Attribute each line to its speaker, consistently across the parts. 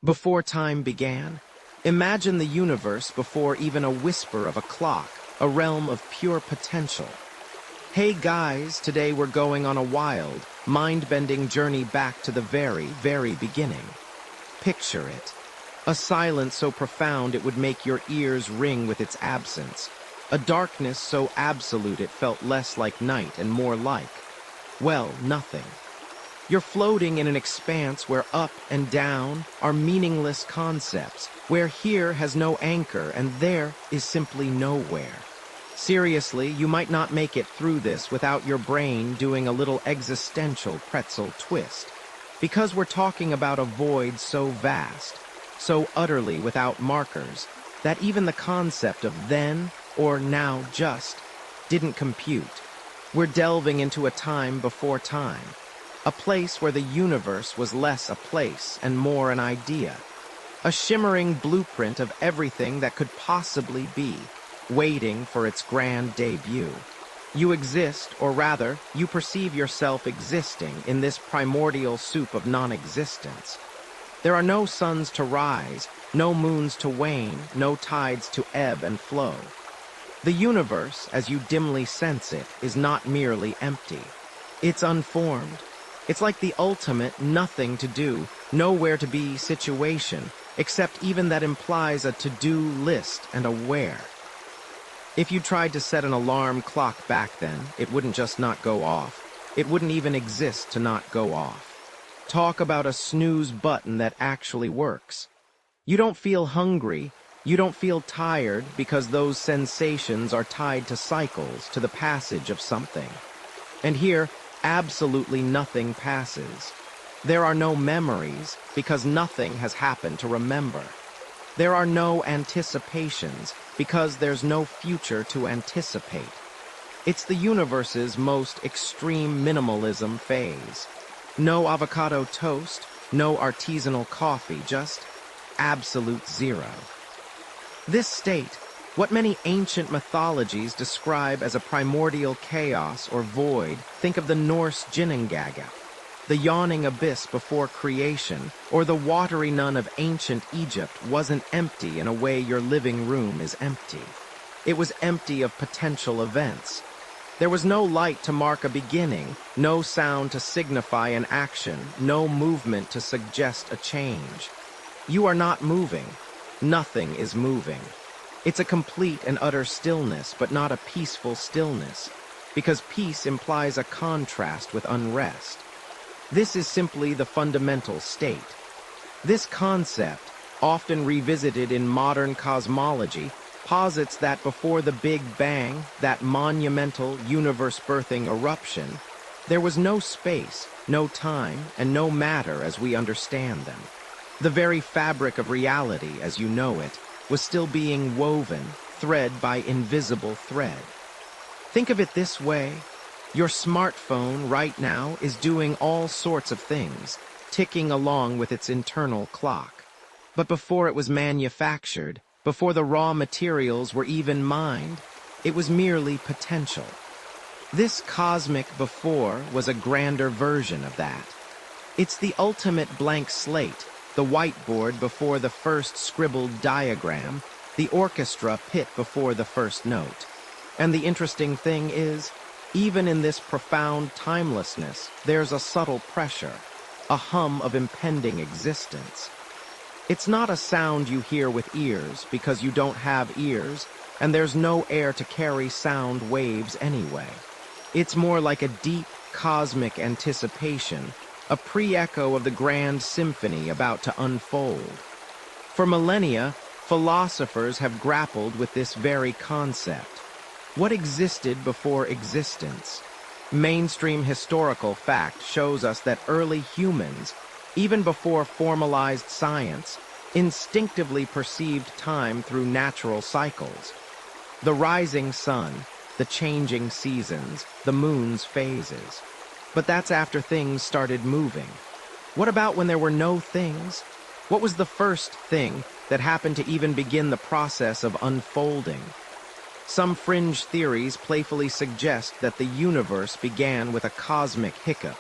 Speaker 1: Before time began, imagine the universe before even a whisper of a clock, a realm of pure potential. Hey guys, today we're going on a wild, mind-bending journey back to the very, very beginning. Picture it. A silence so profound it would make your ears ring with its absence. A darkness so absolute it felt less like night and more like, well, nothing. You're floating in an expanse where up and down are meaningless concepts, where here has no anchor and there is simply nowhere. Seriously, you might not make it through this without your brain doing a little existential pretzel twist. Because we're talking about a void so vast, so utterly without markers, that even the concept of then or now just didn't compute. We're delving into a time before time. A place where the universe was less a place and more an idea. A shimmering blueprint of everything that could possibly be, waiting for its grand debut. You exist, or rather, you perceive yourself existing in this primordial soup of non-existence. There are no suns to rise, no moons to wane, no tides to ebb and flow. The universe, as you dimly sense it, is not merely empty. It's unformed. It's like the ultimate nothing to do, nowhere to be situation, except even that implies a to-do list and a where. If you tried to set an alarm clock back then, it wouldn't just not go off. It wouldn't even exist to not go off. Talk about a snooze button that actually works. You don't feel hungry, you don't feel tired because those sensations are tied to cycles, to the passage of something. And here, absolutely nothing passes. There are no memories because nothing has happened to remember. There are no anticipations because there's no future to anticipate. It's the universe's most extreme minimalism phase. No avocado toast, no artisanal coffee, just absolute zero. This state, what many ancient mythologies describe as a primordial chaos or void, think of the Norse Ginnungagap, the yawning abyss before creation, or the watery nun of ancient Egypt wasn't empty in a way your living room is empty. It was empty of potential events. There was no light to mark a beginning, no sound to signify an action, no movement to suggest a change. You are not moving. Nothing is moving. It's a complete and utter stillness, but not a peaceful stillness, because peace implies a contrast with unrest. This is simply the fundamental state. This concept, often revisited in modern cosmology, posits that before the Big Bang, that monumental, universe-birthing eruption, there was no space, no time, and no matter as we understand them. The very fabric of reality, as you know it, was still being woven, thread by invisible thread. Think of it this way. Your smartphone right now is doing all sorts of things, ticking along with its internal clock. But before it was manufactured, before the raw materials were even mined, it was merely potential. This cosmic before was a grander version of that. It's the ultimate blank slate, the whiteboard before the first scribbled diagram, the orchestra pit before the first note. And the interesting thing is, even in this profound timelessness, there's a subtle pressure, a hum of impending existence. It's not a sound you hear with ears because you don't have ears, and there's no air to carry sound waves anyway. It's more like a deep, cosmic anticipation, a pre-echo of the grand symphony about to unfold. For millennia, philosophers have grappled with this very concept. What existed before existence? Mainstream historical fact shows us that early humans, even before formalized science, instinctively perceived time through natural cycles. The rising sun, the changing seasons, the moon's phases. But that's after things started moving. What about when there were no things? What was the first thing that happened to even begin the process of unfolding? Some fringe theories playfully suggest that the universe began with a cosmic hiccup,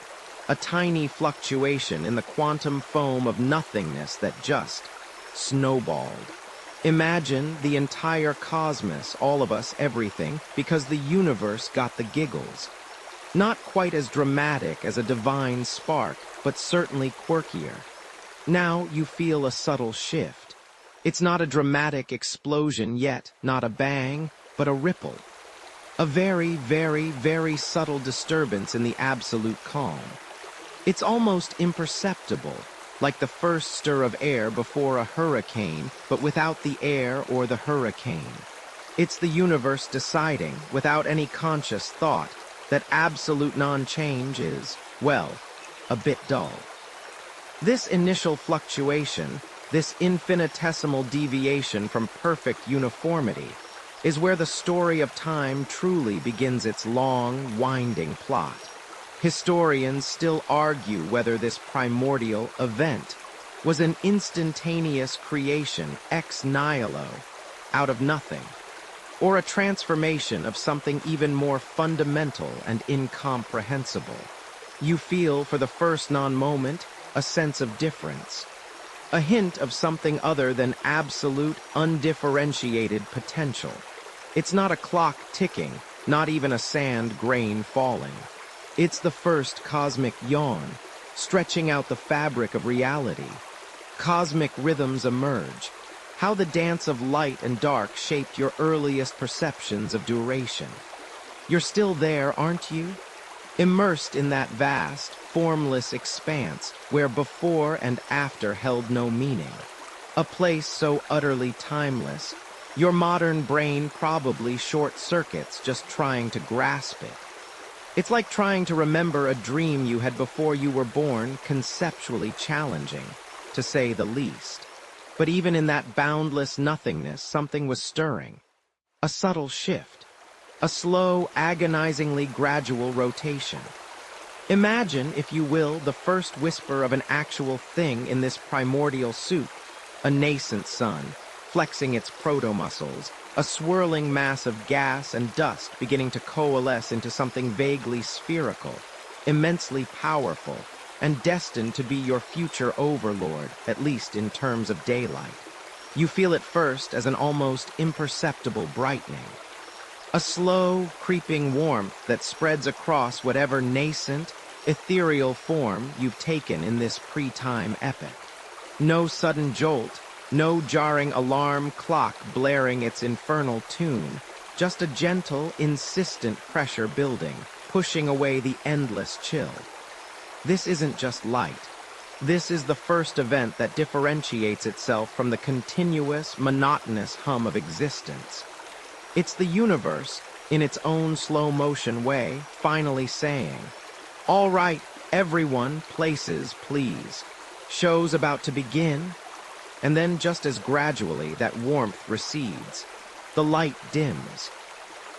Speaker 1: a tiny fluctuation in the quantum foam of nothingness that just snowballed. Imagine the entire cosmos, all of us, everything, because the universe got the giggles. Not quite as dramatic as a divine spark, but certainly quirkier. Now you feel a subtle shift. It's not a dramatic explosion yet, not a bang, but a ripple. A very, very, very subtle disturbance in the absolute calm. It's almost imperceptible, like the first stir of air before a hurricane, but without the air or the hurricane. It's the universe deciding, without any conscious thought, that absolute non-change is, well, a bit dull. This initial fluctuation, this infinitesimal deviation from perfect uniformity, is where the story of time truly begins its long, winding plot. Historians still argue whether this primordial event was an instantaneous creation ex nihilo, out of nothing, or a transformation of something even more fundamental and incomprehensible. You feel, for the first non-moment, a sense of difference, a hint of something other than absolute, undifferentiated potential. It's not a clock ticking, not even a sand grain falling. It's the first cosmic yawn, stretching out the fabric of reality. Cosmic rhythms emerge. How the dance of light and dark shaped your earliest perceptions of duration. You're still there, aren't you? Immersed in that vast, formless expanse where before and after held no meaning. A place so utterly timeless, your modern brain probably short-circuits just trying to grasp it. It's like trying to remember a dream you had before you were born, conceptually challenging, to say the least. But even in that boundless nothingness, something was stirring. A subtle shift. A slow, agonizingly gradual rotation. Imagine, if you will, the first whisper of an actual thing in this primordial soup. A nascent sun, flexing its proto-muscles, a swirling mass of gas and dust beginning to coalesce into something vaguely spherical, immensely powerful, and destined to be your future overlord, at least in terms of daylight. You feel it first as an almost imperceptible brightening. A slow, creeping warmth that spreads across whatever nascent, ethereal form you've taken in this pre-time epoch. No sudden jolt, no jarring alarm clock blaring its infernal tune, just a gentle, insistent pressure building, pushing away the endless chill. This isn't just light. This is the first event that differentiates itself from the continuous, monotonous hum of existence. It's the universe, in its own slow-motion way, finally saying, "All right, everyone, places, please. Show's about to begin." And then just as gradually that warmth recedes, the light dims.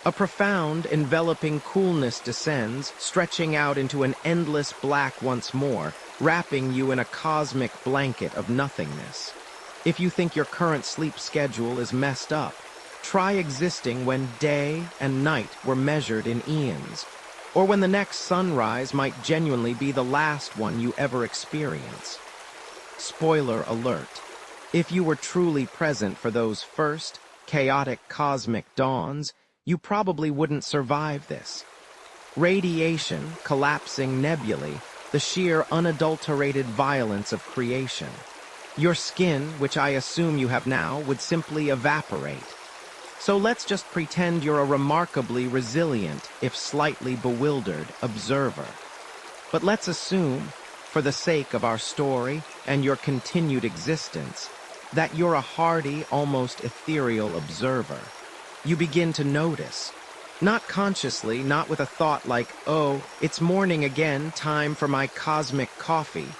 Speaker 1: A profound, enveloping coolness descends, stretching out into an endless black once more, wrapping you in a cosmic blanket of nothingness. If you think your current sleep schedule is messed up, try existing when day and night were measured in eons, or when the next sunrise might genuinely be the last one you ever experience. Spoiler alert. If you were truly present for those first, chaotic cosmic dawns, you probably wouldn't survive this. Radiation, collapsing nebulae, the sheer unadulterated violence of creation. Your skin, which I assume you have now, would simply evaporate. So let's just pretend you're a remarkably resilient, if slightly bewildered, observer. But let's assume, for the sake of our story and your continued existence, that you're a hardy, almost ethereal observer. You begin to notice. Not consciously, not with a thought like, "Oh, it's morning again, time for my cosmic coffee,"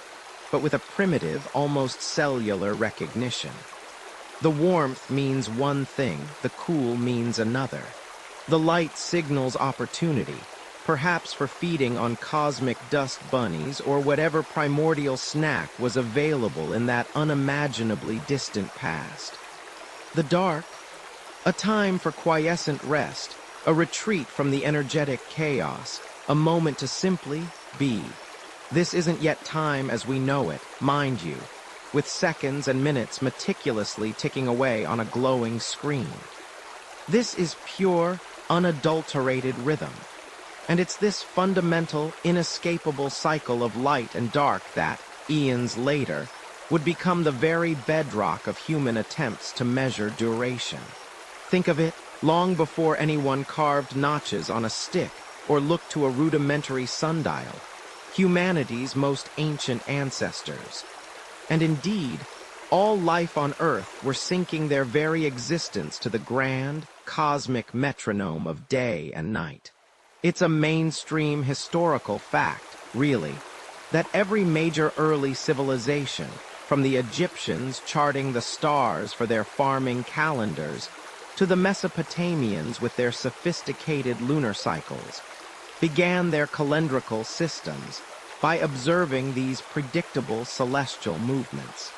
Speaker 1: but with a primitive, almost cellular recognition. The warmth means one thing, the cool means another. The light signals opportunity, perhaps for feeding on cosmic dust bunnies or whatever primordial snack was available in that unimaginably distant past. The dark, a time for quiescent rest, a retreat from the energetic chaos, a moment to simply be. This isn't yet time as we know it, mind you, with seconds and minutes meticulously ticking away on a glowing screen. This is pure, unadulterated rhythm. And it's this fundamental, inescapable cycle of light and dark that, eons later, would become the very bedrock of human attempts to measure duration. Think of it long before anyone carved notches on a stick or looked to a rudimentary sundial, humanity's most ancient ancestors. And indeed, all life on Earth were syncing their very existence to the grand, cosmic metronome of day and night. It's a mainstream historical fact, really, that every major early civilization, from the Egyptians charting the stars for their farming calendars, to the Mesopotamians with their sophisticated lunar cycles, began their calendrical systems by observing these predictable celestial movements.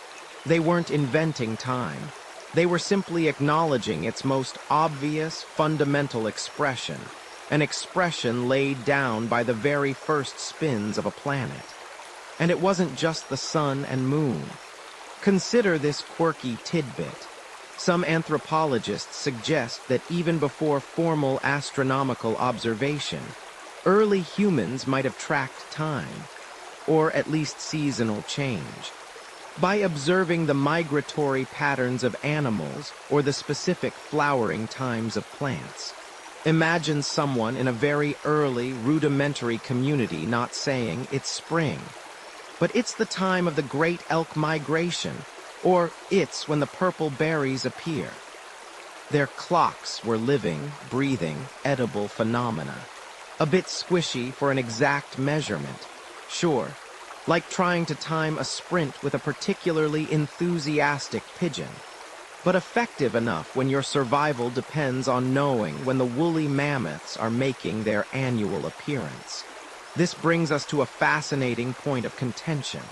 Speaker 1: They weren't inventing time. They were simply acknowledging its most obvious, fundamental expression, an expression laid down by the very first spins of a planet. And it wasn't just the sun and moon. Consider this quirky tidbit. Some anthropologists suggest that even before formal astronomical observation, early humans might have tracked time, or at least seasonal change, by observing the migratory patterns of animals or the specific flowering times of plants. Imagine someone in a very early, rudimentary community not saying it's spring, but it's the time of the great elk migration, or it's when the purple berries appear. Their clocks were living, breathing, edible phenomena. A bit squishy for an exact measurement, sure, like trying to time a sprint with a particularly enthusiastic pigeon, but effective enough when your survival depends on knowing when the woolly mammoths are making their annual appearance. This brings us to a fascinating point of contention.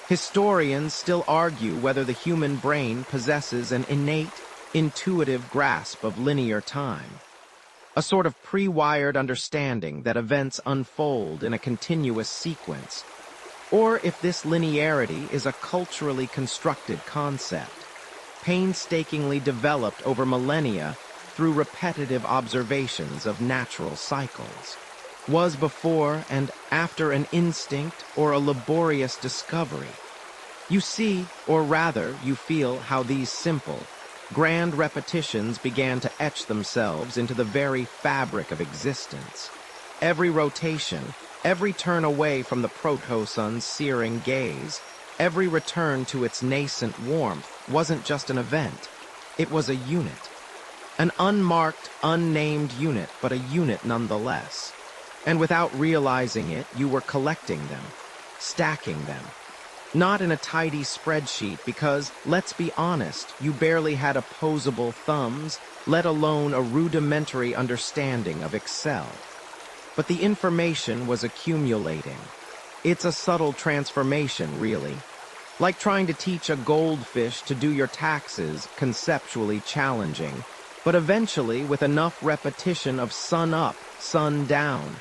Speaker 1: Historians still argue whether the human brain possesses an innate, intuitive grasp of linear time, a sort of pre-wired understanding that events unfold in a continuous sequence, or if this linearity is a culturally constructed concept, painstakingly developed over millennia through repetitive observations of natural cycles. Was before and after an instinct or a laborious discovery. You see, or rather, you feel how these simple, grand repetitions began to etch themselves into the very fabric of existence. Every rotation, every turn away from the proto-sun's searing gaze, every return to its nascent warmth wasn't just an event, it was a unit. An unmarked, unnamed unit, but a unit nonetheless. And without realizing it, you were collecting them, stacking them. Not in a tidy spreadsheet because, let's be honest, you barely had opposable thumbs, let alone a rudimentary understanding of Excel. But the information was accumulating. It's a subtle transformation, really. Like trying to teach a goldfish to do your taxes, conceptually challenging, but eventually, with enough repetition of sun up, sun down,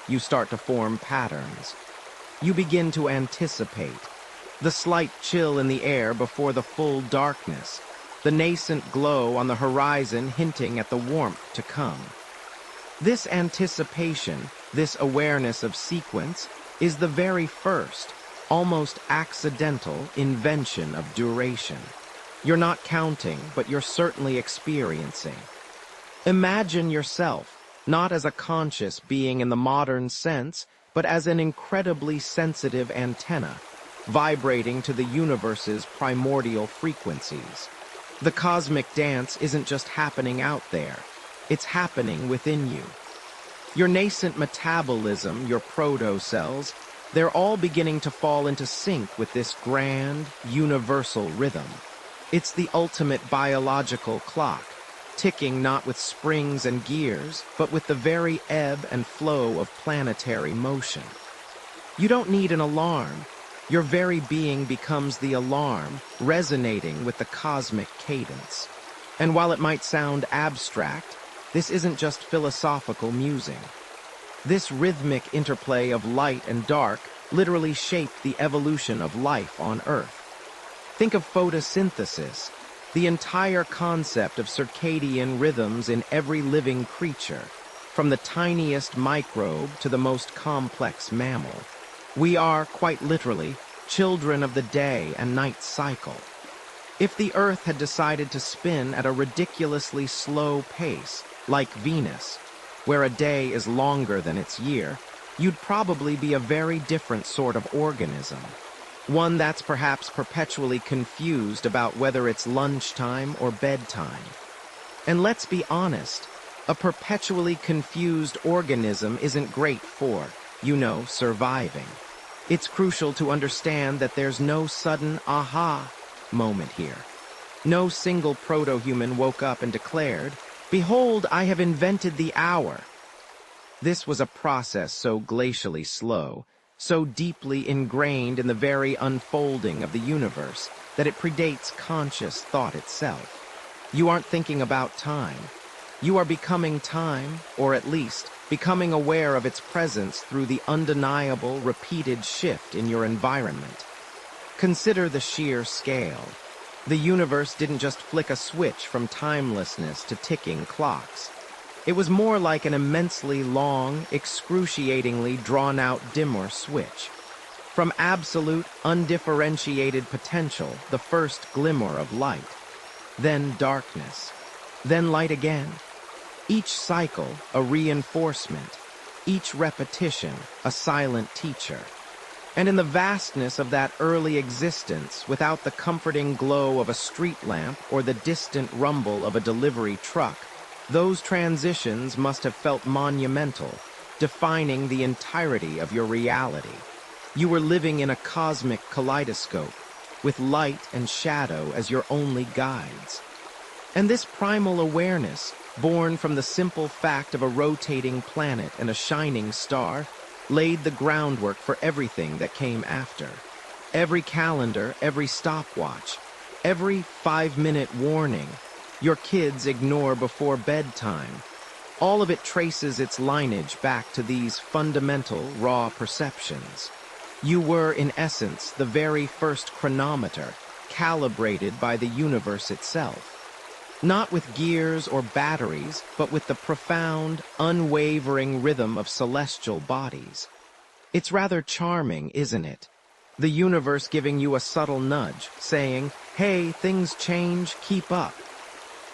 Speaker 1: you start to form patterns. You begin to anticipate. The slight chill in the air before the full darkness, the nascent glow on the horizon hinting at the warmth to come. This anticipation, this awareness of sequence, is the very first, almost accidental invention of duration. You're not counting, but you're certainly experiencing. Imagine yourself, not as a conscious being in the modern sense, but as an incredibly sensitive antenna, vibrating to the universe's primordial frequencies. The cosmic dance isn't just happening out there, it's happening within you. Your nascent metabolism, your proto-cells, they're all beginning to fall into sync with this grand, universal rhythm. It's the ultimate biological clock, ticking not with springs and gears, but with the very ebb and flow of planetary motion. You don't need an alarm. Your very being becomes the alarm, resonating with the cosmic cadence. And while it might sound abstract, this isn't just philosophical musing. This rhythmic interplay of light and dark literally shaped the evolution of life on Earth. Think of photosynthesis, the entire concept of circadian rhythms in every living creature, from the tiniest microbe to the most complex mammal. We are, quite literally, children of the day and night cycle. If the Earth had decided to spin at a ridiculously slow pace, like Venus, where a day is longer than its year, you'd probably be a very different sort of organism. One that's perhaps perpetually confused about whether it's lunchtime or bedtime. And let's be honest, a perpetually confused organism isn't great for, surviving. It's crucial to understand that there's no sudden aha moment here. No single proto-human woke up and declared, "Behold, I have invented the hour." This was a process so glacially slow, so deeply ingrained in the very unfolding of the universe, that it predates conscious thought itself. You aren't thinking about time. You are becoming time, or at least, becoming aware of its presence through the undeniable, repeated shift in your environment. Consider the sheer scale. The universe didn't just flick a switch from timelessness to ticking clocks. It was more like an immensely long, excruciatingly drawn-out dimmer switch. From absolute, undifferentiated potential, the first glimmer of light. Then darkness. Then light again. Each cycle, a reinforcement. Each repetition, a silent teacher. And in the vastness of that early existence, without the comforting glow of a street lamp or the distant rumble of a delivery truck, those transitions must have felt monumental, defining the entirety of your reality. You were living in a cosmic kaleidoscope, with light and shadow as your only guides. And this primal awareness, born from the simple fact of a rotating planet and a shining star, laid the groundwork for everything that came after. Every calendar, every stopwatch, every 5-minute warning your kids ignore before bedtime. All of it traces its lineage back to these fundamental, raw perceptions. You were, in essence, the very first chronometer, calibrated by the universe itself. Not with gears or batteries, but with the profound, unwavering rhythm of celestial bodies. It's rather charming, isn't it? The universe giving you a subtle nudge, saying, "Hey, things change, keep up."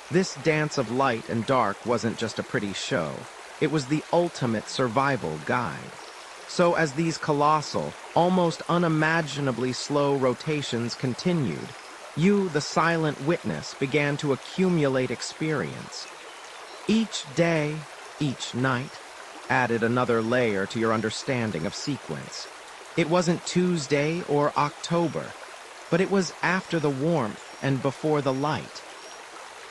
Speaker 1: This dance of light and dark wasn't just a pretty show. It was the ultimate survival guide. So as these colossal, almost unimaginably slow rotations continued, you, the silent witness, began to accumulate experience. Each day, each night, added another layer to your understanding of sequence. It wasn't Tuesday or October, but it was after the warmth and before the light.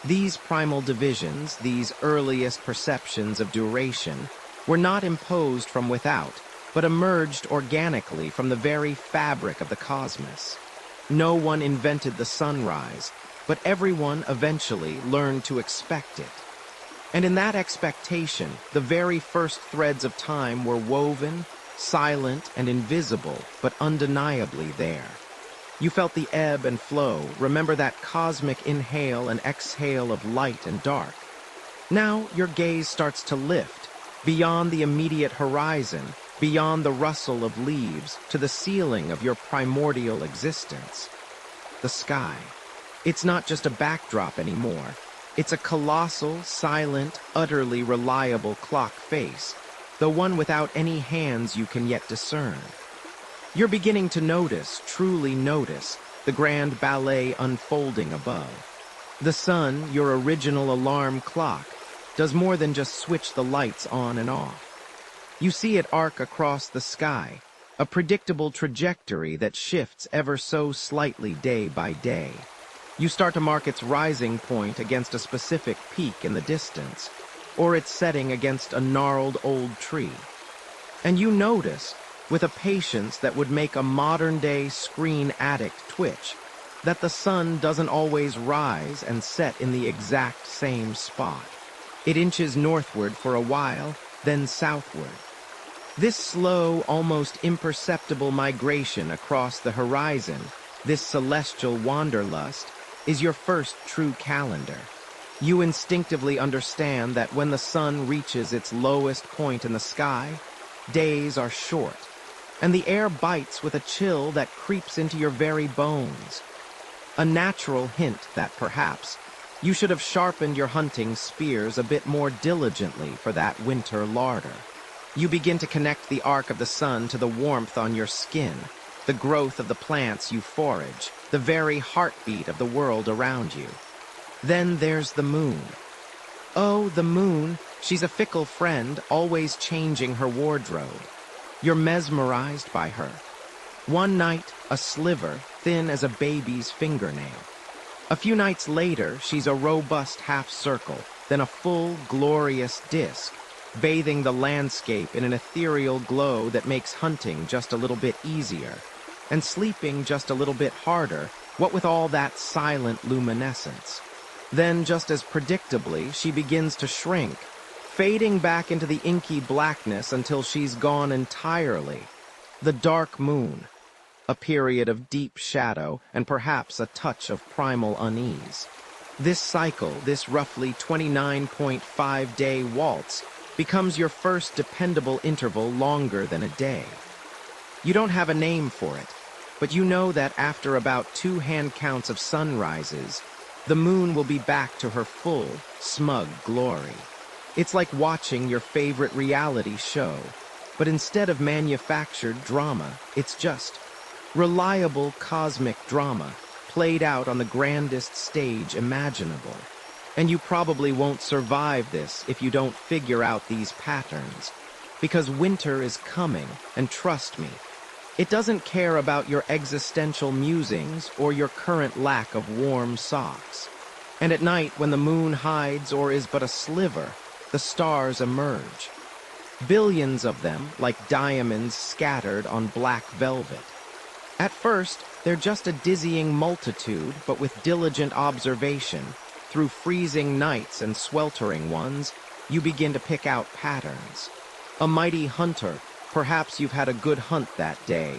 Speaker 1: These primal divisions, these earliest perceptions of duration, were not imposed from without, but emerged organically from the very fabric of the cosmos. No one invented the sunrise, but everyone eventually learned to expect it. And in that expectation, the very first threads of time were woven, silent and invisible, but undeniably there. You felt the ebb and flow, remember that cosmic inhale and exhale of light and dark. Now your gaze starts to lift, beyond the immediate horizon, beyond the rustle of leaves, to the ceiling of your primordial existence. The sky. It's not just a backdrop anymore. It's a colossal, silent, utterly reliable clock face, the one without any hands you can yet discern. You're beginning to notice, truly notice, the grand ballet unfolding above. The sun, your original alarm clock, does more than just switch the lights on and off. You see it arc across the sky, a predictable trajectory that shifts ever so slightly day by day. You start to mark its rising point against a specific peak in the distance, or its setting against a gnarled old tree. And you notice, with a patience that would make a modern-day screen addict twitch, that the sun doesn't always rise and set in the exact same spot. It inches northward for a while, then southward. This slow, almost imperceptible migration across the horizon, this celestial wanderlust, is your first true calendar. You instinctively understand that when the sun reaches its lowest point in the sky, days are short, and the air bites with a chill that creeps into your very bones. A natural hint that perhaps you should have sharpened your hunting spears a bit more diligently for that winter larder. You begin to connect the arc of the sun to the warmth on your skin, the growth of the plants you forage, the very heartbeat of the world around you. Then there's the moon. Oh, the moon, she's a fickle friend, always changing her wardrobe. You're mesmerized by her. One night, a sliver, thin as a baby's fingernail. A few nights later, she's a robust half-circle, then a full, glorious disk, bathing the landscape in an ethereal glow that makes hunting just a little bit easier, and sleeping just a little bit harder, what with all that silent luminescence. Then, just as predictably, she begins to shrink, fading back into the inky blackness until she's gone entirely. The dark moon, a period of deep shadow and perhaps a touch of primal unease. This cycle, this roughly 29.5-day waltz, becomes your first dependable interval longer than a day. You don't have a name for it, but you know that after about 2 hand counts of sunrises, the moon will be back to her full, smug glory. It's like watching your favorite reality show, but instead of manufactured drama, it's just reliable cosmic drama played out on the grandest stage imaginable. And you probably won't survive this if you don't figure out these patterns, because winter is coming, and trust me, it doesn't care about your existential musings or your current lack of warm socks. And at night, when the moon hides or is but a sliver, the stars emerge. Billions of them, like diamonds scattered on black velvet. At first, they're just a dizzying multitude, but with diligent observation, through freezing nights and sweltering ones, you begin to pick out patterns. A mighty hunter, perhaps you've had a good hunt that day,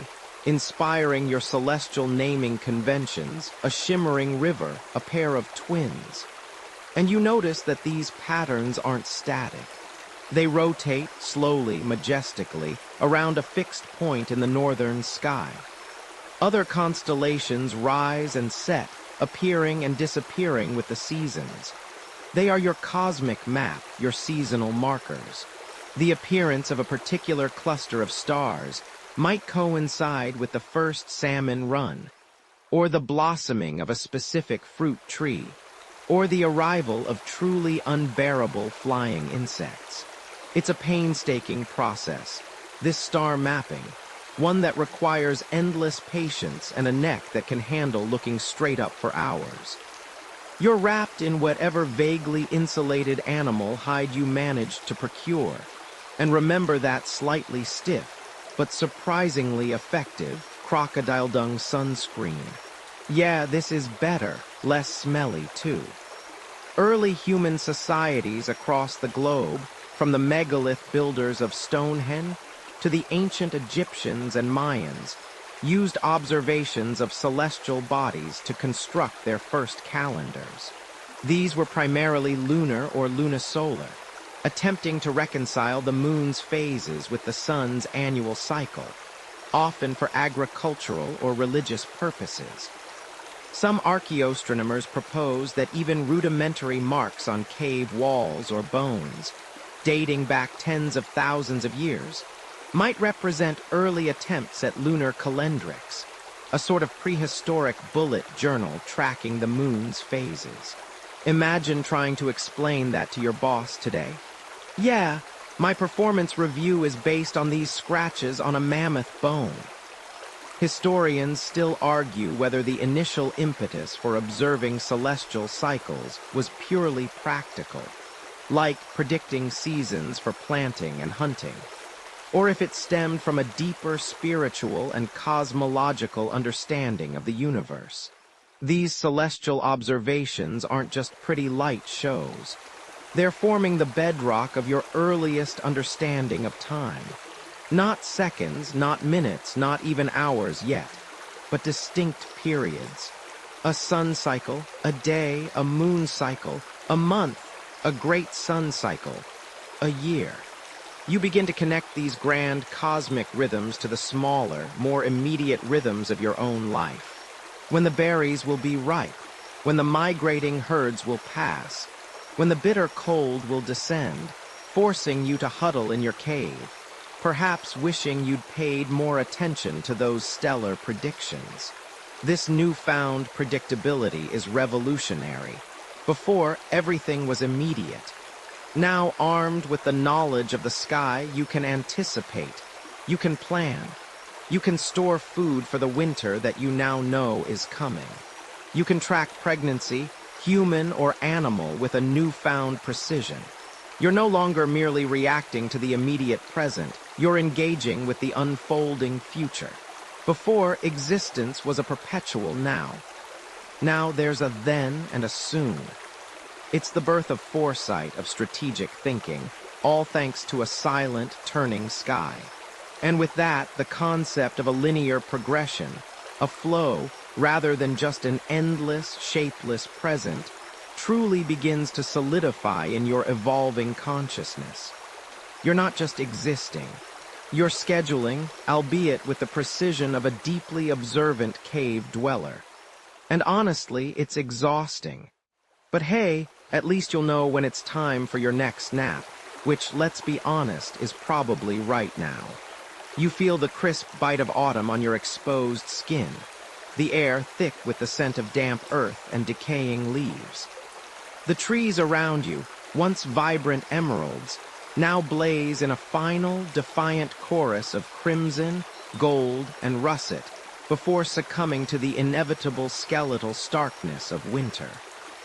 Speaker 1: inspiring your celestial naming conventions, a shimmering river, a pair of twins. And you notice that these patterns aren't static. They rotate slowly, majestically, around a fixed point in the northern sky. Other constellations rise and set, appearing and disappearing with the seasons. They are your cosmic map, your seasonal markers. The appearance of a particular cluster of stars might coincide with the first salmon run, or the blossoming of a specific fruit tree, or the arrival of truly unbearable flying insects. It's a painstaking process, this star mapping, one that requires endless patience and a neck that can handle looking straight up for hours. You're wrapped in whatever vaguely insulated animal hide you managed to procure, and remember that slightly stiff, but surprisingly effective, crocodile dung sunscreen. Yeah, this is better, less smelly too. Early human societies across the globe, from the megalith builders of Stonehenge to the ancient Egyptians and Mayans, used observations of celestial bodies to construct their first calendars. These were primarily lunar or lunisolar, attempting to reconcile the moon's phases with the sun's annual cycle, often for agricultural or religious purposes. Some archaeoastronomers propose that even rudimentary marks on cave walls or bones, dating back tens of thousands of years, might represent early attempts at lunar calendrics, a sort of prehistoric bullet journal tracking the moon's phases. Imagine trying to explain that to your boss today. Yeah, my performance review is based on these scratches on a mammoth bone. Historians still argue whether the initial impetus for observing celestial cycles was purely practical, like predicting seasons for planting and hunting, or if it stemmed from a deeper spiritual and cosmological understanding of the universe. These celestial observations aren't just pretty light shows. They're forming the bedrock of your earliest understanding of time. Not seconds, not minutes, not even hours yet, but distinct periods. A sun cycle, a day, a moon cycle, a month, a great sun cycle, a year. You begin to connect these grand cosmic rhythms to the smaller, more immediate rhythms of your own life. When the berries will be ripe, when the migrating herds will pass, when the bitter cold will descend, forcing you to huddle in your cave, perhaps wishing you'd paid more attention to those stellar predictions. This newfound predictability is revolutionary. Before, everything was immediate. Now, armed with the knowledge of the sky, you can anticipate, you can plan, you can store food for the winter that you now know is coming. You can track pregnancy, human or animal, with a newfound precision. You're no longer merely reacting to the immediate present, you're engaging with the unfolding future. Before, existence was a perpetual now. Now there's a then and a soon. It's the birth of foresight, of strategic thinking, all thanks to a silent, turning sky. And with that, the concept of a linear progression, a flow, rather than just an endless, shapeless present, truly begins to solidify in your evolving consciousness. You're not just existing. You're scheduling, albeit with the precision of a deeply observant cave dweller. And honestly, it's exhausting. But hey, at least you'll know when it's time for your next nap, which, let's be honest, is probably right now. You feel the crisp bite of autumn on your exposed skin, the air thick with the scent of damp earth and decaying leaves. The trees around you, once vibrant emeralds, now blaze in a final, defiant chorus of crimson, gold, and russet before succumbing to the inevitable skeletal starkness of winter.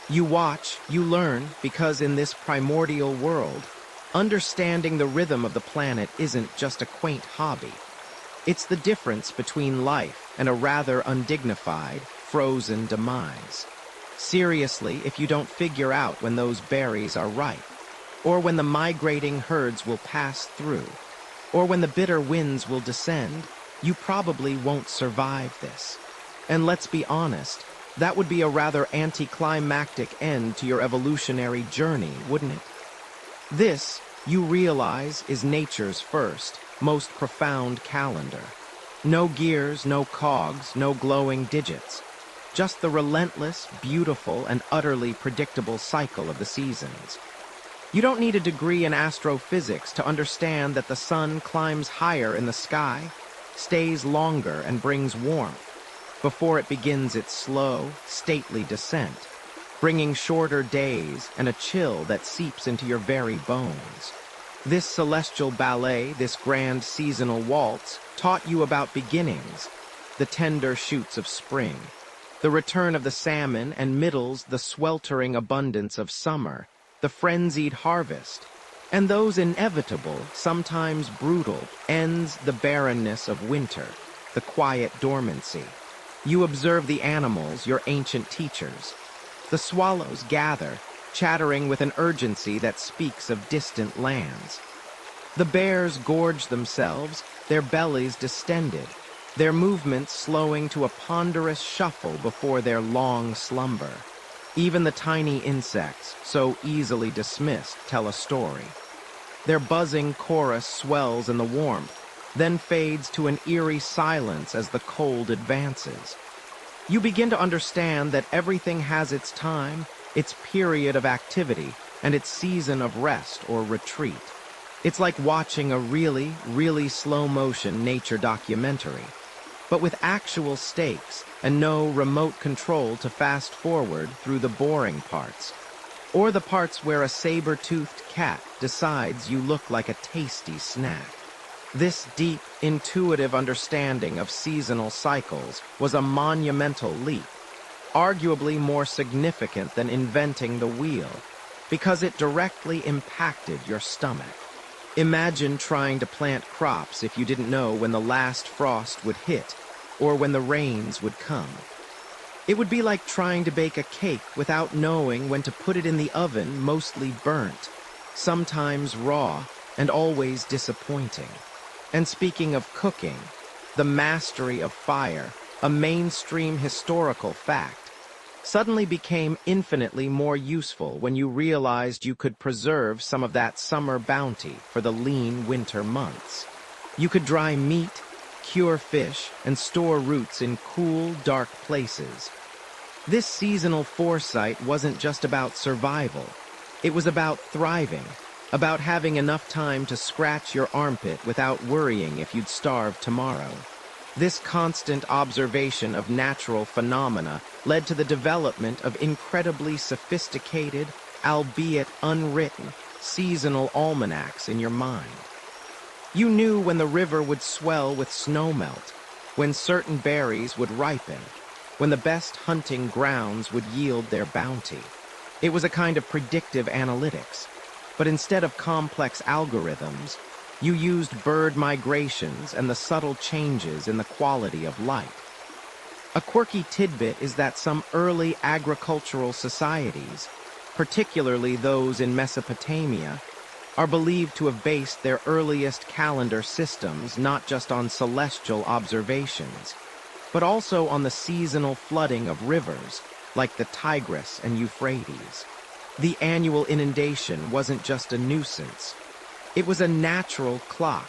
Speaker 1: You watch, you learn, because in this primordial world, understanding the rhythm of the planet isn't just a quaint hobby. It's the difference between life and a rather undignified, frozen demise. Seriously, if you don't figure out when those berries are ripe, or when the migrating herds will pass through, or when the bitter winds will descend, you probably won't survive this. And let's be honest, that would be a rather anticlimactic end to your evolutionary journey, wouldn't it? This, you realize, is nature's first, most profound calendar. No gears, no cogs, no glowing digits. Just the relentless, beautiful, and utterly predictable cycle of the seasons. You don't need a degree in astrophysics to understand that the sun climbs higher in the sky, stays longer, and brings warmth before it begins its slow, stately descent, bringing shorter days and a chill that seeps into your very bones. This celestial ballet, this grand seasonal waltz, taught you about beginnings, the tender shoots of spring, the return of the salmon, and middles the sweltering abundance of summer, the frenzied harvest, and those inevitable, sometimes brutal, ends, the barrenness of winter, the quiet dormancy. You observe the animals, your ancient teachers. The swallows gather, chattering with an urgency that speaks of distant lands. The bears gorge themselves, their bellies distended, their movements slowing to a ponderous shuffle before their long slumber. Even the tiny insects, so easily dismissed, tell a story. Their buzzing chorus swells in the warmth, then fades to an eerie silence as the cold advances. You begin to understand that everything has its time, its period of activity, and its season of rest or retreat. It's like watching a really, really slow-motion nature documentary, but with actual stakes and no remote control to fast forward through the boring parts, or the parts where a saber-toothed cat decides you look like a tasty snack. This deep, intuitive understanding of seasonal cycles was a monumental leap, arguably more significant than inventing the wheel, because it directly impacted your stomach. Imagine trying to plant crops if you didn't know when the last frost would hit, or when the rains would come. It would be like trying to bake a cake without knowing when to put it in the oven, mostly burnt, sometimes raw, and always disappointing. And speaking of cooking, the mastery of fire, a mainstream historical fact, suddenly became infinitely more useful when you realized you could preserve some of that summer bounty for the lean winter months. You could dry meat, cure fish, and store roots in cool, dark places. This seasonal foresight wasn't just about survival. It was about thriving, about having enough time to scratch your armpit without worrying if you'd starve tomorrow. This constant observation of natural phenomena led to the development of incredibly sophisticated, albeit unwritten, seasonal almanacs in your mind. You knew when the river would swell with snowmelt, when certain berries would ripen, when the best hunting grounds would yield their bounty. It was a kind of predictive analytics, but instead of complex algorithms, you used bird migrations and the subtle changes in the quality of light. A quirky tidbit is that some early agricultural societies, particularly those in Mesopotamia, are believed to have based their earliest calendar systems not just on celestial observations, but also on the seasonal flooding of rivers, like the Tigris and Euphrates. The annual inundation wasn't just a nuisance. It was a natural clock,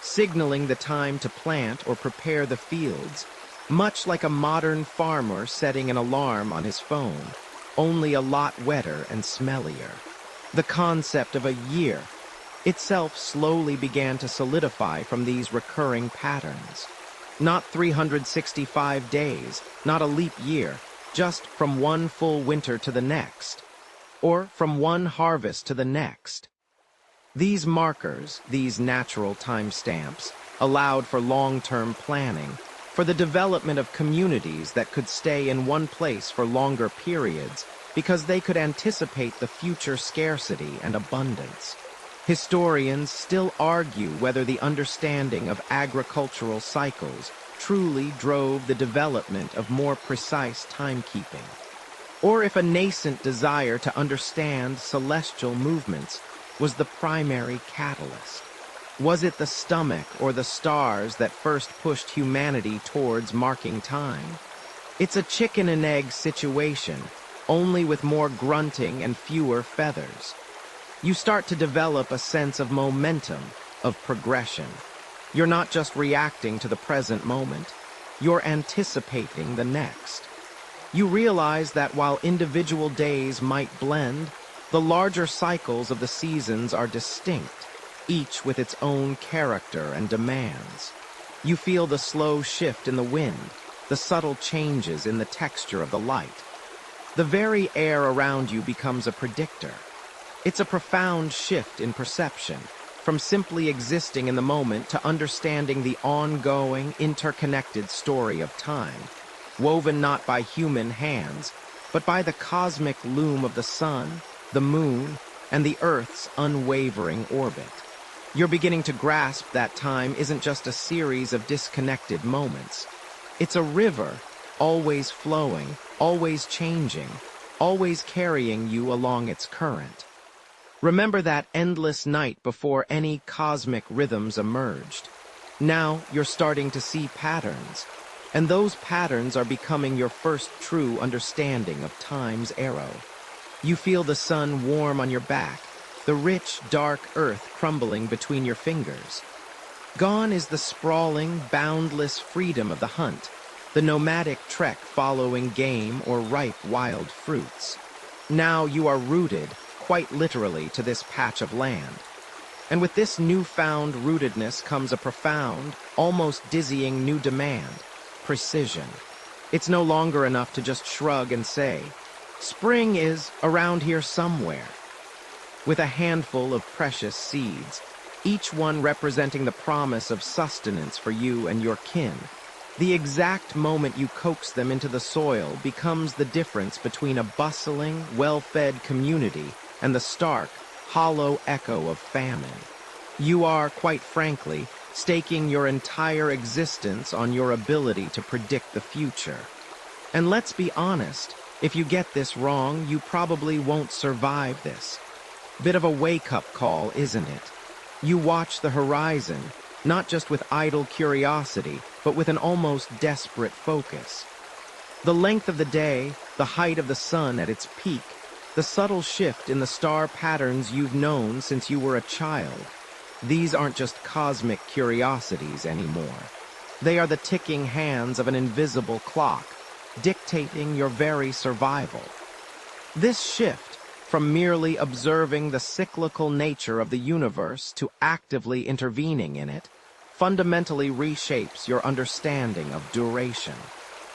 Speaker 1: signaling the time to plant or prepare the fields, much like a modern farmer setting an alarm on his phone, only a lot wetter and smellier. The concept of a year itself slowly began to solidify from these recurring patterns. Not 365 days, not a leap year, just from one full winter to the next, or from one harvest to the next. These markers, these natural timestamps, allowed for long-term planning, for the development of communities that could stay in one place for longer periods because they could anticipate the future scarcity and abundance. Historians still argue whether the understanding of agricultural cycles truly drove the development of more precise timekeeping, or if a nascent desire to understand celestial movements was the primary catalyst. Was it the stomach or the stars that first pushed humanity towards marking time? It's a chicken and egg situation, only with more grunting and fewer feathers. You start to develop a sense of momentum, of progression. You're not just reacting to the present moment, you're anticipating the next. You realize that while individual days might blend, the larger cycles of the seasons are distinct, each with its own character and demands. You feel the slow shift in the wind, the subtle changes in the texture of the light. The very air around you becomes a predictor. It's a profound shift in perception, from simply existing in the moment to understanding the ongoing, interconnected story of time, woven not by human hands, but by the cosmic loom of the sun, the moon, and the Earth's unwavering orbit. You're beginning to grasp that time isn't just a series of disconnected moments. It's a river, always flowing, always changing, always carrying you along its current. Remember that endless night before any cosmic rhythms emerged. Now you're starting to see patterns, and those patterns are becoming your first true understanding of time's arrow. You feel the sun warm on your back, the rich, dark earth crumbling between your fingers. Gone is the sprawling, boundless freedom of the hunt, the nomadic trek following game or ripe wild fruits. Now you are rooted, quite literally, to this patch of land. And with this newfound rootedness comes a profound, almost dizzying new demand: precision. It's no longer enough to just shrug and say, "Spring is around here somewhere." With a handful of precious seeds, each one representing the promise of sustenance for you and your kin, the exact moment you coax them into the soil becomes the difference between a bustling, well-fed community and the stark, hollow echo of famine. You are, quite frankly, staking your entire existence on your ability to predict the future. And let's be honest, if you get this wrong, you probably won't survive this. Bit of a wake-up call, isn't it? You watch the horizon, not just with idle curiosity, but with an almost desperate focus. The length of the day, the height of the sun at its peak, the subtle shift in the star patterns you've known since you were a child. These aren't just cosmic curiosities anymore. They are the ticking hands of an invisible clock, dictating your very survival. This shift, from merely observing the cyclical nature of the universe to actively intervening in it, fundamentally reshapes your understanding of duration.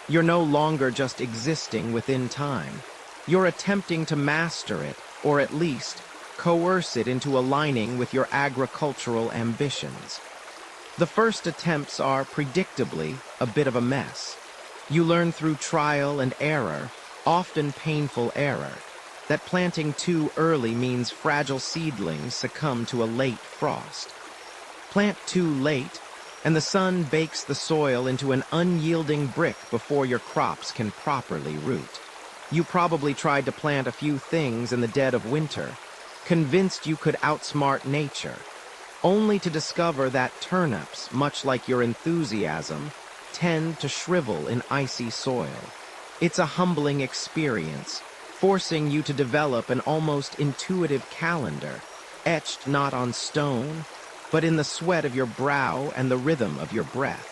Speaker 1: You're no longer just existing within time. You're attempting to master it, or at least coerce it into aligning with your agricultural ambitions. The first attempts are, predictably, a bit of a mess. You learn through trial and error, often painful error, that planting too early means fragile seedlings succumb to a late frost. Plant too late, and the sun bakes the soil into an unyielding brick before your crops can properly root. You probably tried to plant a few things in the dead of winter, convinced you could outsmart nature, only to discover that turnips, much like your enthusiasm, tend to shrivel in icy soil. It's a humbling experience, forcing you to develop an almost intuitive calendar, etched not on stone, but in the sweat of your brow and the rhythm of your breath.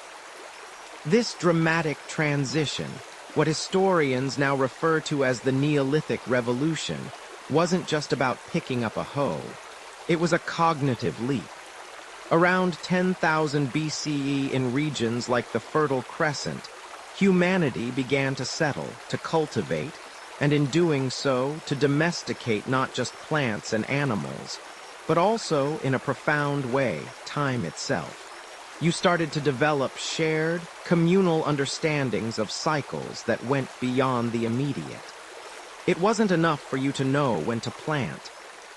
Speaker 1: This dramatic transition, what historians now refer to as the Neolithic Revolution, wasn't just about picking up a hoe. It was a cognitive leap. Around 10,000 BCE in regions like the Fertile Crescent, humanity began to settle, to cultivate, and in doing so, to domesticate not just plants and animals, but also, in a profound way, time itself. You started to develop shared, communal understandings of cycles that went beyond the immediate. It wasn't enough for you to know when to plant.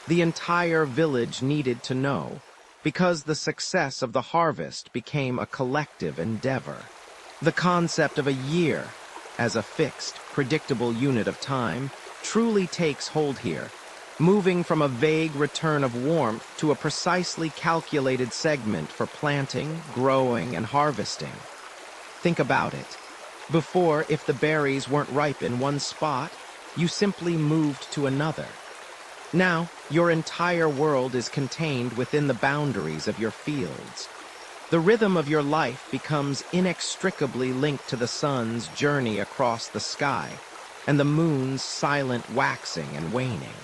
Speaker 1: The entire village needed to know, because the success of the harvest became a collective endeavor. The concept of a year, as a fixed, predictable unit of time, truly takes hold here, moving from a vague return of warmth to a precisely calculated segment for planting, growing, and harvesting. Think about it. Before, if the berries weren't ripe in one spot, you simply moved to another. Now, your entire world is contained within the boundaries of your fields. The rhythm of your life becomes inextricably linked to the sun's journey across the sky and the moon's silent waxing and waning.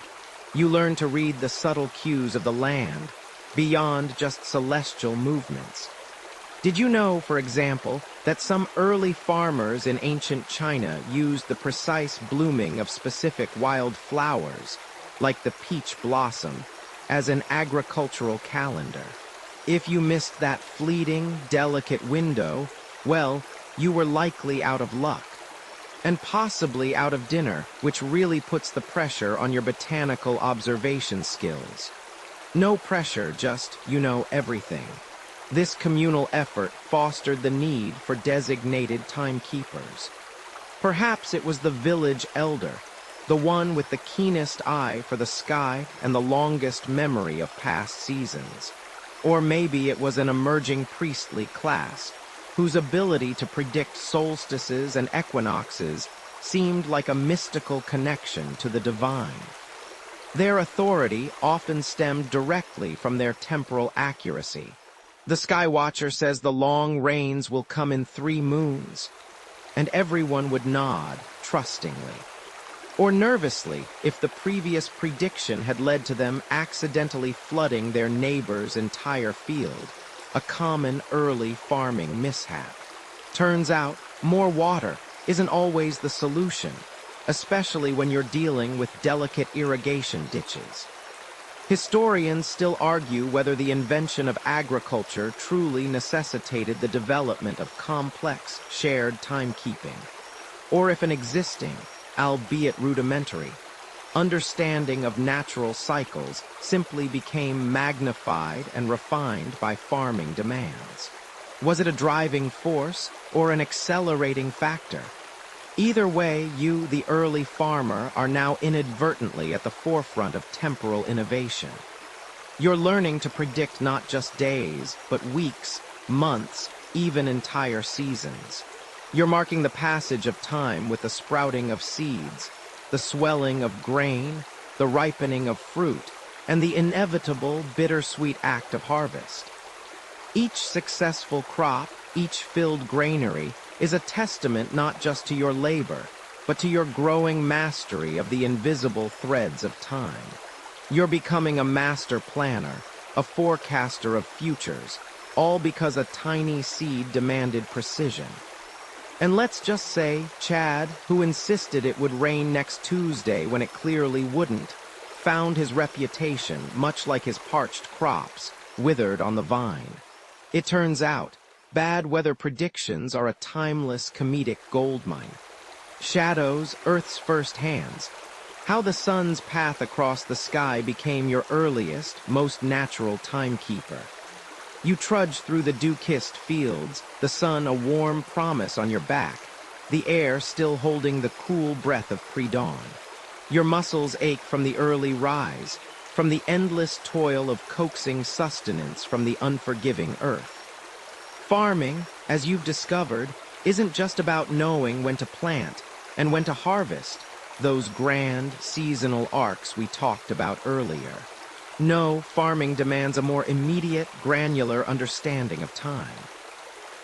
Speaker 1: You learn to read the subtle cues of the land, beyond just celestial movements. Did you know, for example, that some early farmers in ancient China used the precise blooming of specific wild flowers, like the peach blossom, as an agricultural calendar? If you missed that fleeting, delicate window, well, you were likely out of luck. And possibly out of dinner, which really puts the pressure on your botanical observation skills. No pressure, just, everything. This communal effort fostered the need for designated timekeepers. Perhaps it was the village elder, the one with the keenest eye for the sky and the longest memory of past seasons. Or maybe it was an emerging priestly class, whose ability to predict solstices and equinoxes seemed like a mystical connection to the divine. Their authority often stemmed directly from their temporal accuracy. The Sky Watcher says the long rains will come in 3 moons, and everyone would nod trustingly. Or nervously, if the previous prediction had led to them accidentally flooding their neighbor's entire field, a common early farming mishap. Turns out, more water isn't always the solution, especially when you're dealing with delicate irrigation ditches. Historians still argue whether the invention of agriculture truly necessitated the development of complex, shared timekeeping, or if an existing, albeit rudimentary, understanding of natural cycles simply became magnified and refined by farming demands. Was it a driving force or an accelerating factor? Either way, you, the early farmer, are now inadvertently at the forefront of temporal innovation. You're learning to predict not just days, but weeks, months, even entire seasons. You're marking the passage of time with the sprouting of seeds, the swelling of grain, the ripening of fruit, and the inevitable bittersweet act of harvest. Each successful crop, each filled granary, is a testament not just to your labor, but to your growing mastery of the invisible threads of time. You're becoming a master planner, a forecaster of futures, all because a tiny seed demanded precision. And let's just say Chad, who insisted it would rain next Tuesday when it clearly wouldn't, found his reputation, much like his parched crops, withered on the vine. It turns out, bad weather predictions are a timeless comedic goldmine. Shadows, Earth's first hands. How the sun's path across the sky became your earliest, most natural timekeeper. You trudge through the dew-kissed fields, the sun a warm promise on your back, the air still holding the cool breath of pre-dawn. Your muscles ache from the early rise, from the endless toil of coaxing sustenance from the unforgiving earth. Farming, as you've discovered, isn't just about knowing when to plant and when to harvest, those grand, seasonal arcs we talked about earlier. No, farming demands a more immediate, granular understanding of time.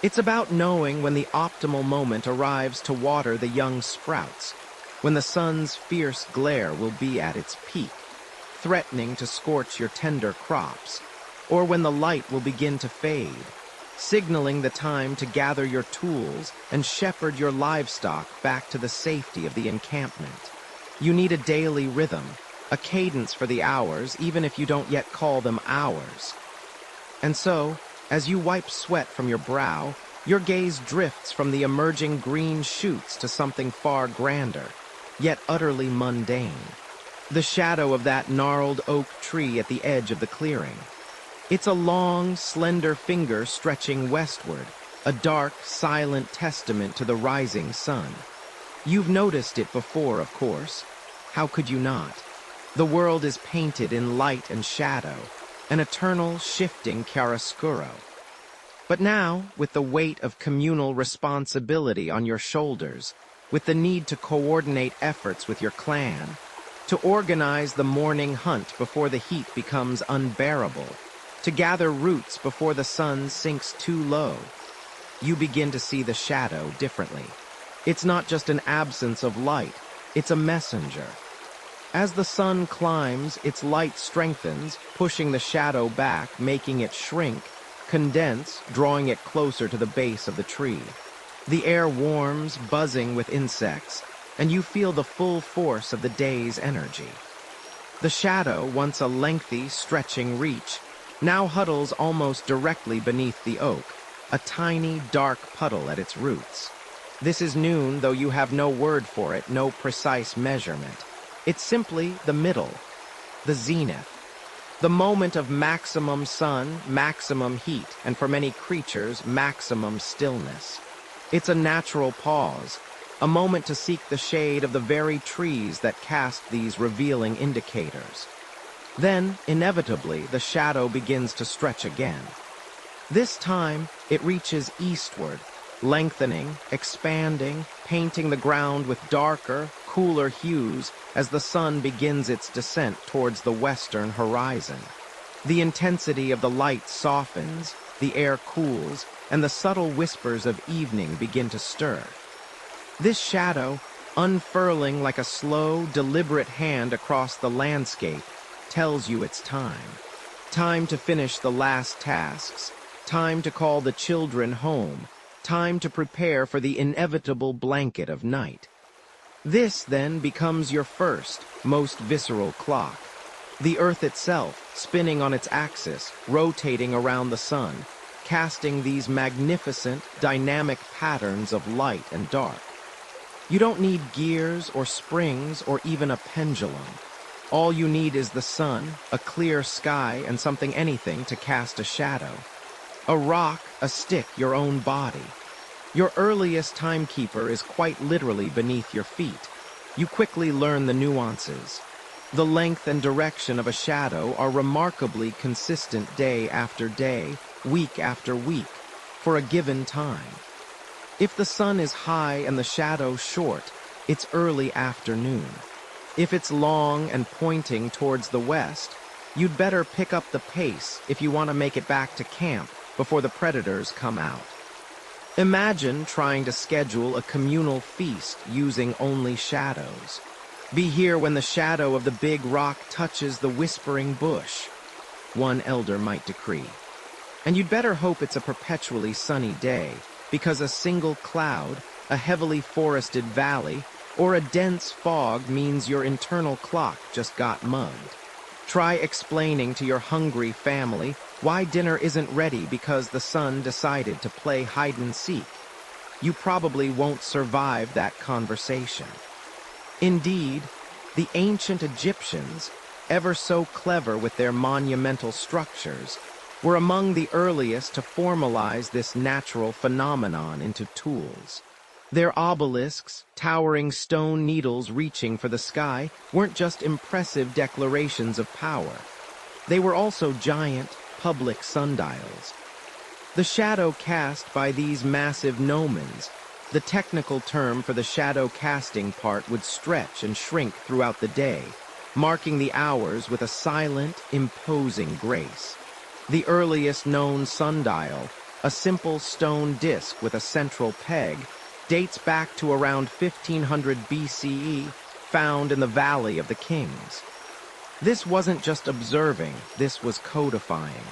Speaker 1: It's about knowing when the optimal moment arrives to water the young sprouts, when the sun's fierce glare will be at its peak, threatening to scorch your tender crops, or when the light will begin to fade, signaling the time to gather your tools and shepherd your livestock back to the safety of the encampment. You need a daily rhythm, a cadence for the hours, even if you don't yet call them hours. And so, as you wipe sweat from your brow, your gaze drifts from the emerging green shoots to something far grander, yet utterly mundane. The shadow of that gnarled oak tree at the edge of the clearing. It's a long, slender finger stretching westward, a dark, silent testament to the rising sun. You've noticed it before, of course. How could you not? The world is painted in light and shadow, an eternal, shifting chiaroscuro. But now, with the weight of communal responsibility on your shoulders, with the need to coordinate efforts with your clan, to organize the morning hunt before the heat becomes unbearable, to gather roots before the sun sinks too low, you begin to see the shadow differently. It's not just an absence of light, it's a messenger. As the sun climbs, its light strengthens, pushing the shadow back, making it shrink, condense, drawing it closer to the base of the tree. The air warms, buzzing with insects, and you feel the full force of the day's energy. The shadow, once a lengthy, stretching reach, now huddles almost directly beneath the oak, a tiny, dark puddle at its roots. This is noon, though you have no word for it, no precise measurement. It's simply the middle, the zenith, the moment of maximum sun, maximum heat, and for many creatures, maximum stillness. It's a natural pause, a moment to seek the shade of the very trees that cast these revealing indicators. Then, inevitably, the shadow begins to stretch again. This time, it reaches eastward, lengthening, expanding, painting the ground with darker, cooler hues as the sun begins its descent towards the western horizon. The intensity of the light softens, the air cools, and the subtle whispers of evening begin to stir. This shadow, unfurling like a slow, deliberate hand across the landscape, tells you it's time. Time to finish the last tasks, time to call the children home, time to prepare for the inevitable blanket of night. This, then, becomes your first, most visceral clock. The earth itself, spinning on its axis, rotating around the sun, casting these magnificent, dynamic patterns of light and dark. You don't need gears or springs or even a pendulum. All you need is the sun, a clear sky, and anything to cast a shadow. A rock, a stick, your own body. Your earliest timekeeper is quite literally beneath your feet. You quickly learn the nuances. The length and direction of a shadow are remarkably consistent day after day, week after week, for a given time. If the sun is high and the shadow short, it's early afternoon. If it's long and pointing towards the west, you'd better pick up the pace if you want to make it back to camp before the predators come out. Imagine trying to schedule a communal feast using only shadows. Be here when the shadow of the big rock touches the whispering bush, one elder might decree. And you'd better hope it's a perpetually sunny day, because a single cloud, a heavily forested valley, or a dense fog means your internal clock just got mugged. Try explaining to your hungry family why dinner isn't ready because the sun decided to play hide-and-seek. You probably won't survive that conversation. Indeed, the ancient Egyptians, ever so clever with their monumental structures, were among the earliest to formalize this natural phenomenon into tools. Their obelisks, towering stone needles reaching for the sky, weren't just impressive declarations of power. They were also giant, public sundials. The shadow cast by these massive gnomons, the technical term for the shadow casting part, would stretch and shrink throughout the day, marking the hours with a silent, imposing grace. The earliest known sundial, a simple stone disc with a central peg, dates back to around 1500 BCE, found in the Valley of the Kings. This wasn't just observing, this was codifying.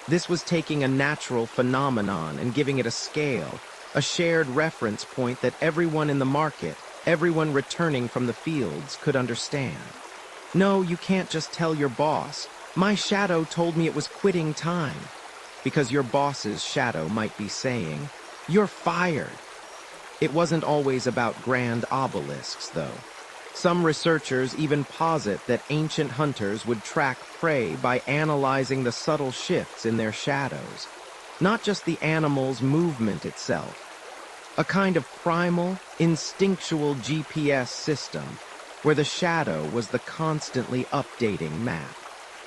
Speaker 1: This was taking a natural phenomenon and giving it a scale, a shared reference point that everyone in the market, everyone returning from the fields, could understand. No, you can't just tell your boss, "My shadow told me it was quitting time," because your boss's shadow might be saying, "You're fired." It wasn't always about grand obelisks, though. Some researchers even posit that ancient hunters would track prey by analyzing the subtle shifts in their shadows, not just the animal's movement itself. A kind of primal, instinctual GPS system where the shadow was the constantly updating map.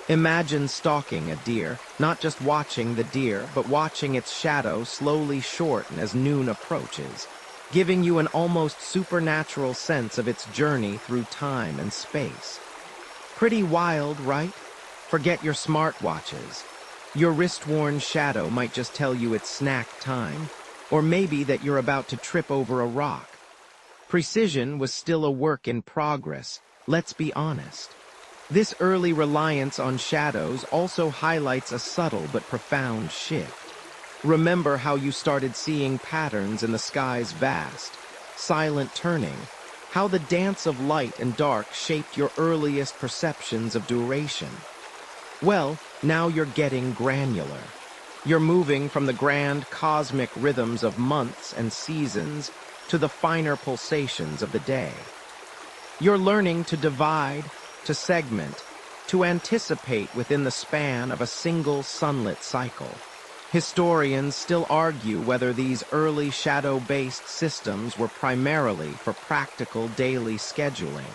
Speaker 1: Imagine stalking a deer, not just watching the deer, but watching its shadow slowly shorten as noon approaches, giving you an almost supernatural sense of its journey through time and space. Pretty wild, right? Forget your smartwatches. Your wrist-worn shadow might just tell you it's snack time, or maybe that you're about to trip over a rock. Precision was still a work in progress, let's be honest. This early reliance on shadows also highlights a subtle but profound shift. Remember how you started seeing patterns in the sky's vast, silent turning, how the dance of light and dark shaped your earliest perceptions of duration. Well, now you're getting granular. You're moving from the grand cosmic rhythms of months and seasons to the finer pulsations of the day. You're learning to divide, to segment, to anticipate within the span of a single sunlit cycle. Historians still argue whether these early shadow-based systems were primarily for practical daily scheduling,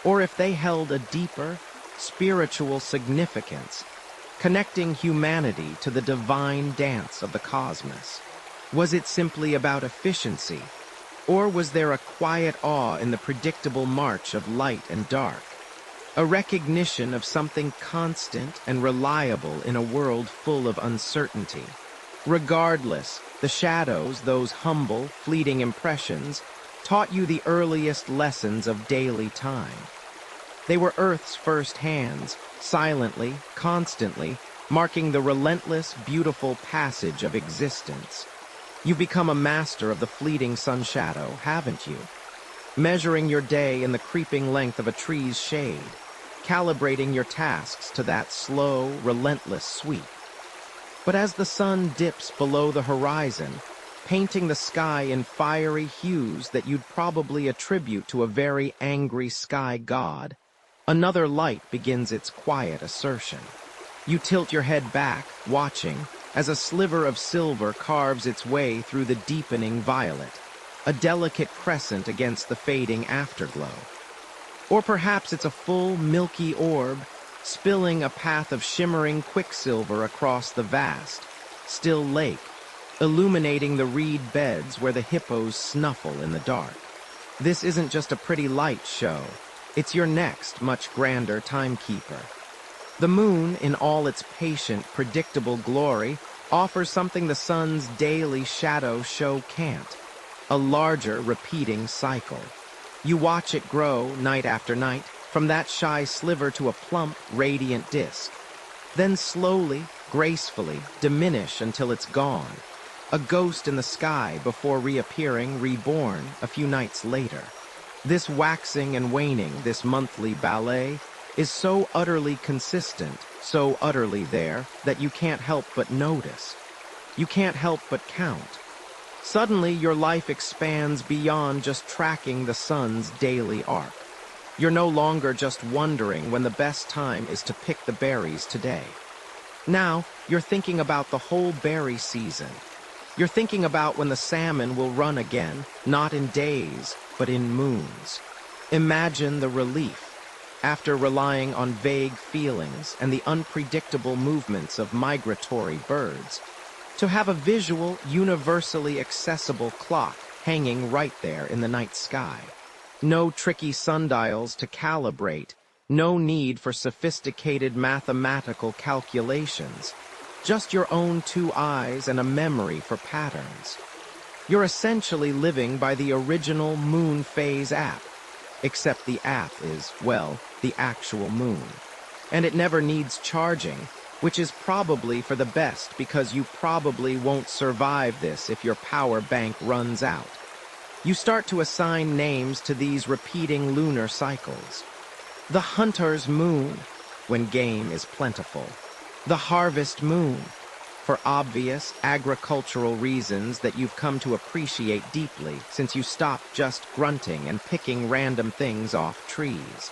Speaker 1: or if they held a deeper, spiritual significance, connecting humanity to the divine dance of the cosmos. Was it simply about efficiency, or was there a quiet awe in the predictable march of light and dark? A recognition of something constant and reliable in a world full of uncertainty. Regardless, the shadows, those humble, fleeting impressions, taught you the earliest lessons of daily time. They were Earth's first hands, silently, constantly, marking the relentless, beautiful passage of existence. You've become a master of the fleeting sun shadow, haven't you? Measuring your day in the creeping length of a tree's shade, calibrating your tasks to that slow, relentless sweep. But as the sun dips below the horizon, painting the sky in fiery hues that you'd probably attribute to a very angry sky god, another light begins its quiet assertion. You tilt your head back, watching, as a sliver of silver carves its way through the deepening violet, a delicate crescent against the fading afterglow. Or perhaps it's a full, milky orb, spilling a path of shimmering quicksilver across the vast, still lake, illuminating the reed beds where the hippos snuffle in the dark. This isn't just a pretty light show. It's your next, much grander timekeeper. The moon, in all its patient, predictable glory, offers something the sun's daily shadow show can't: a larger, repeating cycle. You watch it grow, night after night, from that shy sliver to a plump, radiant disk. Then slowly, gracefully, diminish until it's gone, a ghost in the sky before reappearing, reborn, a few nights later. This waxing and waning, this monthly ballet, is so utterly consistent, so utterly there, that you can't help but notice. You can't help but count. Suddenly, your life expands beyond just tracking the sun's daily arc. You're no longer just wondering when the best time is to pick the berries today. Now, you're thinking about the whole berry season. You're thinking about when the salmon will run again, not in days, but in moons. Imagine the relief, after relying on vague feelings and the unpredictable movements of migratory birds, to have a visual, universally accessible clock hanging right there in the night sky. No tricky sundials to calibrate, no need for sophisticated mathematical calculations, just your own two eyes and a memory for patterns. You're essentially living by the original moon phase app, except the app is, well, the actual moon. And it never needs charging, which is probably for the best because you probably won't survive this if your power bank runs out. You start to assign names to these repeating lunar cycles. The hunter's moon, when game is plentiful. The harvest moon, for obvious agricultural reasons that you've come to appreciate deeply since you stopped just grunting and picking random things off trees.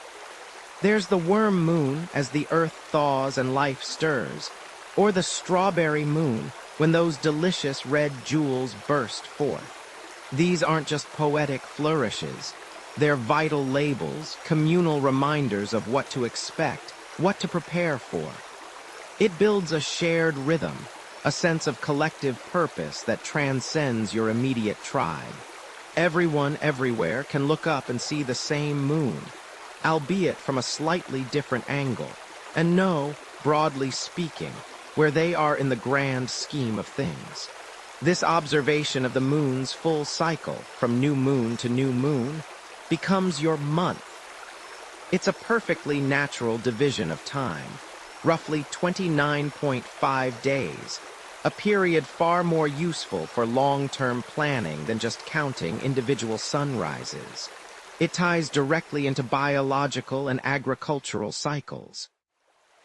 Speaker 1: There's the worm moon as the earth thaws and life stirs, or the strawberry moon when those delicious red jewels burst forth. These aren't just poetic flourishes. They're vital labels, communal reminders of what to expect, what to prepare for. It builds a shared rhythm, a sense of collective purpose that transcends your immediate tribe. Everyone everywhere can look up and see the same moon, albeit from a slightly different angle, and know, broadly speaking, where they are in the grand scheme of things. This observation of the moon's full cycle, from new moon to new moon, becomes your month. It's a perfectly natural division of time, roughly 29.5 days, a period far more useful for long-term planning than just counting individual sunrises. It ties directly into biological and agricultural cycles.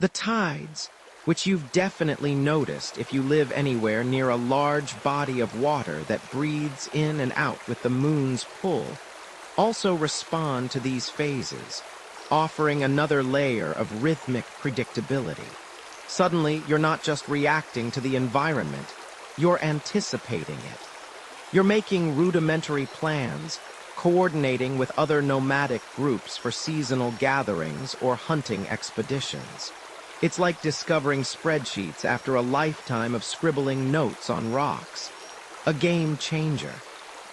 Speaker 1: The tides, which you've definitely noticed if you live anywhere near a large body of water that breathes in and out with the moon's pull, also respond to these phases, offering another layer of rhythmic predictability. Suddenly, you're not just reacting to the environment, you're anticipating it. You're making rudimentary plans, coordinating with other nomadic groups for seasonal gatherings or hunting expeditions. It's like discovering spreadsheets after a lifetime of scribbling notes on rocks. A game changer.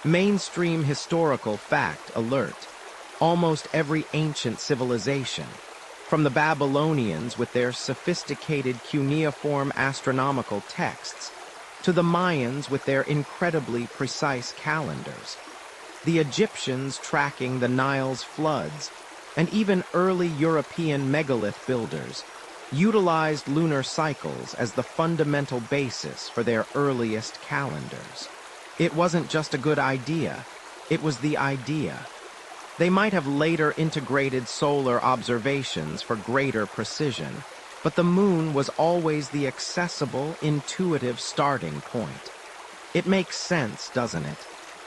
Speaker 1: Mainstream historical fact alert. Almost every ancient civilization, from the Babylonians with their sophisticated cuneiform astronomical texts, to the Mayans with their incredibly precise calendars, the Egyptians tracking the Nile's floods, and even early European megalith builders utilized lunar cycles as the fundamental basis for their earliest calendars. It wasn't just a good idea, it was the idea. They might have later integrated solar observations for greater precision, but the moon was always the accessible, intuitive starting point. It makes sense, doesn't it?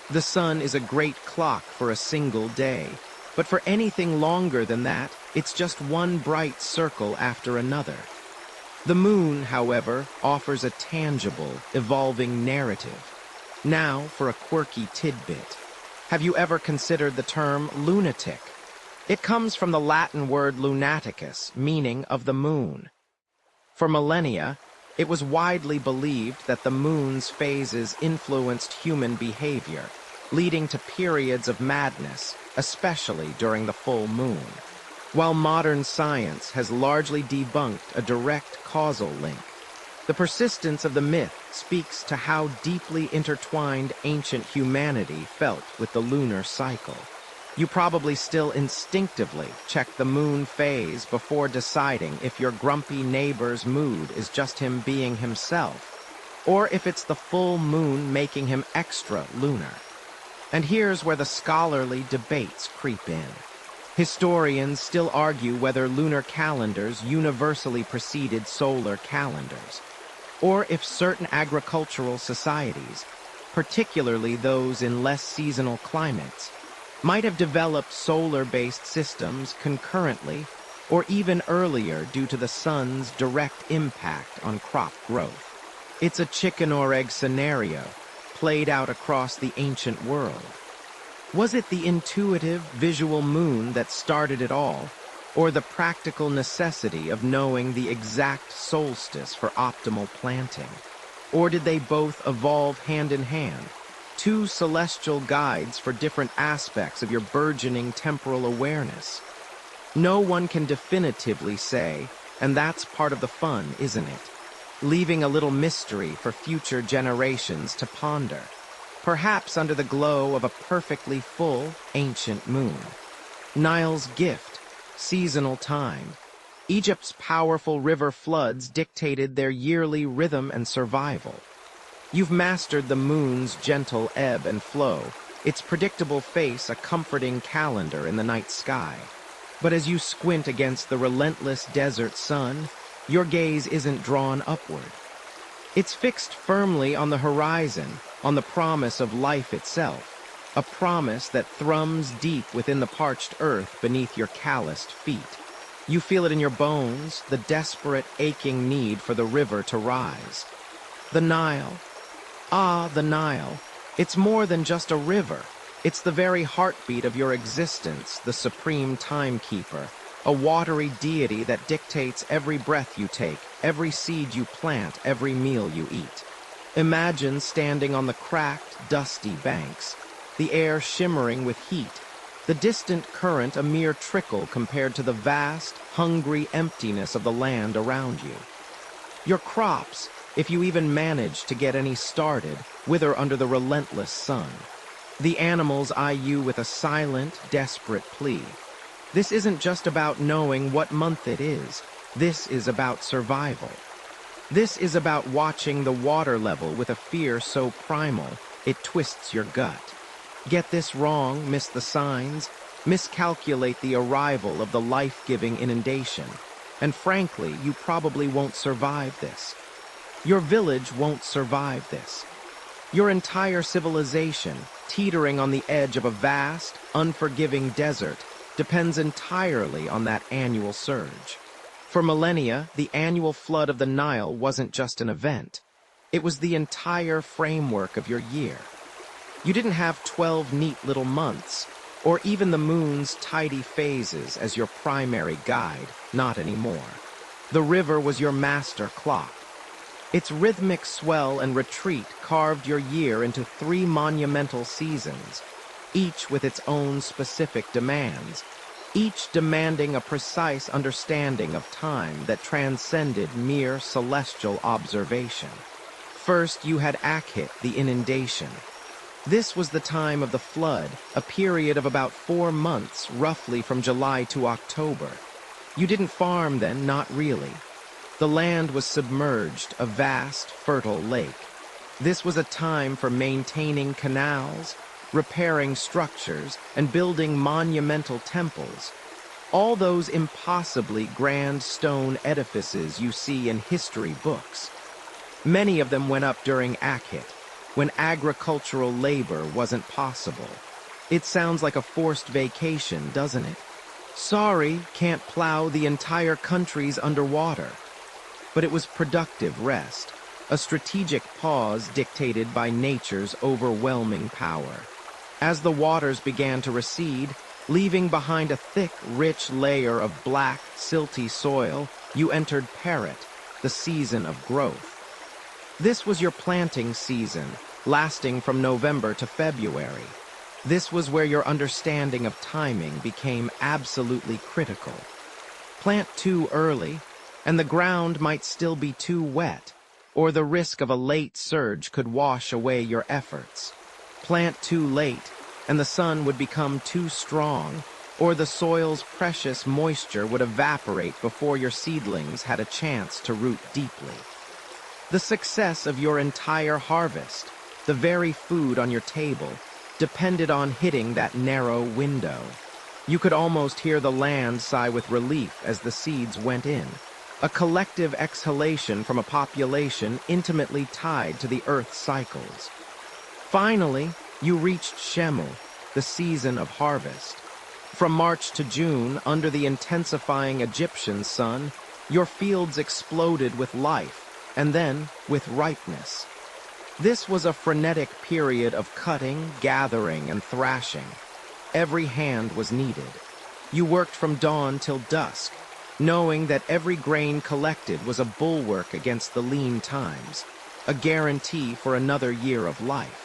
Speaker 1: The sun is a great clock for a single day, but for anything longer than that, it's just one bright circle after another. The moon, however, offers a tangible, evolving narrative. Now for a quirky tidbit. Have you ever considered the term lunatic? It comes from the Latin word lunaticus, meaning of the moon. For millennia, it was widely believed that the moon's phases influenced human behavior, leading to periods of madness, especially during the full moon. While modern science has largely debunked a direct causal link, the persistence of the myth speaks to how deeply intertwined ancient humanity felt with the lunar cycle. You probably still instinctively check the moon phase before deciding if your grumpy neighbor's mood is just him being himself, or if it's the full moon making him extra lunar. And here's where the scholarly debates creep in. Historians still argue whether lunar calendars universally preceded solar calendars, or if certain agricultural societies, particularly those in less seasonal climates, might have developed solar-based systems concurrently or even earlier due to the sun's direct impact on crop growth. It's a chicken or egg scenario played out across the ancient world. Was it the intuitive, visual moon that started it all, or the practical necessity of knowing the exact solstice for optimal planting? Or did they both evolve hand in hand? Two celestial guides for different aspects of your burgeoning temporal awareness. No one can definitively say, and that's part of the fun, isn't it? Leaving a little mystery for future generations to ponder, perhaps under the glow of a perfectly full ancient moon. Nile's gift, seasonal time. Egypt's powerful river floods dictated their yearly rhythm and survival. You've mastered the moon's gentle ebb and flow, its predictable face a comforting calendar in the night sky. But as you squint against the relentless desert sun, your gaze isn't drawn upward. It's fixed firmly on the horizon, on the promise of life itself, a promise that thrums deep within the parched earth beneath your calloused feet. You feel it in your bones, the desperate, aching need for the river to rise. The Nile. Ah, the Nile. It's more than just a river. It's the very heartbeat of your existence, the supreme timekeeper, a watery deity that dictates every breath you take, every seed you plant, every meal you eat. Imagine standing on the cracked, dusty banks, the air shimmering with heat, the distant current a mere trickle compared to the vast, hungry emptiness of the land around you. Your crops, if you even manage to get any started, wither under the relentless sun. The animals eye you with a silent, desperate plea. This isn't just about knowing what month it is. This is about survival. This is about watching the water level with a fear so primal, it twists your gut. Get this wrong, miss the signs, miscalculate the arrival of the life-giving inundation, and frankly, you probably won't survive this. Your village won't survive this. Your entire civilization, teetering on the edge of a vast, unforgiving desert, depends entirely on that annual surge. For millennia, the annual flood of the Nile wasn't just an event. It was the entire framework of your year. You didn't have 12 neat little months, or even the moon's tidy phases as your primary guide, not anymore. The river was your master clock. Its rhythmic swell and retreat carved your year into 3 monumental seasons, each with its own specific demands, each demanding a precise understanding of time that transcended mere celestial observation. First, you had Akhit, the inundation. This was the time of the flood, a period of about 4 months, roughly from July to October. You didn't farm then, not really. The land was submerged, a vast, fertile lake. This was a time for maintaining canals, repairing structures, and building monumental temples. All those impossibly grand stone edifices you see in history books. Many of them went up during Akhit, when agricultural labor wasn't possible. It sounds like a forced vacation, doesn't it? Sorry, can't plow the entire country's underwater. But it was productive rest, a strategic pause dictated by nature's overwhelming power. As the waters began to recede, Leaving behind a thick, rich layer of black, silty soil, you entered Parrot, the season of growth. This was your planting season, lasting from November to February. This was where your understanding of timing became absolutely critical. Plant too early, and the ground might still be too wet, or the risk of a late surge could wash away your efforts. Plant too late, and the sun would become too strong, or the soil's precious moisture would evaporate before your seedlings had a chance to root deeply. The success of your entire harvest, the very food on your table, depended on hitting that narrow window. You could almost hear the land sigh with relief as the seeds went in, a collective exhalation from a population intimately tied to the Earth's cycles. Finally, you reached Shemu, the season of harvest. From March to June, under the intensifying Egyptian sun, your fields exploded with life, and then with ripeness. This was a frenetic period of cutting, gathering, and thrashing. Every hand was needed. You worked from dawn till dusk, knowing that every grain collected was a bulwark against the lean times, a guarantee for another year of life.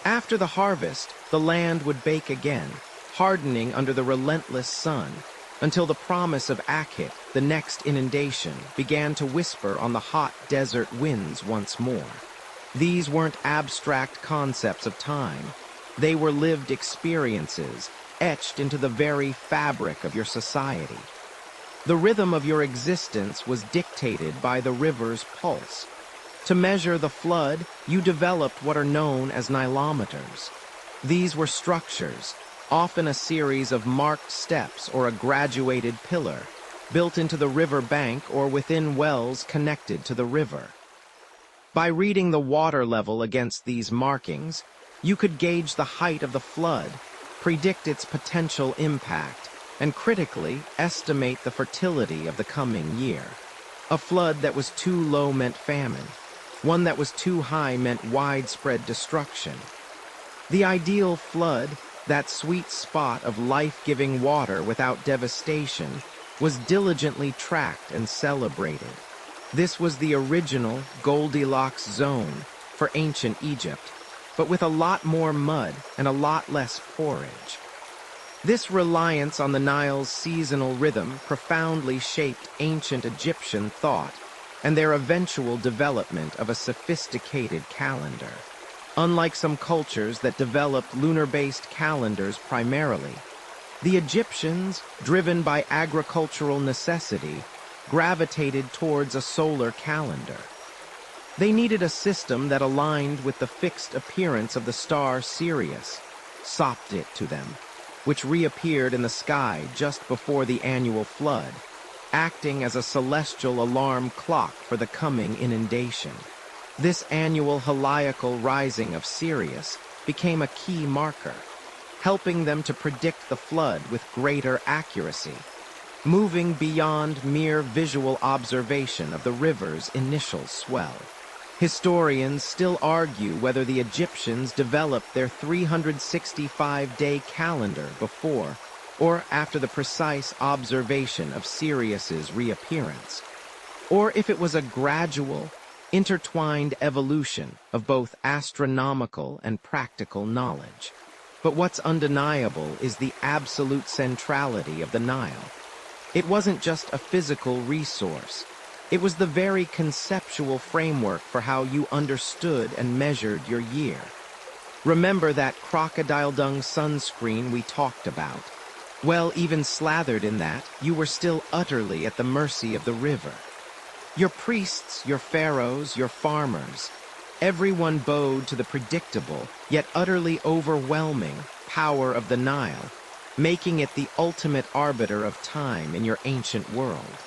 Speaker 1: After the harvest, the land would bake again, hardening under the relentless sun, until the promise of Akhit, the next inundation, began to whisper on the hot desert winds once more. These weren't abstract concepts of time. They were lived experiences, etched into the very fabric of your society. The rhythm of your existence was dictated by the river's pulse. To measure the flood, you developed what are known as nilometers. These were structures, often a series of marked steps or a graduated pillar, built into the river bank or within wells connected to the river. By reading the water level against these markings, you could gauge the height of the flood, predict its potential impact, and critically estimate the fertility of the coming year. A flood that was too low meant famine. One that was too high meant widespread destruction. The ideal flood, that sweet spot of life-giving water without devastation, was diligently tracked and celebrated. This was the original Goldilocks zone for ancient Egypt, but with a lot more mud and a lot less porridge. This reliance on the Nile's seasonal rhythm profoundly shaped ancient Egyptian thought and their eventual development of a sophisticated calendar. Unlike some cultures that developed lunar-based calendars primarily, the Egyptians, driven by agricultural necessity, gravitated towards a solar calendar. They needed a system that aligned with the fixed appearance of the star Sirius, Sopdet to them, which reappeared in the sky just before the annual flood, acting as a celestial alarm clock for the coming inundation. This annual heliacal rising of Sirius became a key marker, helping them to predict the flood with greater accuracy, moving beyond mere visual observation of the river's initial swell. Historians still argue whether the Egyptians developed their 365-day calendar before or after the precise observation of Sirius's reappearance, or if it was a gradual, intertwined evolution of both astronomical and practical knowledge. But what's undeniable is the absolute centrality of the Nile. It wasn't just a physical resource. It was the very conceptual framework for how you understood and measured your year. Remember that crocodile dung sunscreen we talked about? Well, even slathered in that, you were still utterly at the mercy of the river. Your priests, your pharaohs, your farmers, everyone bowed to the predictable, yet utterly overwhelming, power of the Nile, making it the ultimate arbiter of time in your ancient world.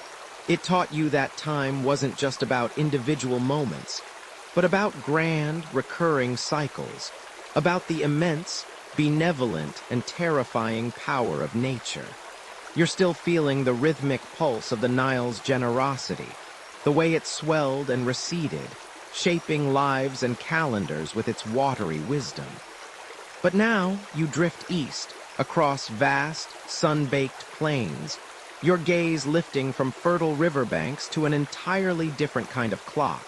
Speaker 1: It taught you that time wasn't just about individual moments, but about grand, recurring cycles, about the immense, benevolent, and terrifying power of nature. You're still feeling the rhythmic pulse of the Nile's generosity, the way it swelled and receded, shaping lives and calendars with its watery wisdom. But now you drift east, across vast, sun-baked plains, your gaze lifting from fertile riverbanks to an entirely different kind of clock,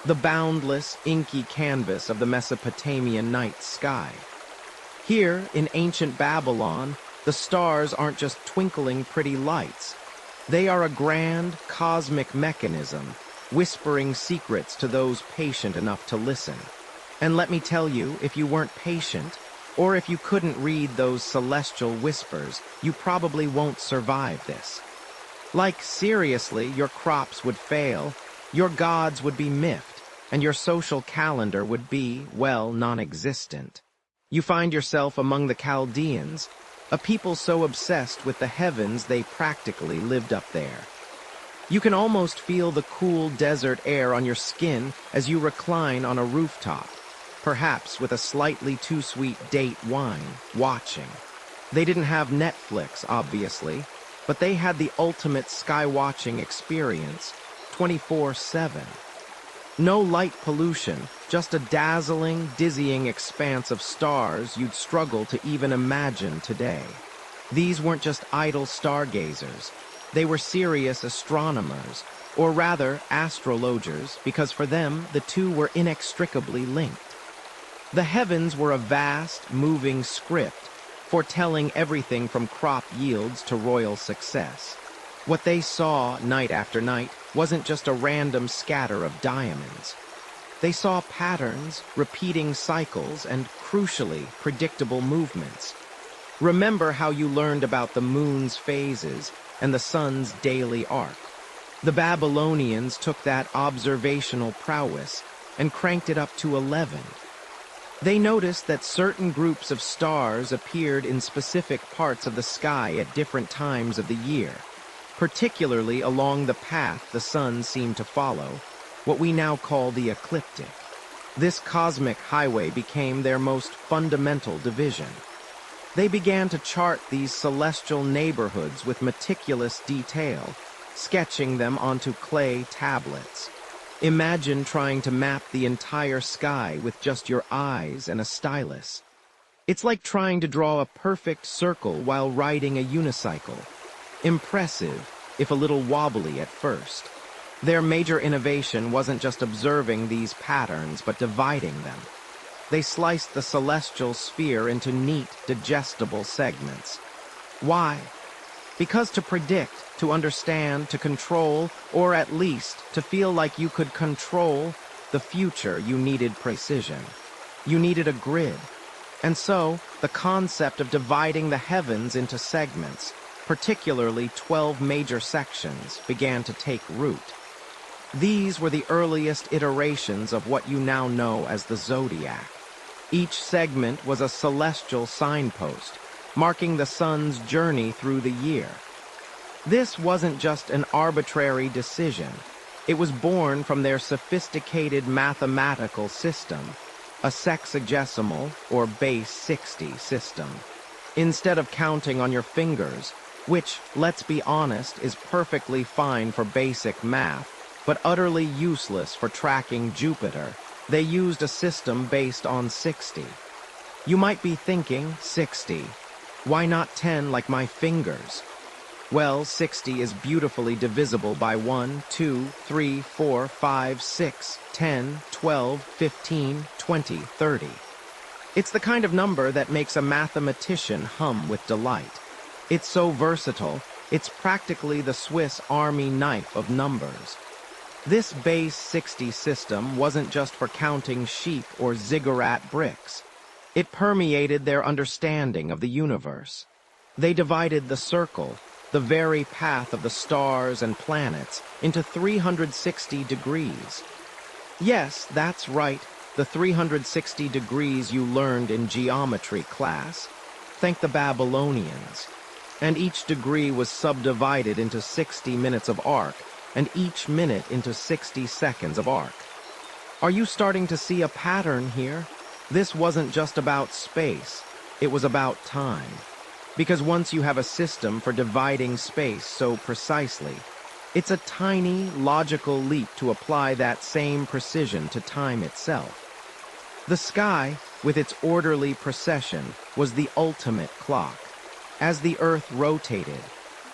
Speaker 1: the boundless, inky canvas of the Mesopotamian night sky. Here, in ancient Babylon, the stars aren't just twinkling pretty lights. They are a grand, cosmic mechanism, whispering secrets to those patient enough to listen. And let me tell you, if you weren't patient, or if you couldn't read those celestial whispers, you probably won't survive this. Like, seriously, your crops would fail, your gods would be miffed, and your social calendar would be, well, non-existent. You find yourself among the Chaldeans, a people so obsessed with the heavens they practically lived up there. You can almost feel the cool desert air on your skin as you recline on a rooftop, perhaps with a slightly too sweet date wine, watching. They didn't have Netflix, obviously, but they had the ultimate sky-watching experience, 24/7. No light pollution, just a dazzling, dizzying expanse of stars you'd struggle to even imagine today. These weren't just idle stargazers. They were serious astronomers, or rather astrologers, because for them, the two were inextricably linked. The heavens were a vast, moving script, foretelling everything from crop yields to royal success. What they saw night after night wasn't just a random scatter of diamonds. They saw patterns, repeating cycles, and, crucially, predictable movements. Remember how you learned about the moon's phases and the sun's daily arc. The Babylonians took that observational prowess and cranked it up to 11. They noticed that certain groups of stars appeared in specific parts of the sky at different times of the year, particularly along the path the sun seemed to follow, what we now call the ecliptic. This cosmic highway became their most fundamental division. They began to chart these celestial neighborhoods with meticulous detail, sketching them onto clay tablets. Imagine trying to map the entire sky with just your eyes and a stylus. It's like trying to draw a perfect circle while riding a unicycle. Impressive, if a little wobbly at first. Their major innovation wasn't just observing these patterns, but dividing them. They sliced the celestial sphere into neat, digestible segments. Why? Because to predict, to understand, to control, or at least to feel like you could control the future, you needed precision. You needed a grid. And so, the concept of dividing the heavens into segments, particularly 12 major sections, began to take root. These were the earliest iterations of what you now know as the zodiac. Each segment was a celestial signpost, marking the sun's journey through the year. This wasn't just an arbitrary decision. It was born from their sophisticated mathematical system, a sexagesimal, or base 60 system. Instead of counting on your fingers, which, let's be honest, is perfectly fine for basic math, but utterly useless for tracking Jupiter, they used a system based on 60. You might be thinking, 60. Why not 10 like my fingers? Well, 60 is beautifully divisible by 1, 2, 3, 4, 5, 6, 10, 12, 15, 20, 30. It's the kind of number that makes a mathematician hum with delight. It's so versatile, it's practically the Swiss Army knife of numbers. This base 60 system wasn't just for counting sheep or ziggurat bricks. It permeated their understanding of the universe. They divided the circle, the very path of the stars and planets, into 360 degrees. Yes, that's right, the 360 degrees you learned in geometry class. Thank the Babylonians. And each degree was subdivided into 60 minutes of arc, and each minute into 60 seconds of arc. Are you starting to see a pattern here? This wasn't just about space, it was about time. Because once you have a system for dividing space so precisely, it's a tiny, logical leap to apply that same precision to time itself. The sky, with its orderly procession, was the ultimate clock. as the Earth rotated,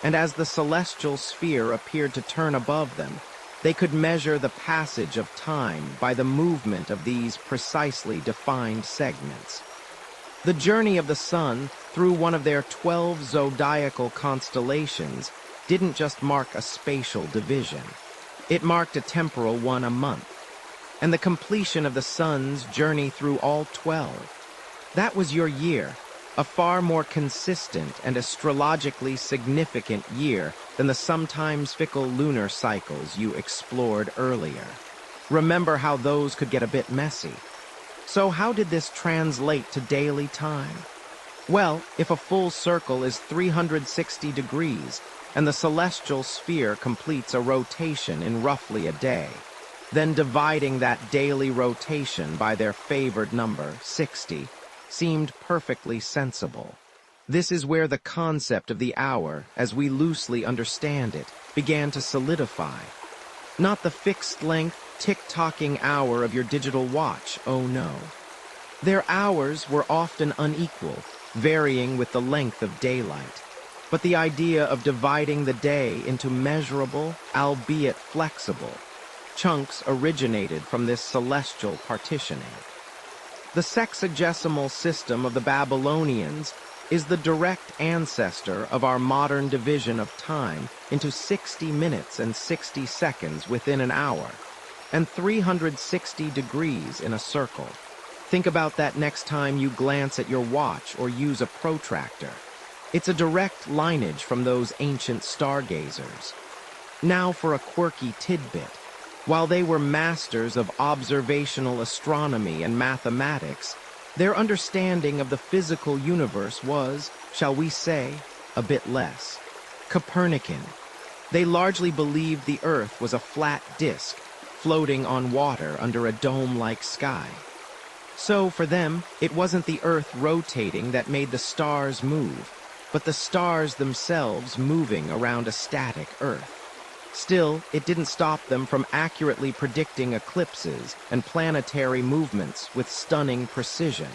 Speaker 1: and as the celestial sphere appeared to turn above them, they could measure the passage of time by the movement of these precisely defined segments. The journey of the sun through one of their 12 zodiacal constellations didn't just mark a spatial division. It marked a temporal one a month, and the completion of the sun's journey through all 12. That was your year, a far more consistent and astrologically significant year than the sometimes fickle lunar cycles you explored earlier. Remember how those could get a bit messy. So how did this translate to daily time? Well, if a full circle is 360 degrees, and the celestial sphere completes a rotation in roughly a day, then dividing that daily rotation by their favored number, 60, seemed perfectly sensible. This is where the concept of the hour, as we loosely understand it, began to solidify. Not the fixed-length, tick-tocking hour of your digital watch, oh no. Their hours were often unequal, varying with the length of daylight. But the idea of dividing the day into measurable, albeit flexible, chunks originated from this celestial partitioning. The sexagesimal system of the Babylonians is the direct ancestor of our modern division of time into 60 minutes and 60 seconds within an hour, and 360 degrees in a circle. Think about that next time you glance at your watch or use a protractor. It's a direct lineage from those ancient stargazers. Now for a quirky tidbit. While they were masters of observational astronomy and mathematics, their understanding of the physical universe was, shall we say, a bit less. Copernican. They largely believed the Earth was a flat disk, floating on water under a dome-like sky. So, for them, it wasn't the Earth rotating that made the stars move, but the stars themselves moving around a static Earth. Still, it didn't stop them from accurately predicting eclipses and planetary movements with stunning precision,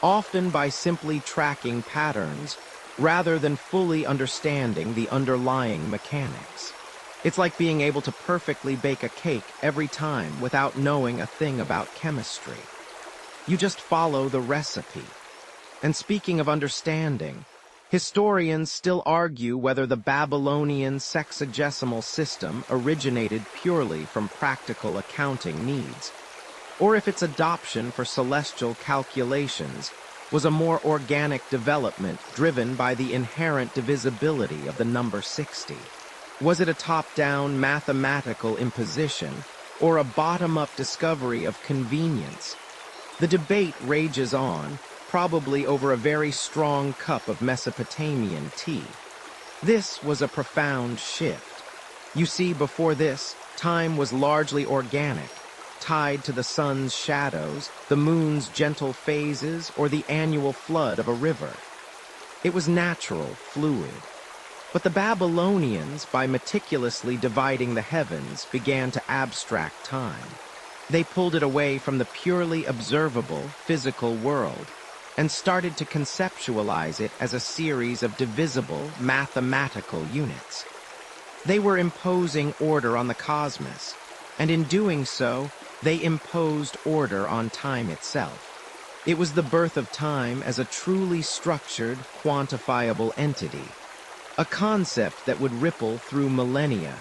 Speaker 1: often by simply tracking patterns rather than fully understanding the underlying mechanics. It's like being able to perfectly bake a cake every time without knowing a thing about chemistry. You just follow the recipe. And speaking of understanding, historians still argue whether the Babylonian sexagesimal system originated purely from practical accounting needs, or if its adoption for celestial calculations was a more organic development driven by the inherent divisibility of the number 60. Was it a top-down mathematical imposition, or a bottom-up discovery of convenience? The debate rages on, probably over a very strong cup of Mesopotamian tea. This was a profound shift. You see, before this, time was largely organic, tied to the sun's shadows, the moon's gentle phases, or the annual flood of a river. It was natural, fluid. But the Babylonians, by meticulously dividing the heavens, began to abstract time. They pulled it away from the purely observable, physical world, and started to conceptualize it as a series of divisible, mathematical units. They were imposing order on the cosmos, and in doing so, they imposed order on time itself. It was the birth of time as a truly structured, quantifiable entity, a concept that would ripple through millennia,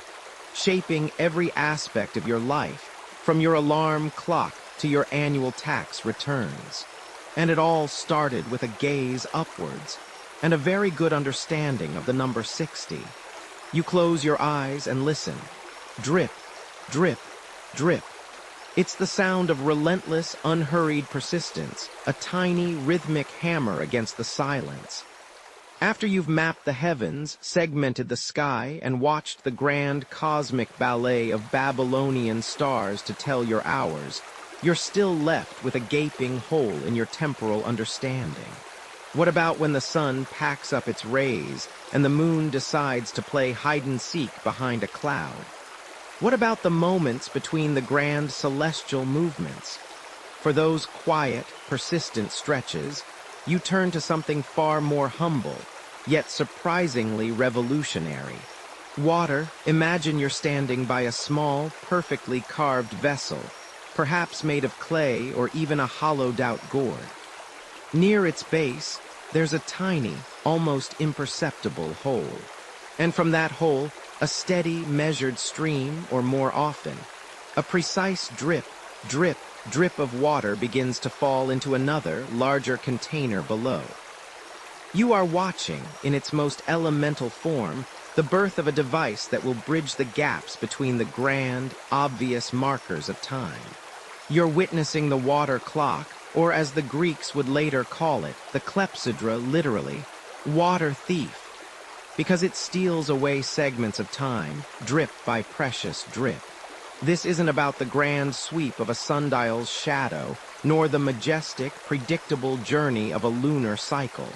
Speaker 1: shaping every aspect of your life, from your alarm clock to your annual tax returns. And it all started with a gaze upwards and a very good understanding of the number 60. You close your eyes and listen. Drip, drip, drip. It's the sound of relentless, unhurried persistence, a tiny, rhythmic hammer against the silence. After you've mapped the heavens, segmented the sky, and watched the grand cosmic ballet of Babylonian stars to tell your hours, you're still left with a gaping hole in your temporal understanding. What about when the sun packs up its rays and the moon decides to play hide-and-seek behind a cloud? What about the moments between the grand celestial movements? For those quiet, persistent stretches, you turn to something far more humble, yet surprisingly revolutionary. Water, imagine you're standing by a small, perfectly carved vessel, perhaps made of clay or even a hollowed-out gourd. Near its base, there's a tiny, almost imperceptible hole. And from that hole, a steady, measured stream, or more often, a precise drip, drip, drip of water begins to fall into another, larger container below. You are watching, in its most elemental form, the birth of a device that will bridge the gaps between the grand, obvious markers of time. You're witnessing the water clock, or as the Greeks would later call it, the clepsydra, literally, water thief, because it steals away segments of time, drip by precious drip. This isn't about the grand sweep of a sundial's shadow, nor the majestic, predictable journey of a lunar cycle.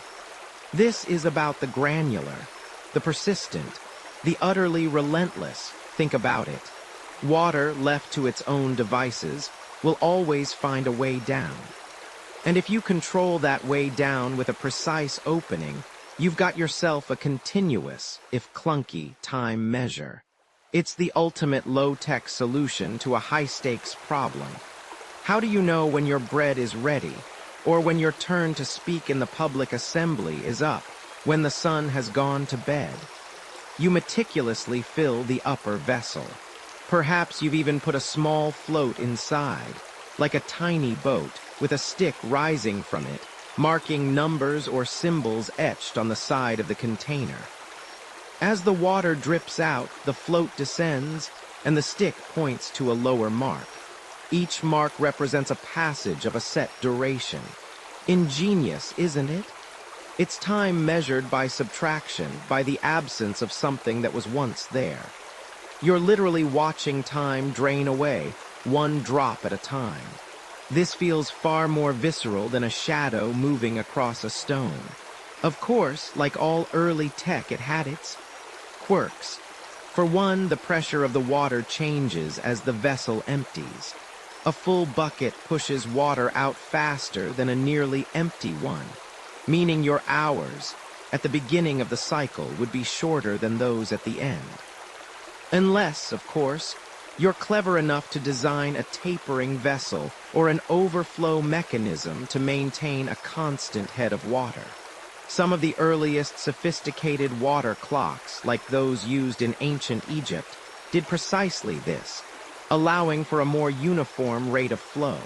Speaker 1: This is about the granular, the persistent, the utterly relentless. Think about it. Water, left to its own devices, will always find a way down. And if you control that way down with a precise opening, you've got yourself a continuous, if clunky, time measure. It's the ultimate low-tech solution to a high-stakes problem. How do you know when your bread is ready, or when your turn to speak in the public assembly is up, when the sun has gone to bed? You meticulously fill the upper vessel. Perhaps you've even put a small float inside, like a tiny boat, with a stick rising from it, marking numbers or symbols etched on the side of the container. As the water drips out, the float descends, and the stick points to a lower mark. Each mark represents a passage of a set duration. Ingenious, isn't it? It's time measured by subtraction, by the absence of something that was once there. You're literally watching time drain away, one drop at a time. This feels far more visceral than a shadow moving across a stone. Of course, like all early tech, it had its quirks. For one, the pressure of the water changes as the vessel empties. A full bucket pushes water out faster than a nearly empty one, meaning your hours at the beginning of the cycle would be shorter than those at the end. Unless, of course, you're clever enough to design a tapering vessel or an overflow mechanism to maintain a constant head of water. Some of the earliest sophisticated water clocks, like those used in ancient Egypt, did precisely this, allowing for a more uniform rate of flow.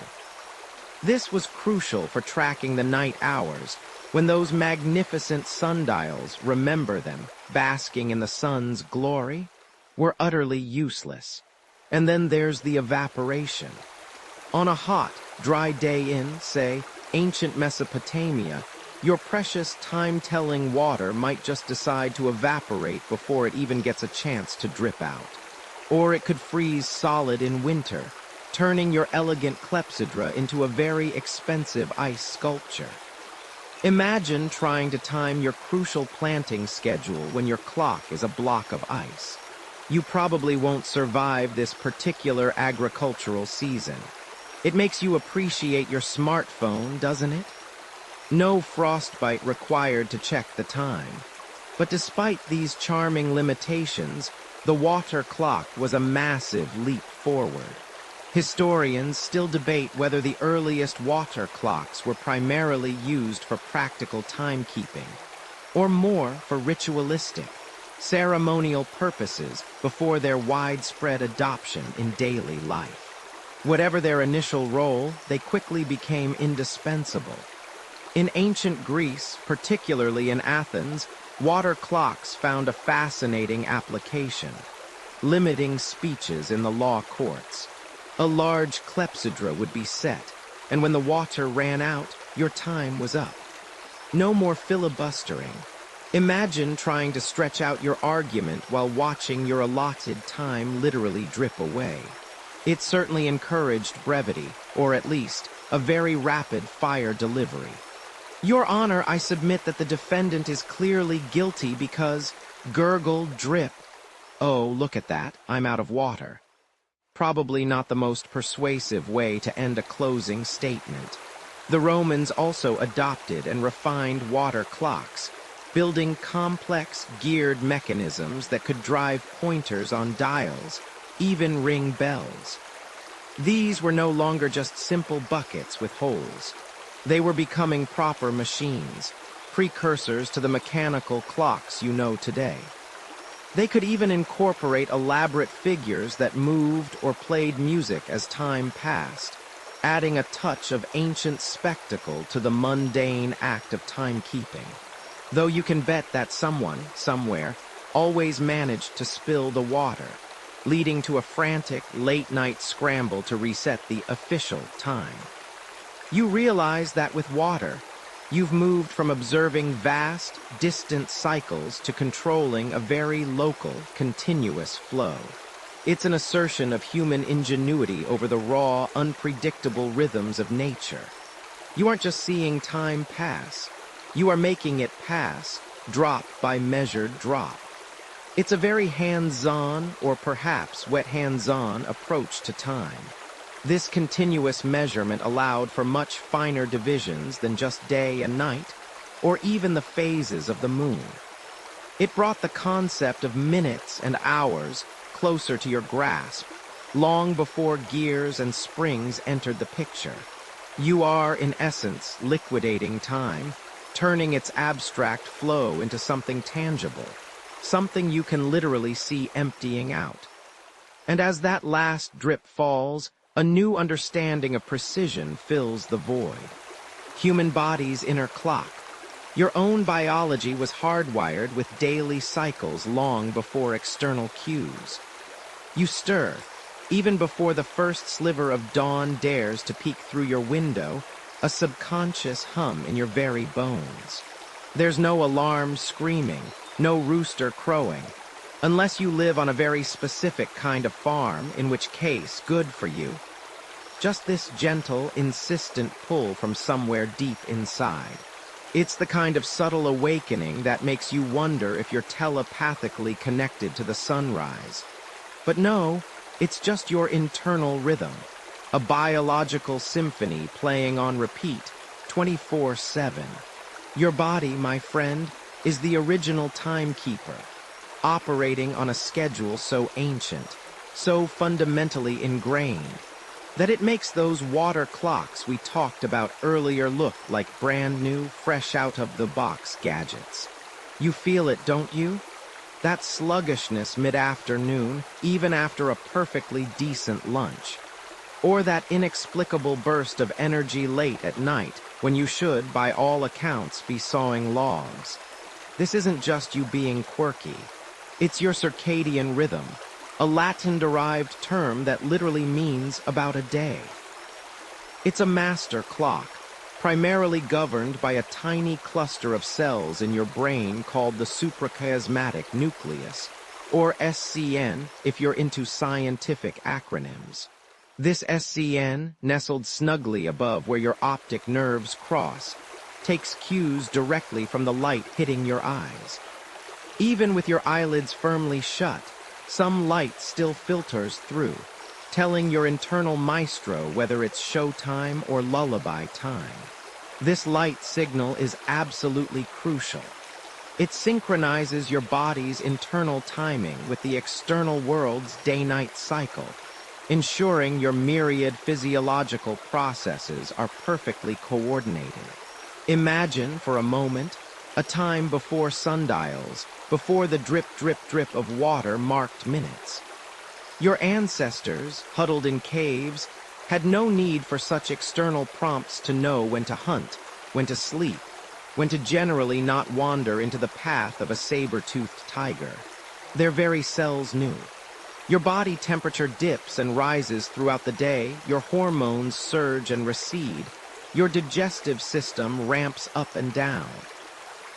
Speaker 1: This was crucial for tracking the night hours, when those magnificent sundials, remember them, basking in the sun's glory, were utterly useless. And then there's the evaporation. On a hot, dry day in, say, ancient Mesopotamia, your precious time-telling water might just decide to evaporate before it even gets a chance to drip out. Or it could freeze solid in winter, turning your elegant clepsydra into a very expensive ice sculpture. Imagine trying to time your crucial planting schedule when your clock is a block of ice. You probably won't survive this particular agricultural season. It makes you appreciate your smartphone, doesn't it? No frostbite required to check the time. But despite these charming limitations, the water clock was a massive leap forward. Historians still debate whether the earliest water clocks were primarily used for practical timekeeping, or more for ritualistic, ceremonial purposes before their widespread adoption in daily life. Whatever their initial role, they quickly became indispensable. In ancient Greece, particularly in Athens, water clocks found a fascinating application, limiting speeches in the law courts. A large clepsydra would be set, and when the water ran out, your time was up. No more filibustering. Imagine trying to stretch out your argument while watching your allotted time literally drip away. It certainly encouraged brevity, or at least, a very rapid fire delivery. Your Honor, I submit that the defendant is clearly guilty because gurgle, drip. Oh, look at that, I'm out of water. Probably not the most persuasive way to end a closing statement. The Romans also adopted and refined water clocks, building complex, geared mechanisms that could drive pointers on dials, even ring bells. These were no longer just simple buckets with holes. They were becoming proper machines, precursors to the mechanical clocks you know today. They could even incorporate elaborate figures that moved or played music as time passed, adding a touch of ancient spectacle to the mundane act of timekeeping. Though you can bet that someone, somewhere, always managed to spill the water, leading to a frantic, late-night scramble to reset the official time. You realize that with water, you've moved from observing vast, distant cycles to controlling a very local, continuous flow. It's an assertion of human ingenuity over the raw, unpredictable rhythms of nature. You aren't just seeing time pass. You are making it pass, drop by measured drop. It's a very hands-on, or perhaps wet hands-on, approach to time. This continuous measurement allowed for much finer divisions than just day and night, or even the phases of the moon. It brought the concept of minutes and hours closer to your grasp, long before gears and springs entered the picture. You are, in essence, liquidating time, turning its abstract flow into something tangible, something you can literally see emptying out. And as that last drip falls, a new understanding of precision fills the void. Human body's inner clock. Your own biology was hardwired with daily cycles long before external cues. You stir, even before the first sliver of dawn dares to peek through your window, a subconscious hum in your very bones. There's no alarm screaming, no rooster crowing, unless you live on a very specific kind of farm, in which case, good for you. Just this gentle, insistent pull from somewhere deep inside. It's the kind of subtle awakening that makes you wonder if you're telepathically connected to the sunrise. But no, it's just your internal rhythm, a biological symphony playing on repeat, 24/7. Your body, my friend, is the original timekeeper, operating on a schedule so ancient, so fundamentally ingrained, that it makes those water clocks we talked about earlier look like brand new, fresh out of the box gadgets. You feel it, don't you? That sluggishness mid-afternoon, even after a perfectly decent lunch. Or that inexplicable burst of energy late at night, when you should, by all accounts, be sawing logs. This isn't just you being quirky. It's your circadian rhythm, a Latin-derived term that literally means about a day. It's a master clock, primarily governed by a tiny cluster of cells in your brain called the suprachiasmatic nucleus, or SCN if you're into scientific acronyms. This SCN, nestled snugly above where your optic nerves cross, takes cues directly from the light hitting your eyes. Even with your eyelids firmly shut, some light still filters through, telling your internal maestro whether it's showtime or lullaby time. This light signal is absolutely crucial. It synchronizes your body's internal timing with the external world's day-night cycle, ensuring your myriad physiological processes are perfectly coordinated. Imagine, for a moment, a time before sundials, before the drip, drip, drip of water marked minutes. Your ancestors, huddled in caves, had no need for such external prompts to know when to hunt, when to sleep, when to generally not wander into the path of a saber-toothed tiger. Their very cells knew. Your body temperature dips and rises throughout the day, your hormones surge and recede, your digestive system ramps up and down.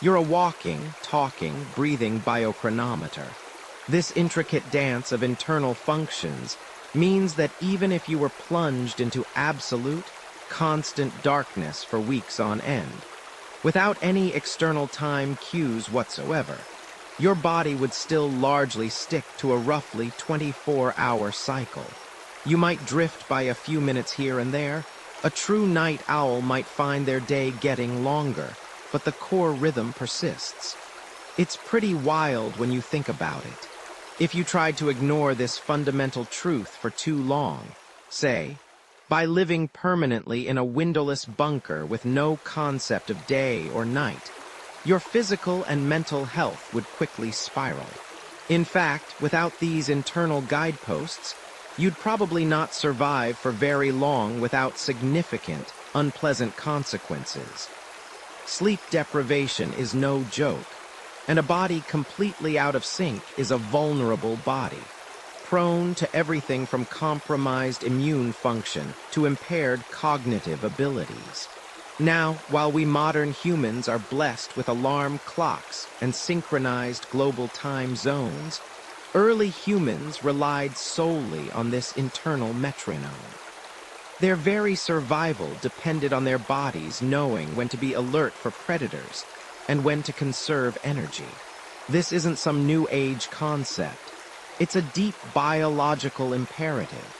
Speaker 1: You're a walking, talking, breathing biochronometer. This intricate dance of internal functions means that even if you were plunged into absolute, constant darkness for weeks on end, without any external time cues whatsoever, your body would still largely stick to a roughly 24-hour cycle. You might drift by a few minutes here and there. A true night owl might find their day getting longer, but the core rhythm persists. It's pretty wild when you think about it. If you tried to ignore this fundamental truth for too long, say, by living permanently in a windowless bunker with no concept of day or night, your physical and mental health would quickly spiral. In fact, without these internal guideposts, you'd probably not survive for very long without significant, unpleasant consequences. Sleep deprivation is no joke, and a body completely out of sync is a vulnerable body, prone to everything from compromised immune function to impaired cognitive abilities. Now, while we modern humans are blessed with alarm clocks and synchronized global time zones, early humans relied solely on this internal metronome. Their very survival depended on their bodies knowing when to be alert for predators and when to conserve energy. This isn't some new age concept. It's a deep biological imperative.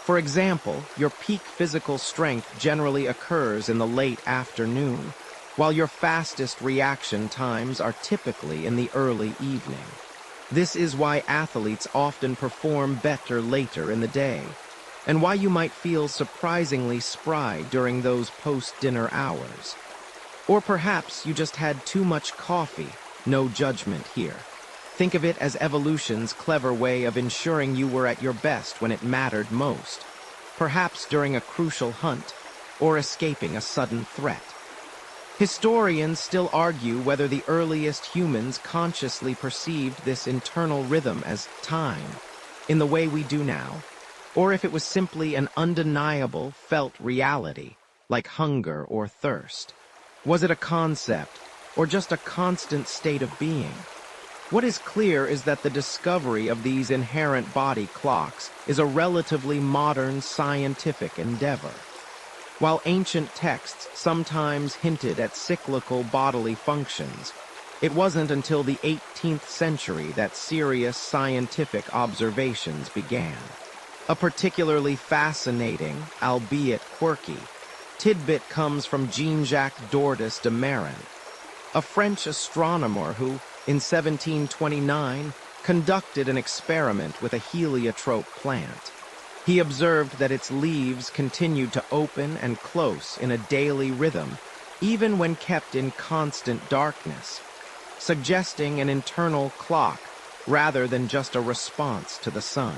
Speaker 1: For example, your peak physical strength generally occurs in the late afternoon, while your fastest reaction times are typically in the early evening. This is why athletes often perform better later in the day, and why you might feel surprisingly spry during those post-dinner hours. Or perhaps you just had too much coffee, no judgment here. Think of it as evolution's clever way of ensuring you were at your best when it mattered most, perhaps during a crucial hunt or escaping a sudden threat. Historians still argue whether the earliest humans consciously perceived this internal rhythm as time, in the way we do now, or if it was simply an undeniable, felt reality, like hunger or thirst. Was it a concept, or just a constant state of being? What is clear is that the discovery of these inherent body clocks is a relatively modern scientific endeavor. While ancient texts sometimes hinted at cyclical bodily functions, it wasn't until the 18th century that serious scientific observations began. A particularly fascinating, albeit quirky, tidbit comes from Jean-Jacques Dordas de Marin, a French astronomer who, in 1729, conducted an experiment with a heliotrope plant. He observed that its leaves continued to open and close in a daily rhythm, even when kept in constant darkness, suggesting an internal clock rather than just a response to the sun.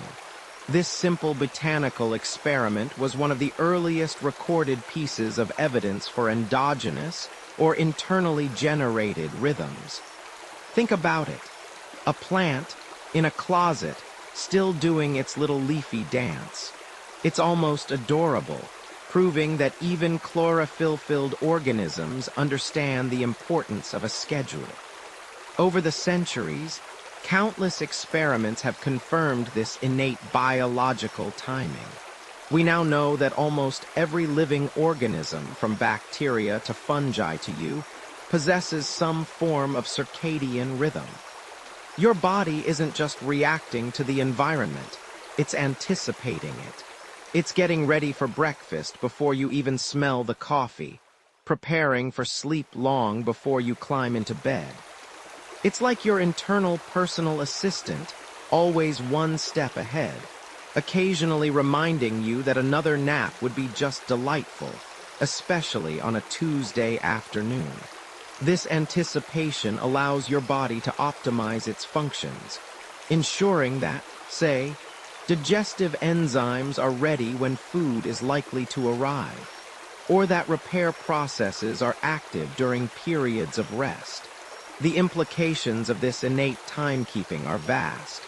Speaker 1: This simple botanical experiment was one of the earliest recorded pieces of evidence for endogenous or internally generated rhythms. Think about it. A plant in a closet still doing its little leafy dance. It's almost adorable, proving that even chlorophyll-filled organisms understand the importance of a schedule. Over the centuries, countless experiments have confirmed this innate biological timing. We now know that almost every living organism, from bacteria to fungi to you, possesses some form of circadian rhythm. Your body isn't just reacting to the environment, it's anticipating it. It's getting ready for breakfast before you even smell the coffee, preparing for sleep long before you climb into bed. It's like your internal personal assistant, always one step ahead, occasionally reminding you that another nap would be just delightful, especially on a Tuesday afternoon. This anticipation allows your body to optimize its functions, ensuring that, say, digestive enzymes are ready when food is likely to arrive, or that repair processes are active during periods of rest. The implications of this innate timekeeping are vast.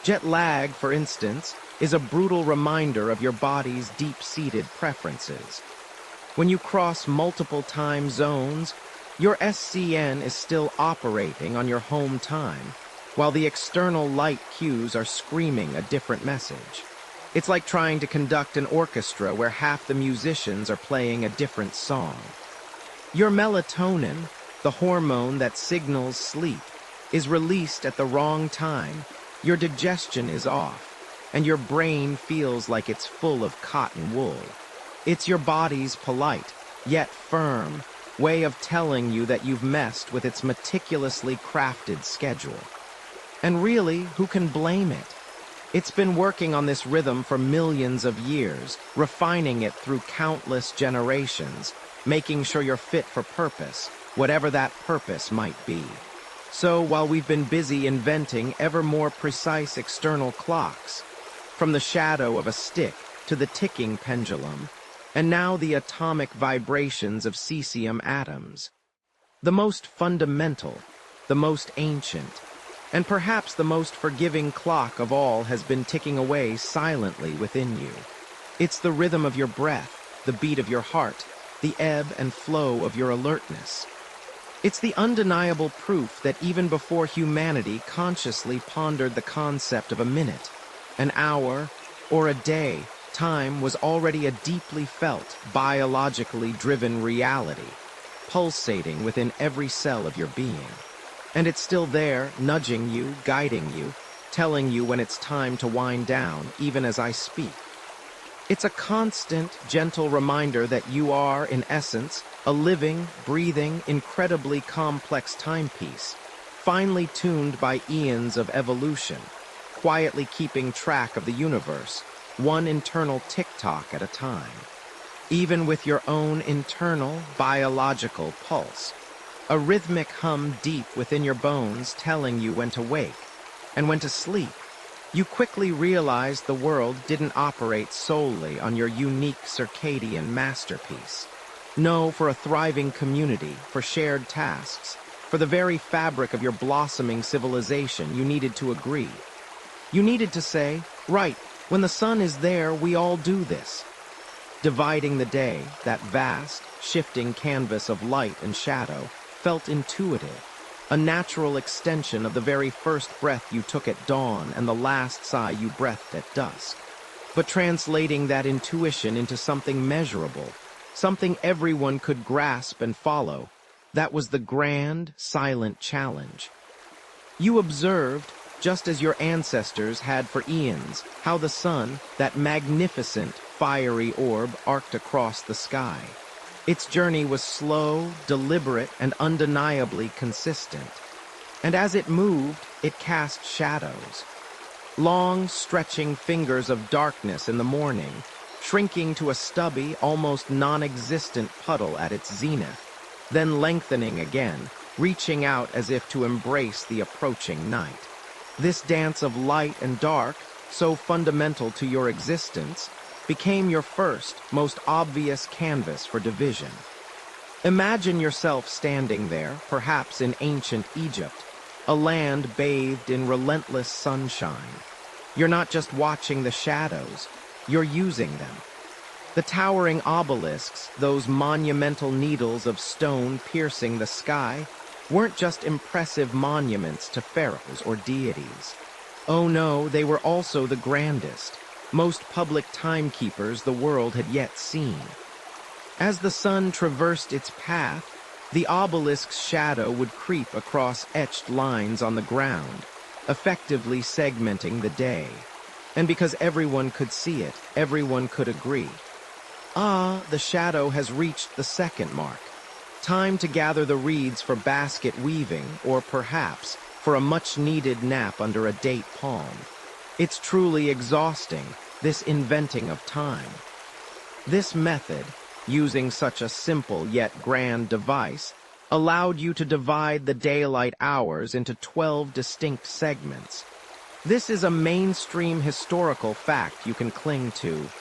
Speaker 1: Jet lag, for instance, is a brutal reminder of your body's deep-seated preferences. When you cross multiple time zones, your SCN is still operating on your home time, while the external light cues are screaming a different message. It's like trying to conduct an orchestra where half the musicians are playing a different song. Your melatonin, the hormone that signals sleep, is released at the wrong time, your digestion is off, and your brain feels like it's full of cotton wool. It's your body's polite, yet firm, way of telling you that you've messed with its meticulously crafted schedule. And really, who can blame it? It's been working on this rhythm for millions of years, refining it through countless generations, making sure you're fit for purpose, whatever that purpose might be. So while we've been busy inventing ever more precise external clocks, from the shadow of a stick to the ticking pendulum, and now the atomic vibrations of cesium atoms, the most fundamental, the most ancient, and perhaps the most forgiving clock of all has been ticking away silently within you. It's the rhythm of your breath, the beat of your heart, the ebb and flow of your alertness. It's the undeniable proof that even before humanity consciously pondered the concept of a minute, an hour, or a day, time was already a deeply felt, biologically driven reality, pulsating within every cell of your being. And it's still there, nudging you, guiding you, telling you when it's time to wind down, even as I speak. It's a constant, gentle reminder that you are, in essence, a living, breathing, incredibly complex timepiece, finely tuned by eons of evolution, quietly keeping track of the universe, one internal tick-tock at a time. Even with your own internal, biological pulse. A rhythmic hum deep within your bones telling you when to wake and when to sleep. You quickly realize the world didn't operate solely on your unique circadian masterpiece. No, for a thriving community, for shared tasks, for the very fabric of your blossoming civilization, you needed to agree. You needed to say, right, when the sun is there, we all do this. Dividing the day, that vast, shifting canvas of light and shadow, felt intuitive, a natural extension of the very first breath you took at dawn and the last sigh you breathed at dusk. But translating that intuition into something measurable, something everyone could grasp and follow, that was the grand, silent challenge. You observed, just as your ancestors had for eons, how the sun, that magnificent, fiery orb, arced across the sky. Its journey was slow, deliberate, and undeniably consistent. And as it moved, it cast shadows. Long, stretching fingers of darkness in the morning, shrinking to a stubby, almost non-existent puddle at its zenith, then lengthening again, reaching out as if to embrace the approaching night. This dance of light and dark, so fundamental to your existence, became your first, most obvious canvas for division. Imagine yourself standing there, perhaps in ancient Egypt, a land bathed in relentless sunshine. You're not just watching the shadows, you're using them. The towering obelisks, those monumental needles of stone piercing the sky, weren't just impressive monuments to pharaohs or deities. Oh no, they were also the grandest, most public timekeepers the world had yet seen. As the sun traversed its path, the obelisk's shadow would creep across etched lines on the ground, effectively segmenting the day. And because everyone could see it, everyone could agree. Ah, the shadow has reached the second mark. Time to gather the reeds for basket weaving, or perhaps for a much-needed nap under a date palm. It's truly exhausting, this inventing of time. This method, using such a simple yet grand device, allowed you to divide the daylight hours into 12 distinct segments. This is a mainstream historical fact you can cling to.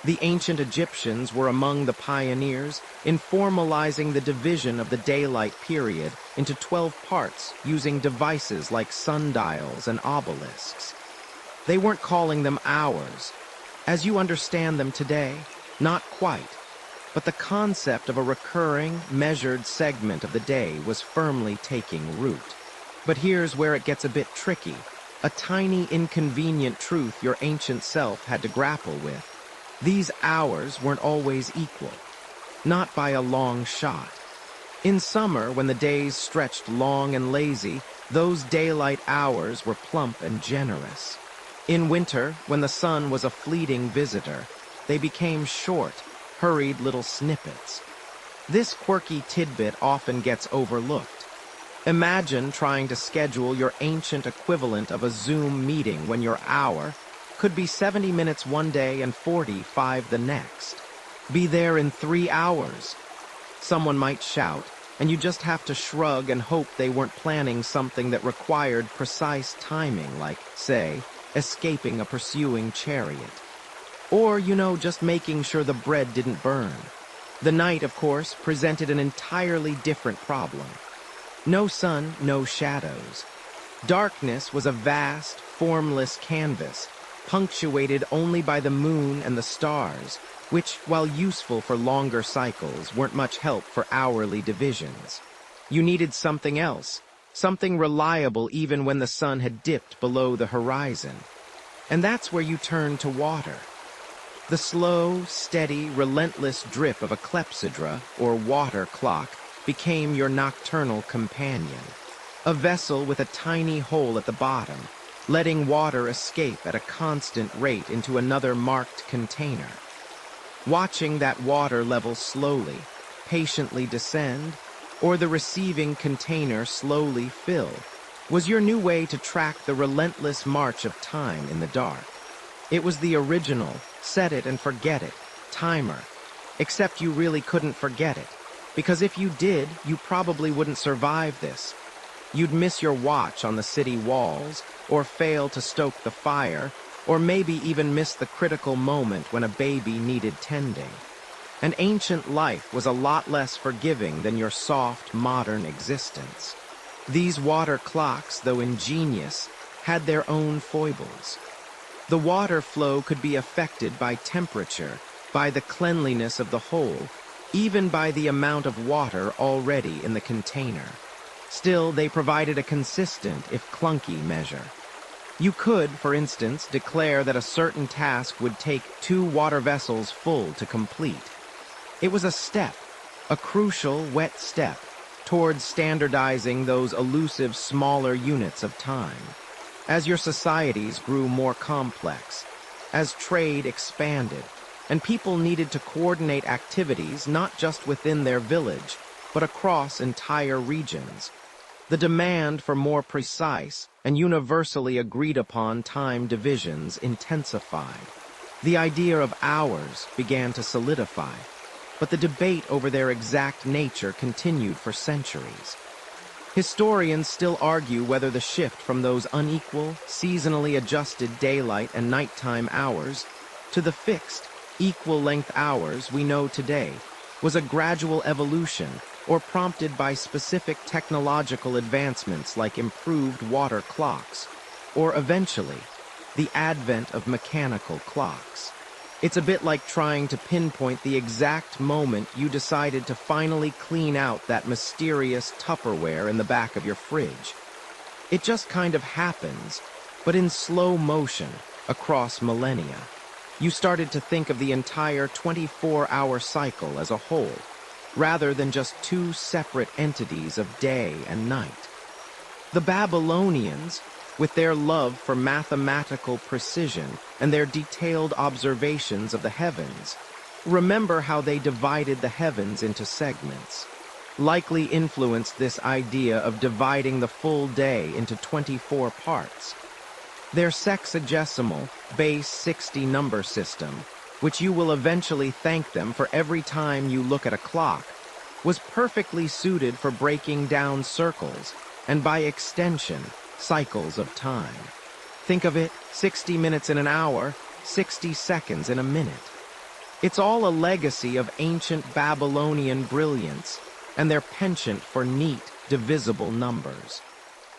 Speaker 1: The ancient Egyptians were among the pioneers in formalizing the division of the daylight period into 12 parts using devices like sundials and obelisks. They weren't calling them hours. As you understand them today, not quite. But the concept of a recurring, measured segment of the day was firmly taking root. But here's where it gets a bit tricky. A tiny, inconvenient truth your ancient self had to grapple with. These hours weren't always equal. Not by a long shot. In summer, when the days stretched long and lazy, those daylight hours were plump and generous. In winter, when the sun was a fleeting visitor, they became short, hurried little snippets. This quirky tidbit often gets overlooked. Imagine trying to schedule your ancient equivalent of a Zoom meeting when your hour could be 70 minutes one day and 45 the next. Be there in 3 hours. Someone might shout, and you just have to shrug and hope they weren't planning something that required precise timing, like, say, escaping a pursuing chariot. Or, just making sure the bread didn't burn. The night, of course, presented an entirely different problem. No sun, no shadows. Darkness was a vast, formless canvas, punctuated only by the moon and the stars, which, while useful for longer cycles, weren't much help for hourly divisions. You needed something else, something reliable even when the sun had dipped below the horizon. And that's where you turn to water. The slow, steady, relentless drip of a clepsydra, or water clock, became your nocturnal companion. A vessel with a tiny hole at the bottom, letting water escape at a constant rate into another marked container. Watching that water level slowly, patiently descend, or the receiving container slowly fill, was your new way to track the relentless march of time in the dark. It was the original, set it and forget it, timer, except you really couldn't forget it, because if you did, you probably wouldn't survive this. You'd miss your watch on the city walls, or fail to stoke the fire, or maybe even miss the critical moment when a baby needed tending. An ancient life was a lot less forgiving than your soft, modern existence. These water clocks, though ingenious, had their own foibles. The water flow could be affected by temperature, by the cleanliness of the hole, even by the amount of water already in the container. Still, they provided a consistent, if clunky, measure. You could, for instance, declare that a certain task would take 2 water vessels full to complete. It was a step, a crucial, wet step, towards standardizing those elusive smaller units of time. As your societies grew more complex, as trade expanded, and people needed to coordinate activities not just within their village, but across entire regions, the demand for more precise and universally agreed upon time divisions intensified. The idea of hours began to solidify, but the debate over their exact nature continued for centuries. Historians still argue whether the shift from those unequal, seasonally adjusted daylight and nighttime hours to the fixed, equal-length hours we know today was a gradual evolution or prompted by specific technological advancements like improved water clocks, or eventually, the advent of mechanical clocks. It's a bit like trying to pinpoint the exact moment you decided to finally clean out that mysterious Tupperware in the back of your fridge. It just kind of happens, but in slow motion, across millennia. You started to think of the entire 24-hour cycle as a whole, rather than just 2 separate entities of day and night. The Babylonians, with their love for mathematical precision and their detailed observations of the heavens, remember how they divided the heavens into segments, likely influenced this idea of dividing the full day into 24 parts. Their sexagesimal, base 60 number system, which you will eventually thank them for every time you look at a clock, was perfectly suited for breaking down circles, and by extension, cycles of time. Think of it, 60 minutes in an hour, 60 seconds in a minute. It's all a legacy of ancient Babylonian brilliance and their penchant for neat, divisible numbers.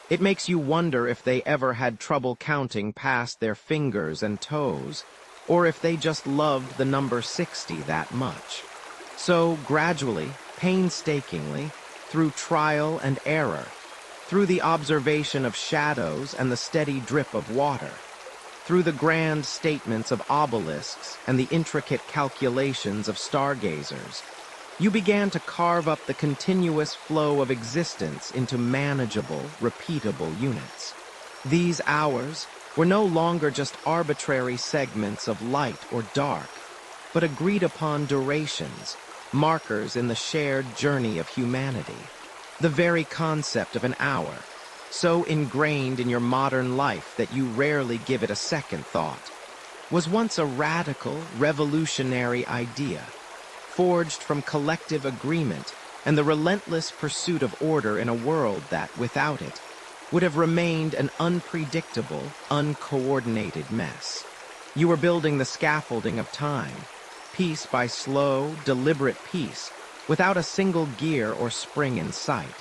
Speaker 1: It makes you wonder if they ever had trouble counting past their fingers and toes, or if they just loved the number 60 that much. So, gradually, painstakingly, through trial and error, through the observation of shadows and the steady drip of water, through the grand statements of obelisks and the intricate calculations of stargazers, you began to carve up the continuous flow of existence into manageable, repeatable units. These hours were no longer just arbitrary segments of light or dark, but agreed-upon durations, markers in the shared journey of humanity. The very concept of an hour, so ingrained in your modern life that you rarely give it a second thought, was once a radical, revolutionary idea, forged from collective agreement and the relentless pursuit of order in a world that, without it, would have remained an unpredictable, uncoordinated mess. You were building the scaffolding of time, piece by slow, deliberate piece, without a single gear or spring in sight.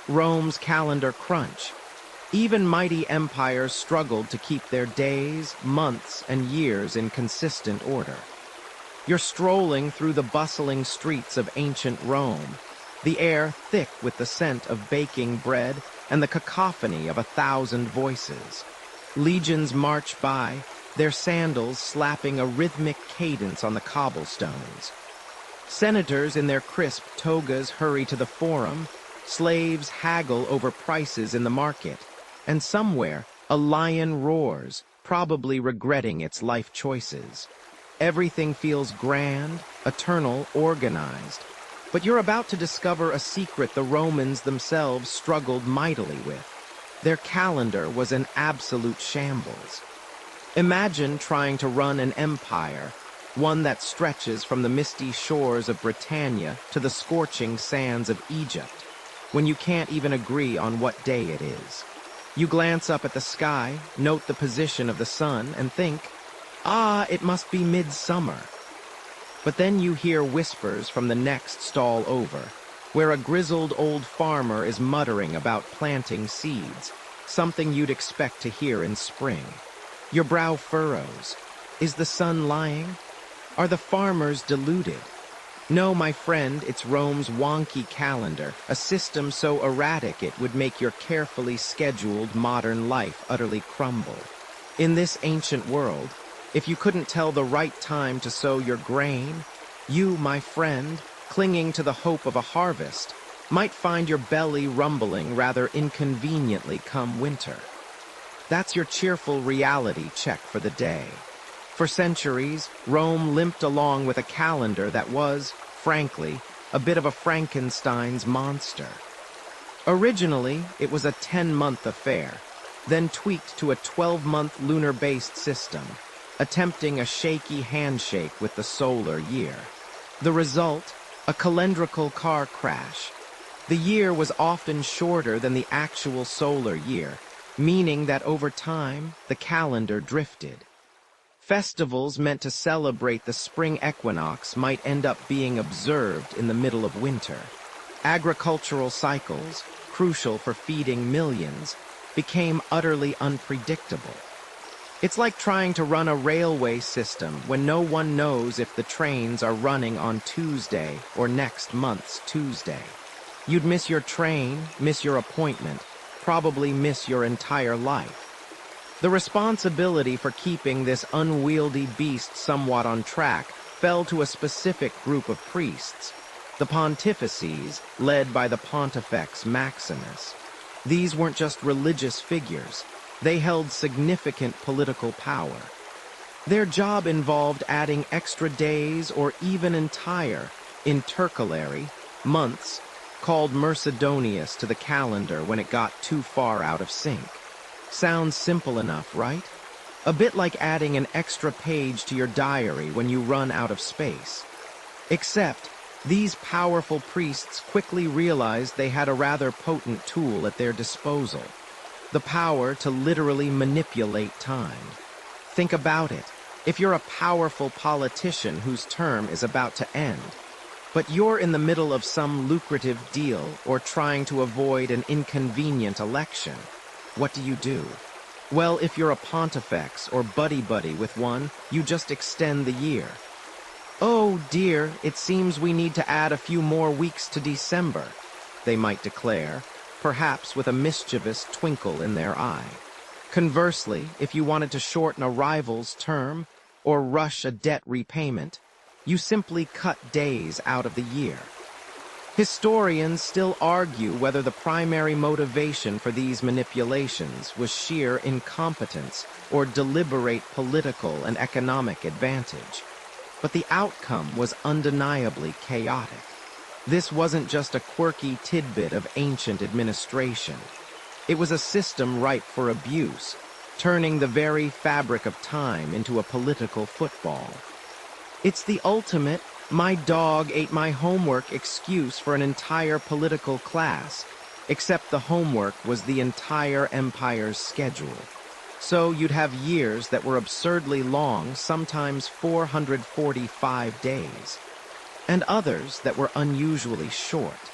Speaker 1: Rome's calendar crunch. Even mighty empires struggled to keep their days, months, and years in consistent order. You're strolling through the bustling streets of ancient Rome, the air thick with the scent of baking bread and the cacophony of 1,000 voices. Legions march by, their sandals slapping a rhythmic cadence on the cobblestones. Senators in their crisp togas hurry to the forum, slaves haggle over prices in the market, and somewhere a lion roars, probably regretting its life choices. Everything feels grand, eternal, organized, but you're about to discover a secret the Romans themselves struggled mightily with. Their calendar was an absolute shambles. Imagine trying to run an empire, one that stretches from the misty shores of Britannia to the scorching sands of Egypt, when you can't even agree on what day it is. You glance up at the sky, note the position of the sun, and think, it must be midsummer. But then you hear whispers from the next stall over, where a grizzled old farmer is muttering about planting seeds, something you'd expect to hear in spring. Your brow furrows. Is the sun lying? Are the farmers deluded? No, my friend, it's Rome's wonky calendar, a system so erratic it would make your carefully scheduled modern life utterly crumble. In this ancient world, if you couldn't tell the right time to sow your grain, you, my friend, clinging to the hope of a harvest, might find your belly rumbling rather inconveniently come winter. That's your cheerful reality check for the day. For centuries, Rome limped along with a calendar that was, frankly, a bit of a Frankenstein's monster. Originally, it was a 10-month affair, then tweaked to a 12-month lunar-based system, attempting a shaky handshake with the solar year. The result, a calendrical car crash. The year was often shorter than the actual solar year, meaning that over time, the calendar drifted. Festivals meant to celebrate the spring equinox might end up being observed in the middle of winter. Agricultural cycles, crucial for feeding millions, became utterly unpredictable. It's like trying to run a railway system when no one knows if the trains are running on Tuesday or next month's Tuesday. You'd miss your train, miss your appointment, probably miss your entire life. The responsibility for keeping this unwieldy beast somewhat on track fell to a specific group of priests, the pontifices, led by the Pontifex Maximus. These weren't just religious figures. They held significant political power. Their job involved adding extra days or even entire, intercalary, months, called Mercedonius to the calendar when it got too far out of sync. Sounds simple enough, right? A bit like adding an extra page to your diary when you run out of space. Except, these powerful priests quickly realized they had a rather potent tool at their disposal. The power to literally manipulate time. Think about it. If you're a powerful politician whose term is about to end, but you're in the middle of some lucrative deal or trying to avoid an inconvenient election, what do? Well, if you're a pontifex or buddy-buddy with one, you just extend the year. Oh dear, it seems we need to add a few more weeks to December, they might declare, perhaps with a mischievous twinkle in their eye. Conversely, if you wanted to shorten a rival's term or rush a debt repayment, you simply cut days out of the year. Historians still argue whether the primary motivation for these manipulations was sheer incompetence or deliberate political and economic advantage. but the outcome was undeniably chaotic. This wasn't just a quirky tidbit of ancient administration. It was a system ripe for abuse, turning the very fabric of time into a political football. It's the ultimate "my dog ate my homework" excuse for an entire political class, except the homework was the entire empire's schedule. So you'd have years that were absurdly long, sometimes 445 days, and others that were unusually short.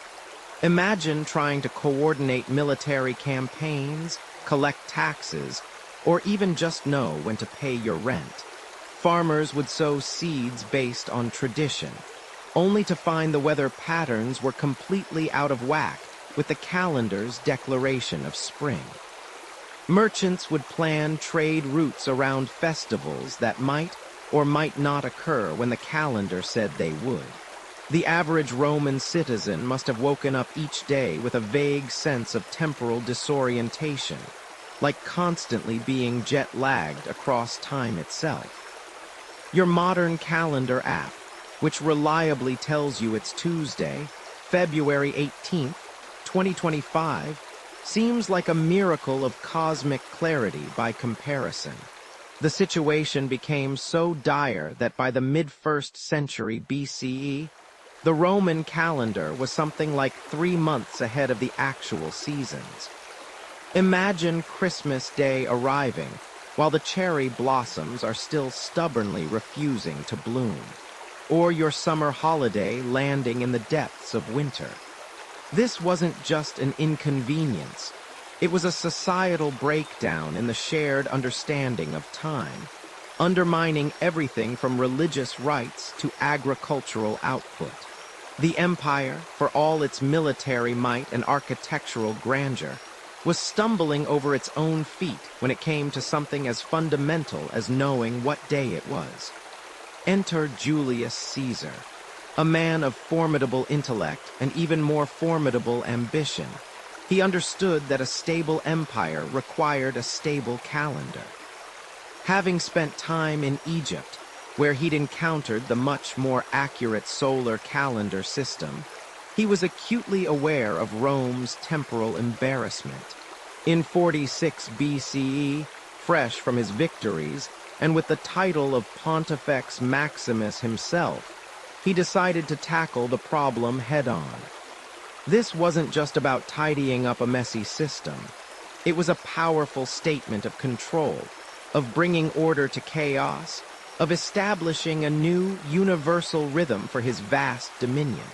Speaker 1: Imagine trying to coordinate military campaigns, collect taxes, or even just know when to pay your rent. Farmers would sow seeds based on tradition, only to find the weather patterns were completely out of whack with the calendar's declaration of spring. Merchants would plan trade routes around festivals that might or might not occur when the calendar said they would. The average Roman citizen must have woken up each day with a vague sense of temporal disorientation, like constantly being jet-lagged across time itself. Your modern calendar app, which reliably tells you it's Tuesday, February 18th, 2025, seems like a miracle of cosmic clarity by comparison. The situation became so dire that by the mid-1st century BCE, the Roman calendar was something like 3 months ahead of the actual seasons. Imagine Christmas Day arriving while the cherry blossoms are still stubbornly refusing to bloom, or your summer holiday landing in the depths of winter. This wasn't just an inconvenience. It was a societal breakdown in the shared understanding of time, undermining everything from religious rites to agricultural output. The empire, for all its military might and architectural grandeur, was stumbling over its own feet when it came to something as fundamental as knowing what day it was. Enter Julius Caesar, a man of formidable intellect and even more formidable ambition. He understood that a stable empire required a stable calendar. Having spent time in Egypt, where he'd encountered the much more accurate solar calendar system, he was acutely aware of Rome's temporal embarrassment. In 46 BCE, fresh from his victories, and with the title of Pontifex Maximus himself, he decided to tackle the problem head-on. This wasn't just about tidying up a messy system. It was a powerful statement of control, of bringing order to chaos, of establishing a new, universal rhythm for his vast dominion.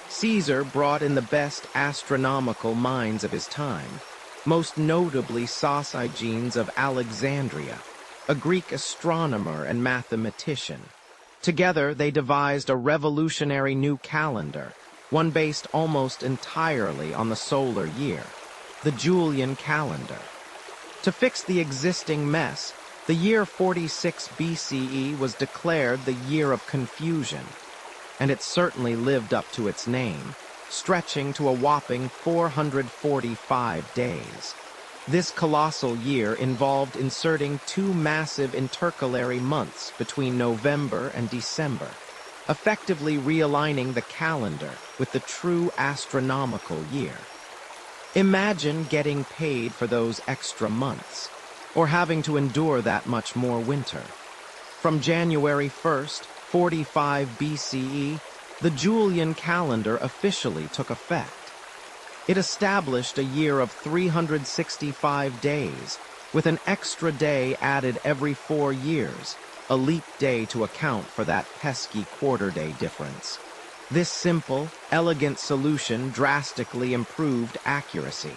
Speaker 1: Caesar brought in the best astronomical minds of his time, most notably Sosigenes of Alexandria, a Greek astronomer and mathematician. Together, they devised a revolutionary new calendar, one based almost entirely on the solar year, the Julian calendar. To fix the existing mess, the year 46 BCE was declared the year of confusion, and it certainly lived up to its name, stretching to a whopping 445 days. This colossal year involved inserting 2 massive intercalary months between November and December, effectively realigning the calendar with the true astronomical year. Imagine getting paid for those extra months, or having to endure that much more winter. From January 1st, 45 BCE, the Julian calendar officially took effect. It established a year of 365 days, with an extra day added every 4 years, a leap day to account for that pesky quarter-day difference. This simple, elegant solution drastically improved accuracy.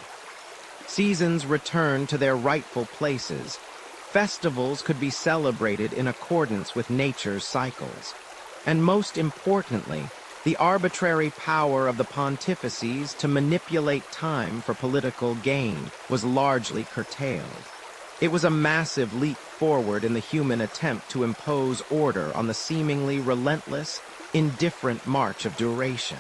Speaker 1: Seasons returned to their rightful places. Festivals could be celebrated in accordance with nature's cycles. And most importantly, the arbitrary power of the pontifices to manipulate time for political gain was largely curtailed. It was a massive leap forward in the human attempt to impose order on the seemingly relentless, indifferent march of duration.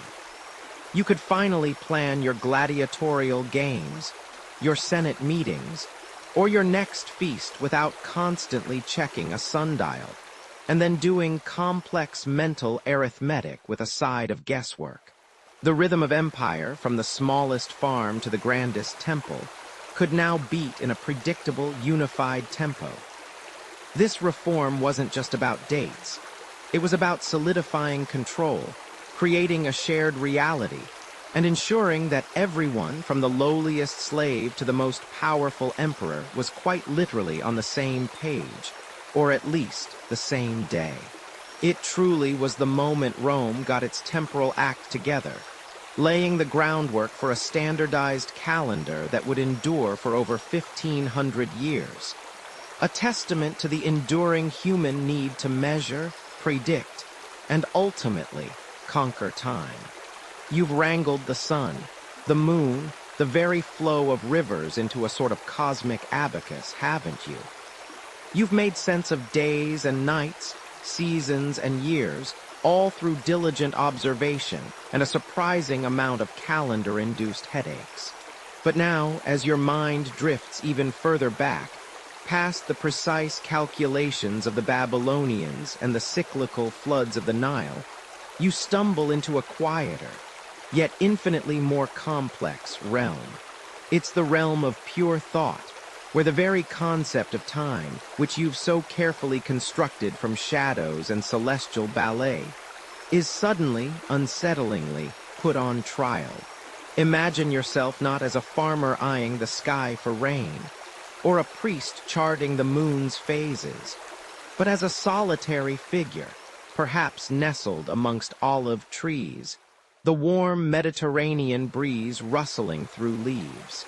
Speaker 1: You could finally plan your gladiatorial games, your Senate meetings, or your next feast without constantly checking a sundial. and then doing complex mental arithmetic with a side of guesswork. The rhythm of empire, from the smallest farm to the grandest temple, could now beat in a predictable, unified tempo. This reform wasn't just about dates. It was about solidifying control, creating a shared reality, and ensuring that everyone, from the lowliest slave to the most powerful emperor, was quite literally on the same page, or at least the same day. It truly was the moment Rome got its temporal act together, laying the groundwork for a standardized calendar that would endure for over 1,500 years. A testament to the enduring human need to measure, predict, and ultimately conquer time. You've wrangled the sun, the moon, the very flow of rivers into a sort of cosmic abacus, haven't you? You've made sense of days and nights, seasons and years, all through diligent observation and a surprising amount of calendar-induced headaches. But now, as your mind drifts even further back, past the precise calculations of the Babylonians and the cyclical floods of the Nile, you stumble into a quieter, yet infinitely more complex realm. It's the realm of pure thought, where the very concept of time, which you've so carefully constructed from shadows and celestial ballet, is suddenly, unsettlingly, put on trial. Imagine yourself not as a farmer eyeing the sky for rain, or a priest charting the moon's phases, but as a solitary figure, perhaps nestled amongst olive trees, the warm Mediterranean breeze rustling through leaves.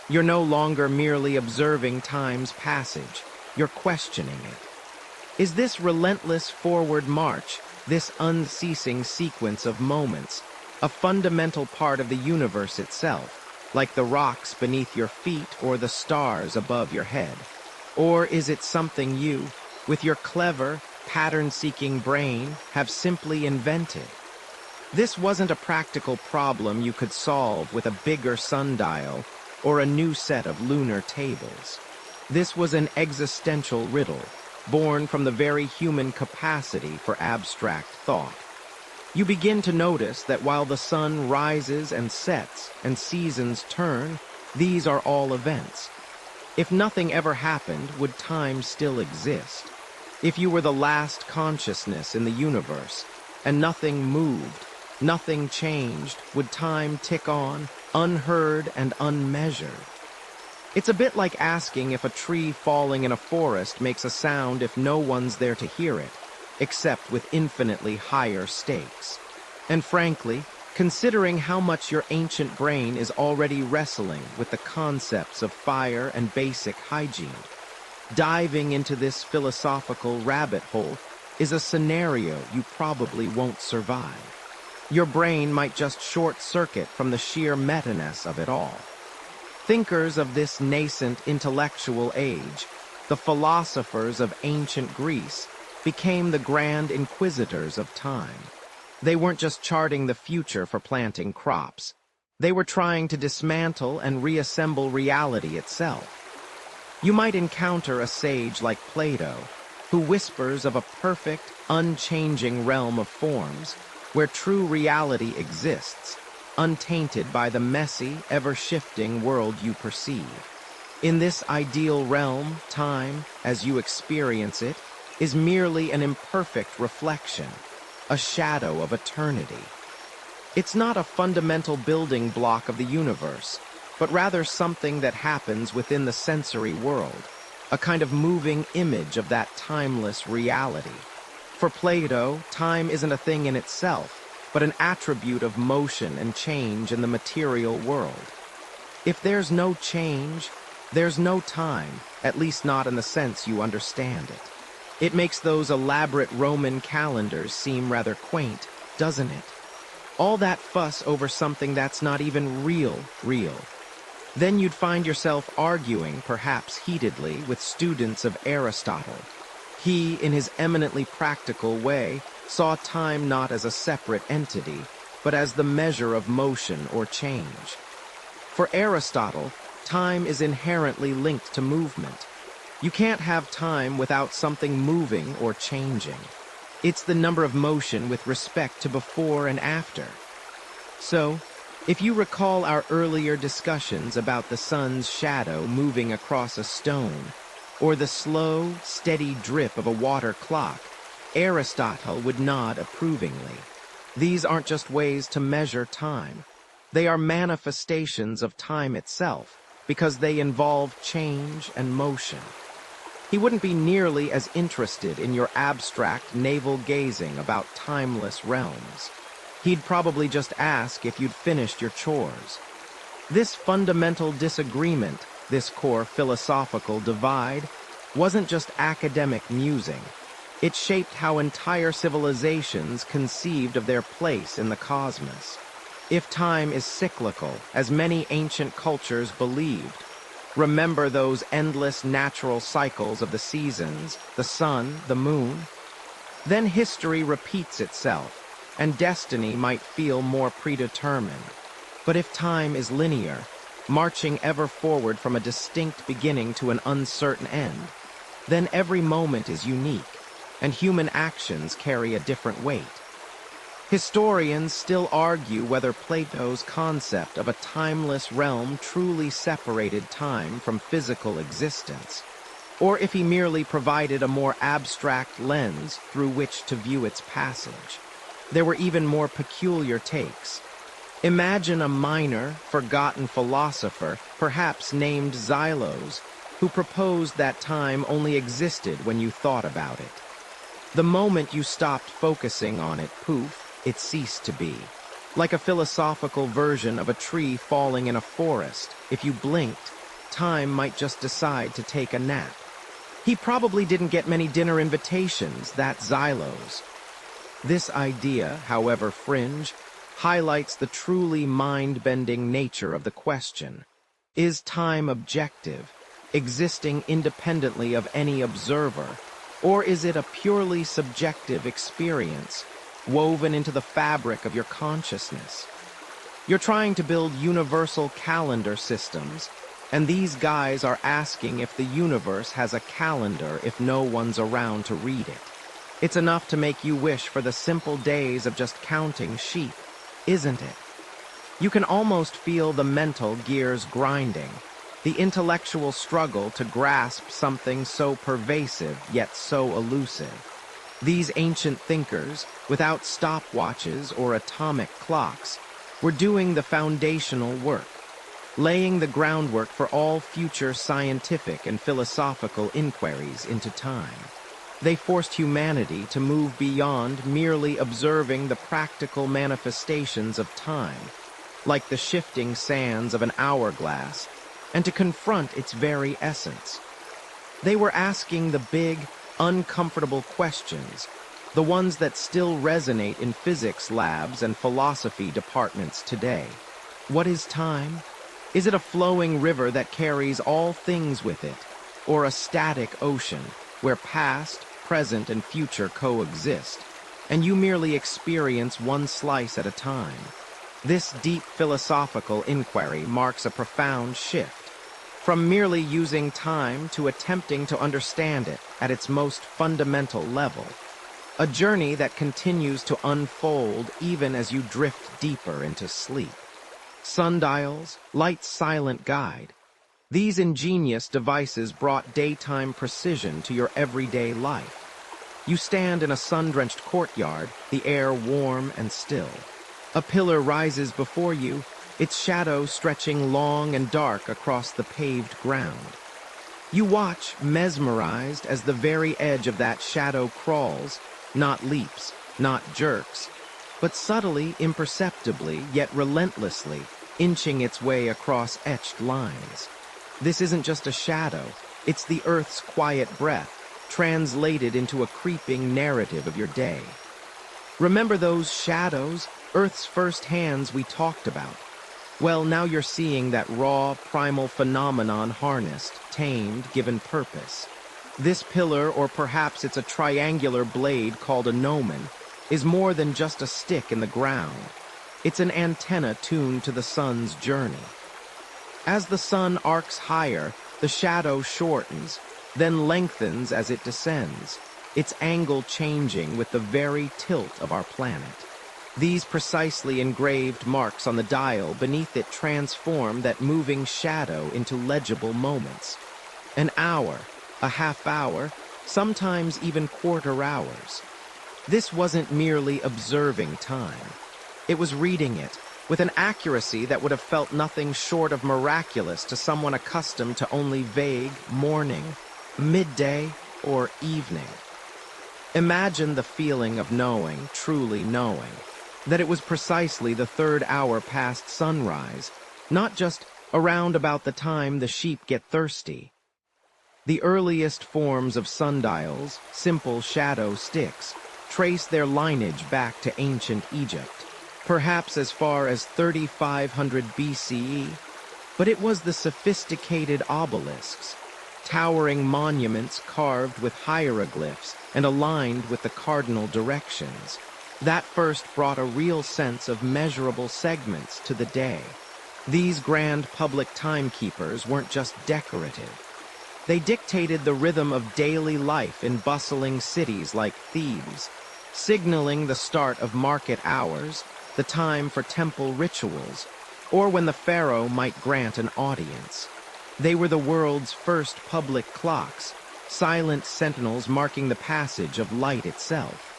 Speaker 1: You're no longer merely observing time's passage, you're questioning it. Is this relentless forward march, this unceasing sequence of moments, a fundamental part of the universe itself, like the rocks beneath your feet or the stars above your head? Or is it something you, with your clever, pattern-seeking brain, have simply invented? This wasn't a practical problem you could solve with a bigger sundial or a new set of lunar tables. This was an existential riddle, born from the very human capacity for abstract thought. You begin to notice that while the sun rises and sets and seasons turn, these are all events. If nothing ever happened, would time still exist? If you were the last consciousness in the universe, and nothing moved, nothing changed, would time tick on, unheard and unmeasured? It's a bit like asking if a tree falling in a forest makes a sound if no one's there to hear it, except with infinitely higher stakes. And frankly, considering how much your ancient brain is already wrestling with the concepts of fire and basic hygiene, diving into this philosophical rabbit hole is a scenario you probably won't survive. Your brain might just short-circuit from the sheer meta-ness of it all. Thinkers of this nascent intellectual age, the philosophers of ancient Greece, became the grand inquisitors of time. They weren't just charting the future for planting crops. They were trying to dismantle and reassemble reality itself. You might encounter a sage like Plato, who whispers of a perfect, unchanging realm of forms, where true reality exists, untainted by the messy, ever-shifting world you perceive. In this ideal realm, time, as you experience it, is merely an imperfect reflection, a shadow of eternity. It's not a fundamental building block of the universe, but rather something that happens within the sensory world, a kind of moving image of that timeless reality. For Plato, time isn't a thing in itself, but an attribute of motion and change in the material world. If there's no change, there's no time, at least not in the sense you understand it. It makes those elaborate Roman calendars seem rather quaint, doesn't it? All that fuss over something that's not even real. Then you'd find yourself arguing, perhaps heatedly, with students of Aristotle. He, in his eminently practical way, saw time not as a separate entity, but as the measure of motion or change. For Aristotle, time is inherently linked to movement. You can't have time without something moving or changing. It's the number of motion with respect to before and after. So, if you recall our earlier discussions about the sun's shadow moving across a stone, or the slow, steady drip of a water clock, Aristotle would nod approvingly. These aren't just ways to measure time. They are manifestations of time itself, because they involve change and motion. He wouldn't be nearly as interested in your abstract navel-gazing about timeless realms. He'd probably just ask if you'd finished your chores. This fundamental disagreement, this core philosophical divide, wasn't just academic musing. It shaped how entire civilizations conceived of their place in the cosmos. If time is cyclical, as many ancient cultures believed, remember those endless natural cycles of the seasons, the sun, the moon? Then history repeats itself, and destiny might feel more predetermined. But if time is linear, marching ever forward from a distinct beginning to an uncertain end, then every moment is unique, and human actions carry a different weight. Historians still argue whether Plato's concept of a timeless realm truly separated time from physical existence, or if he merely provided a more abstract lens through which to view its passage. There were even more peculiar takes. Imagine a minor, forgotten philosopher, perhaps named Xylos, who proposed that time only existed when you thought about it. The moment you stopped focusing on it, poof, it ceased to be. Like a philosophical version of a tree falling in a forest, if you blinked, time might just decide to take a nap. He probably didn't get many dinner invitations, that Xylos. This idea, however fringe, highlights the truly mind-bending nature of the question. Is time objective, existing independently of any observer, or is it a purely subjective experience, woven into the fabric of your consciousness? You're trying to build universal calendar systems, and these guys are asking if the universe has a calendar if no one's around to read it. It's enough to make you wish for the simple days of just counting sheep, isn't it? You can almost feel the mental gears grinding, the intellectual struggle to grasp something so pervasive yet so elusive. These ancient thinkers, without stopwatches or atomic clocks, were doing the foundational work, laying the groundwork for all future scientific and philosophical inquiries into time. They forced humanity to move beyond merely observing the practical manifestations of time, like the shifting sands of an hourglass, and to confront its very essence. They were asking the big, uncomfortable questions, the ones that still resonate in physics labs and philosophy departments today. What is time? Is it a flowing river that carries all things with it, or a static ocean where past, present, and future coexist, and you merely experience one slice at a time? This deep philosophical inquiry marks a profound shift, from merely using time to attempting to understand it at its most fundamental level, a journey that continues to unfold even as you drift deeper into sleep. Sundials, light's silent guide. These ingenious devices brought daytime precision to your everyday life. You stand in a sun-drenched courtyard, the air warm and still. A pillar rises before you, its shadow stretching long and dark across the paved ground. You watch, mesmerized, as the very edge of that shadow crawls, not leaps, not jerks, but subtly, imperceptibly, yet relentlessly, inching its way across etched lines. This isn't just a shadow, it's the Earth's quiet breath, translated into a creeping narrative of your day. Remember those shadows, Earth's first hands we talked about? Well, now you're seeing that raw, primal phenomenon harnessed, tamed, given purpose. This pillar, or perhaps it's a triangular blade called a gnomon, is more than just a stick in the ground. It's an antenna tuned to the sun's journey. As the sun arcs higher, the shadow shortens, then lengthens as it descends, its angle changing with the very tilt of our planet. These precisely engraved marks on the dial beneath it transform that moving shadow into legible moments. An hour, a half hour, sometimes even quarter hours. This wasn't merely observing time. It was reading it, with an accuracy that would have felt nothing short of miraculous to someone accustomed to only vague morning, midday, or evening. Imagine the feeling of knowing, truly knowing, that it was precisely the third hour past sunrise, not just around about the time the sheep get thirsty. The earliest forms of sundials, simple shadow sticks, trace their lineage back to ancient Egypt, perhaps as far as 3500 BCE, but it was the sophisticated obelisks, towering monuments carved with hieroglyphs and aligned with the cardinal directions, that first brought a real sense of measurable segments to the day. These grand public timekeepers weren't just decorative. They dictated the rhythm of daily life in bustling cities like Thebes, signaling the start of market hours, the time for temple rituals, or when the pharaoh might grant an audience. They were the world's first public clocks, silent sentinels marking the passage of light itself.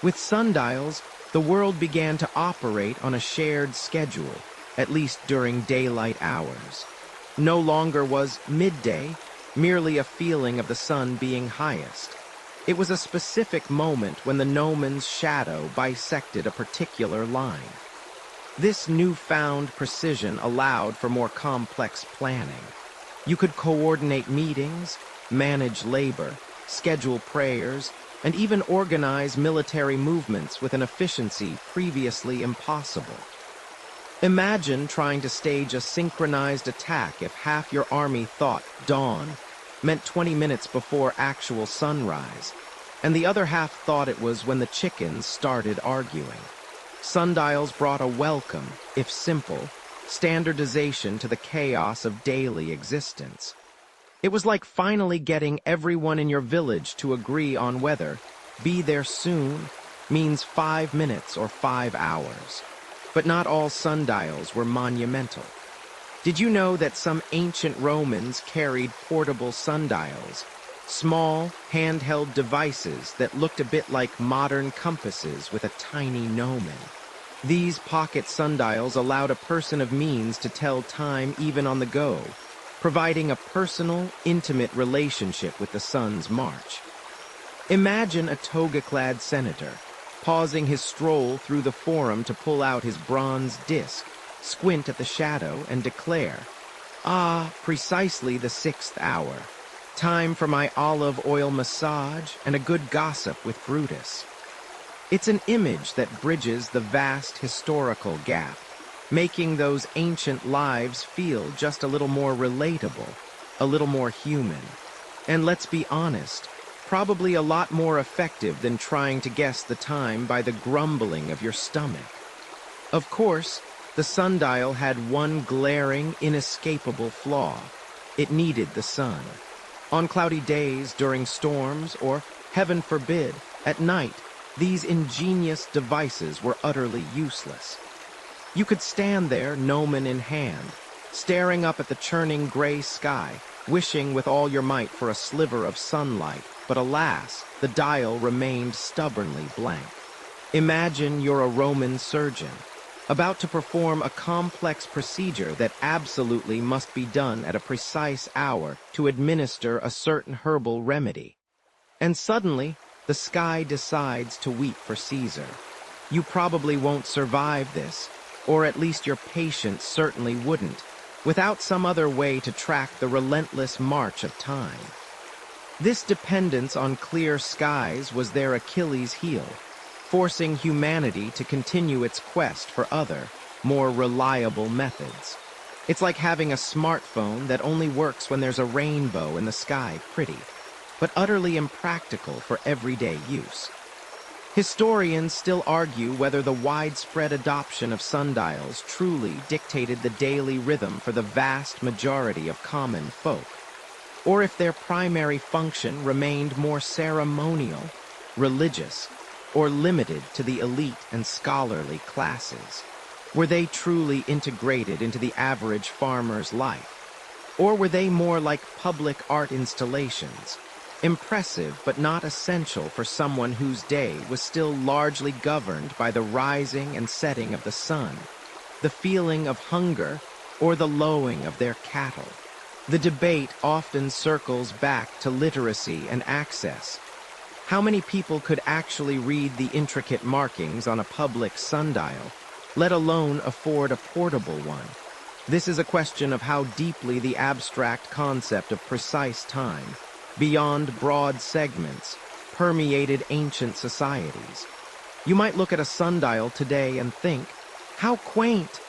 Speaker 1: With sundials, the world began to operate on a shared schedule, at least during daylight hours. No longer was midday merely a feeling of the sun being highest. It was a specific moment when the gnomons' shadow bisected a particular line. This newfound precision allowed for more complex planning. You could coordinate meetings, manage labor, schedule prayers, and even organize military movements with an efficiency previously impossible. Imagine trying to stage a synchronized attack if half your army thought dawn meant 20 minutes before actual sunrise, and the other half thought it was when the chickens started arguing. Sundials brought a welcome, if simple, standardization to the chaos of daily existence. It was like finally getting everyone in your village to agree on whether "be there soon" means 5 minutes or 5 hours. But not all sundials were monumental. Did you know that some ancient Romans carried portable sundials, small, handheld devices that looked a bit like modern compasses with a tiny gnomon? These pocket sundials allowed a person of means to tell time even on the go, providing a personal, intimate relationship with the sun's march. Imagine a toga-clad senator, pausing his stroll through the forum to pull out his bronze disc, squint at the shadow, and declare, "Ah, precisely the 6th hour. Time for my olive oil massage and a good gossip with Brutus." It's an image that bridges the vast historical gap, making those ancient lives feel just a little more relatable, a little more human. And let's be honest, probably a lot more effective than trying to guess the time by the grumbling of your stomach. Of course, the sundial had one glaring, inescapable flaw. It needed the sun. On cloudy days, during storms, or, heaven forbid, at night, these ingenious devices were utterly useless. You could stand there, gnomon in hand, staring up at the churning gray sky, wishing with all your might for a sliver of sunlight, but alas, the dial remained stubbornly blank. Imagine you're a Roman surgeon, about to perform a complex procedure that absolutely must be done at a precise hour to administer a certain herbal remedy. And suddenly, the sky decides to weep for Caesar. You probably won't survive this, or at least your patient certainly wouldn't, without some other way to track the relentless march of time. This dependence on clear skies was their Achilles heel, forcing humanity to continue its quest for other, more reliable methods. It's like having a smartphone that only works when there's a rainbow in the sky pretty, but utterly impractical for everyday use. Historians still argue whether the widespread adoption of sundials truly dictated the daily rhythm for the vast majority of common folk. or if their primary function remained more ceremonial, religious, or limited to the elite and scholarly classes. Were they truly integrated into the average farmer's life? Or were they more like public art installations, impressive but not essential for someone whose day was still largely governed by the rising and setting of the sun, the feeling of hunger, or the lowing of their cattle? The debate often circles back to literacy and access. How many people could actually read the intricate markings on a public sundial, let alone afford a portable one? This is a question of how deeply the abstract concept of precise time, beyond broad segments, permeated ancient societies. You might look at a sundial today and think, how quaint!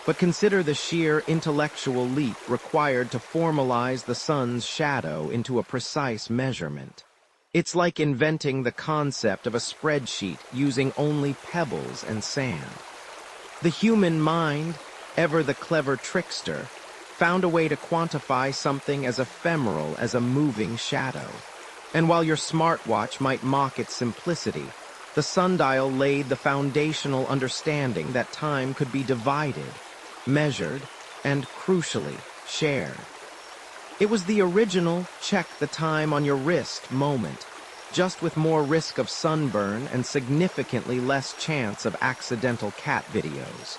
Speaker 1: But consider the sheer intellectual leap required to formalize the sun's shadow into a precise measurement. It's like inventing the concept of a spreadsheet using only pebbles and sand. The human mind, ever the clever trickster, found a way to quantify something as ephemeral as a moving shadow. And while your smartwatch might mock its simplicity, the sundial laid the foundational understanding that time could be divided, measured, and, crucially, shared. It was the original check the time on your wrist moment, just with more risk of sunburn and significantly less chance of accidental cat videos.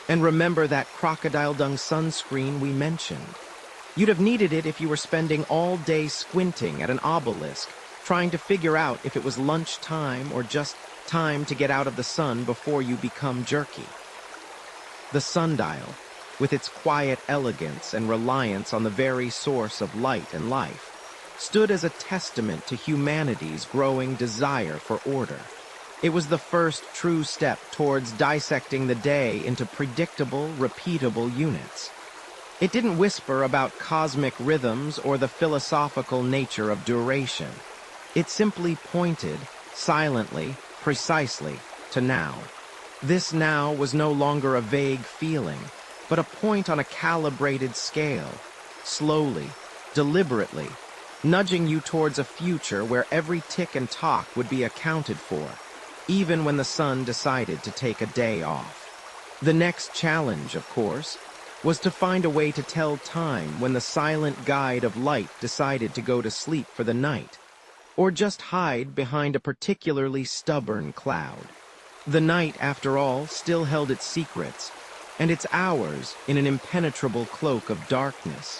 Speaker 1: And remember that crocodile dung sunscreen we mentioned. You'd have needed it if you were spending all day squinting at an obelisk, trying to figure out if it was lunchtime or just time to get out of the sun before you become jerky. The sundial, with its quiet elegance and reliance on the very source of light and life, stood as a testament to humanity's growing desire for order. It was the first true step towards dissecting the day into predictable, repeatable units. It didn't whisper about cosmic rhythms or the philosophical nature of duration. It simply pointed, silently, precisely, to now. This now was no longer a vague feeling, but a point on a calibrated scale, slowly, deliberately, nudging you towards a future where every tick and tock would be accounted for, even when the sun decided to take a day off. The next challenge, of course, was to find a way to tell time when the silent guide of light decided to go to sleep for the night, or just hide behind a particularly stubborn cloud. The night, after all, still held its secrets, and its hours in an impenetrable cloak of darkness.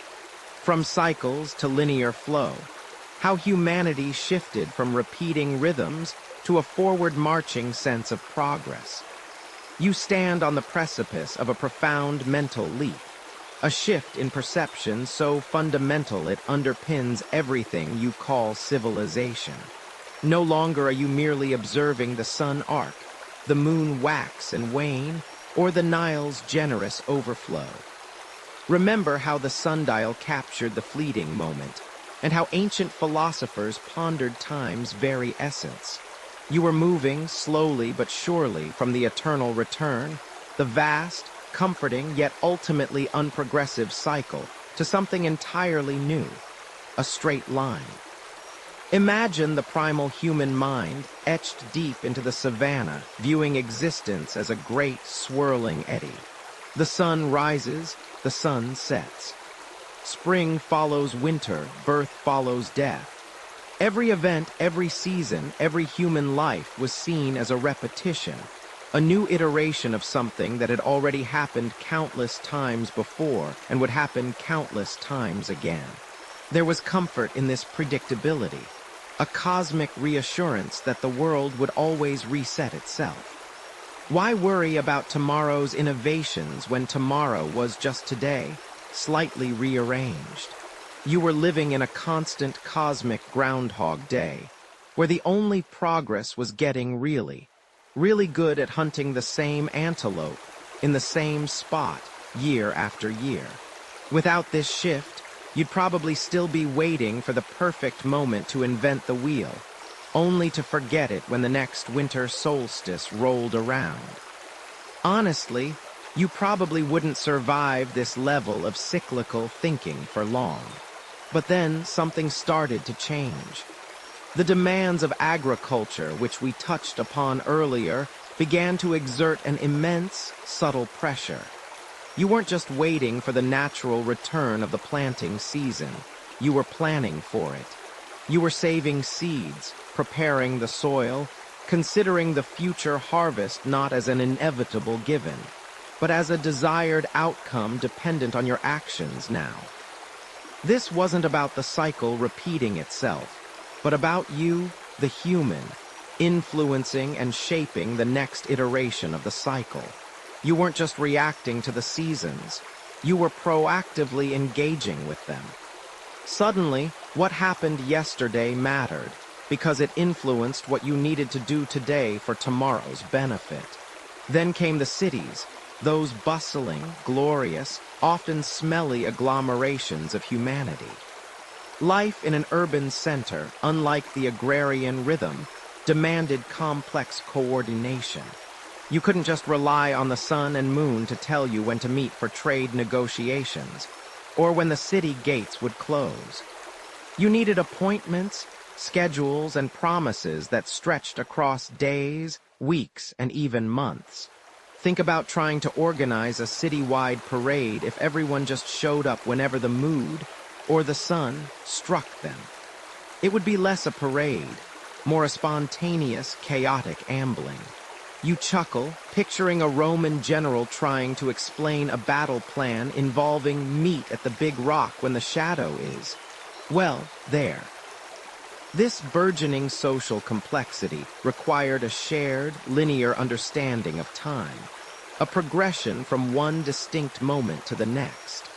Speaker 1: From cycles to linear flow, how humanity shifted from repeating rhythms to a forward-marching sense of progress. You stand on the precipice of a profound mental leap, a shift in perception so fundamental it underpins everything you call civilization. No longer are you merely observing the sun arc, the moon wax and wane, or the Nile's generous overflow. Remember how the sundial captured the fleeting moment, and how ancient philosophers pondered time's very essence. You were moving, slowly but surely, from the eternal return, the vast, comforting, yet ultimately unprogressive cycle, to something entirely new, a straight line. Imagine the primal human mind etched deep into the savannah, viewing existence as a great swirling eddy. The sun rises, the sun sets. Spring follows winter, birth follows death. Every event, every season, every human life was seen as a repetition, a new iteration of something that had already happened countless times before and would happen countless times again. There was comfort in this predictability, a cosmic reassurance that the world would always reset itself. Why worry about tomorrow's innovations when tomorrow was just today, slightly rearranged? You were living in a constant cosmic Groundhog Day, where the only progress was getting really good at hunting the same antelope in the same spot year after year. Without this shift, you'd probably still be waiting for the perfect moment to invent the wheel, only to forget it when the next winter solstice rolled around. Honestly, you probably wouldn't survive this level of cyclical thinking for long. But then something started to change. The demands of agriculture, which we touched upon earlier, began to exert an immense, subtle pressure. You weren't just waiting for the natural return of the planting season. You were planning for it. You were saving seeds, preparing the soil, considering the future harvest not as an inevitable given, but as a desired outcome dependent on your actions now. This wasn't about the cycle repeating itself, but about you, the human, influencing and shaping the next iteration of the cycle. You weren't just reacting to the seasons, you were proactively engaging with them. Suddenly, what happened yesterday mattered, because it influenced what you needed to do today for tomorrow's benefit. Then came the cities, those bustling, glorious, often smelly agglomerations of humanity. Life in an urban center, unlike the agrarian rhythm, demanded complex coordination. You couldn't just rely on the sun and moon to tell you when to meet for trade negotiations, or when the city gates would close. You needed appointments, schedules, and promises that stretched across days, weeks, and even months. Think about trying to organize a citywide parade if everyone just showed up whenever the mood or the sun struck them. It would be less a parade, more a spontaneous, chaotic ambling. You chuckle, picturing a Roman general trying to explain a battle plan involving meet at the big rock when the shadow is, well, there. This burgeoning social complexity required a shared, linear understanding of time, a progression from one distinct moment to the next.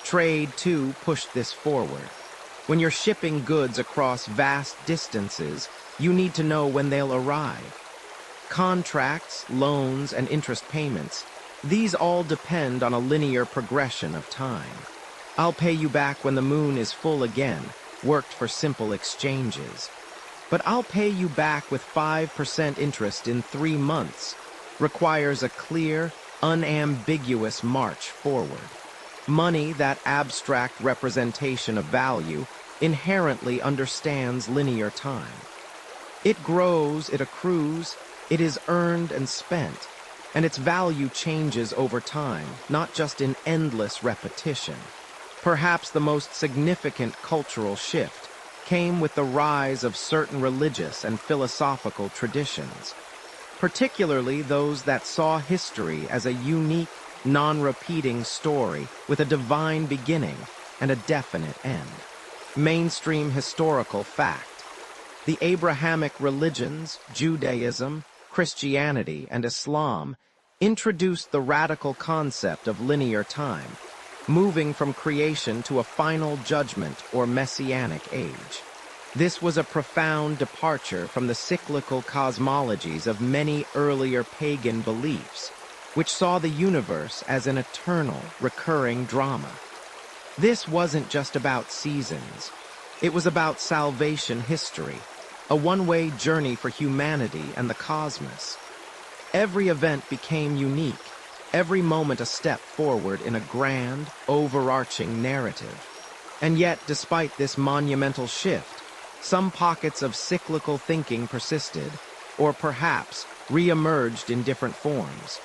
Speaker 1: Trade, too, pushed this forward. When you're shipping goods across vast distances, you need to know when they'll arrive. Contracts, loans, and interest payments, these all depend on a linear progression of time. I'll pay you back when the moon is full again, worked for simple exchanges. But I'll pay you back with 5% interest in 3 months, requires a clear, unambiguous march forward. Money, that abstract representation of value, inherently understands linear time. It grows, it accrues, it is earned and spent, and its value changes over time, not just in endless repetition. Perhaps the most significant cultural shift came with the rise of certain religious and philosophical traditions, particularly those that saw history as a unique, non-repeating story with a divine beginning and a definite end. Mainstream historical fact. The Abrahamic religions, Judaism, Christianity, and Islam introduced the radical concept of linear time, moving from creation to a final judgment or messianic age. This was a profound departure from the cyclical cosmologies of many earlier pagan beliefs, which saw the universe as an eternal, recurring drama. This wasn't just about seasons. It was about salvation history, a one-way journey for humanity and the cosmos. Every event became unique, every moment a step forward in a grand, overarching narrative. And yet, despite this monumental shift, some pockets of cyclical thinking persisted, or perhaps re-emerged in different forms.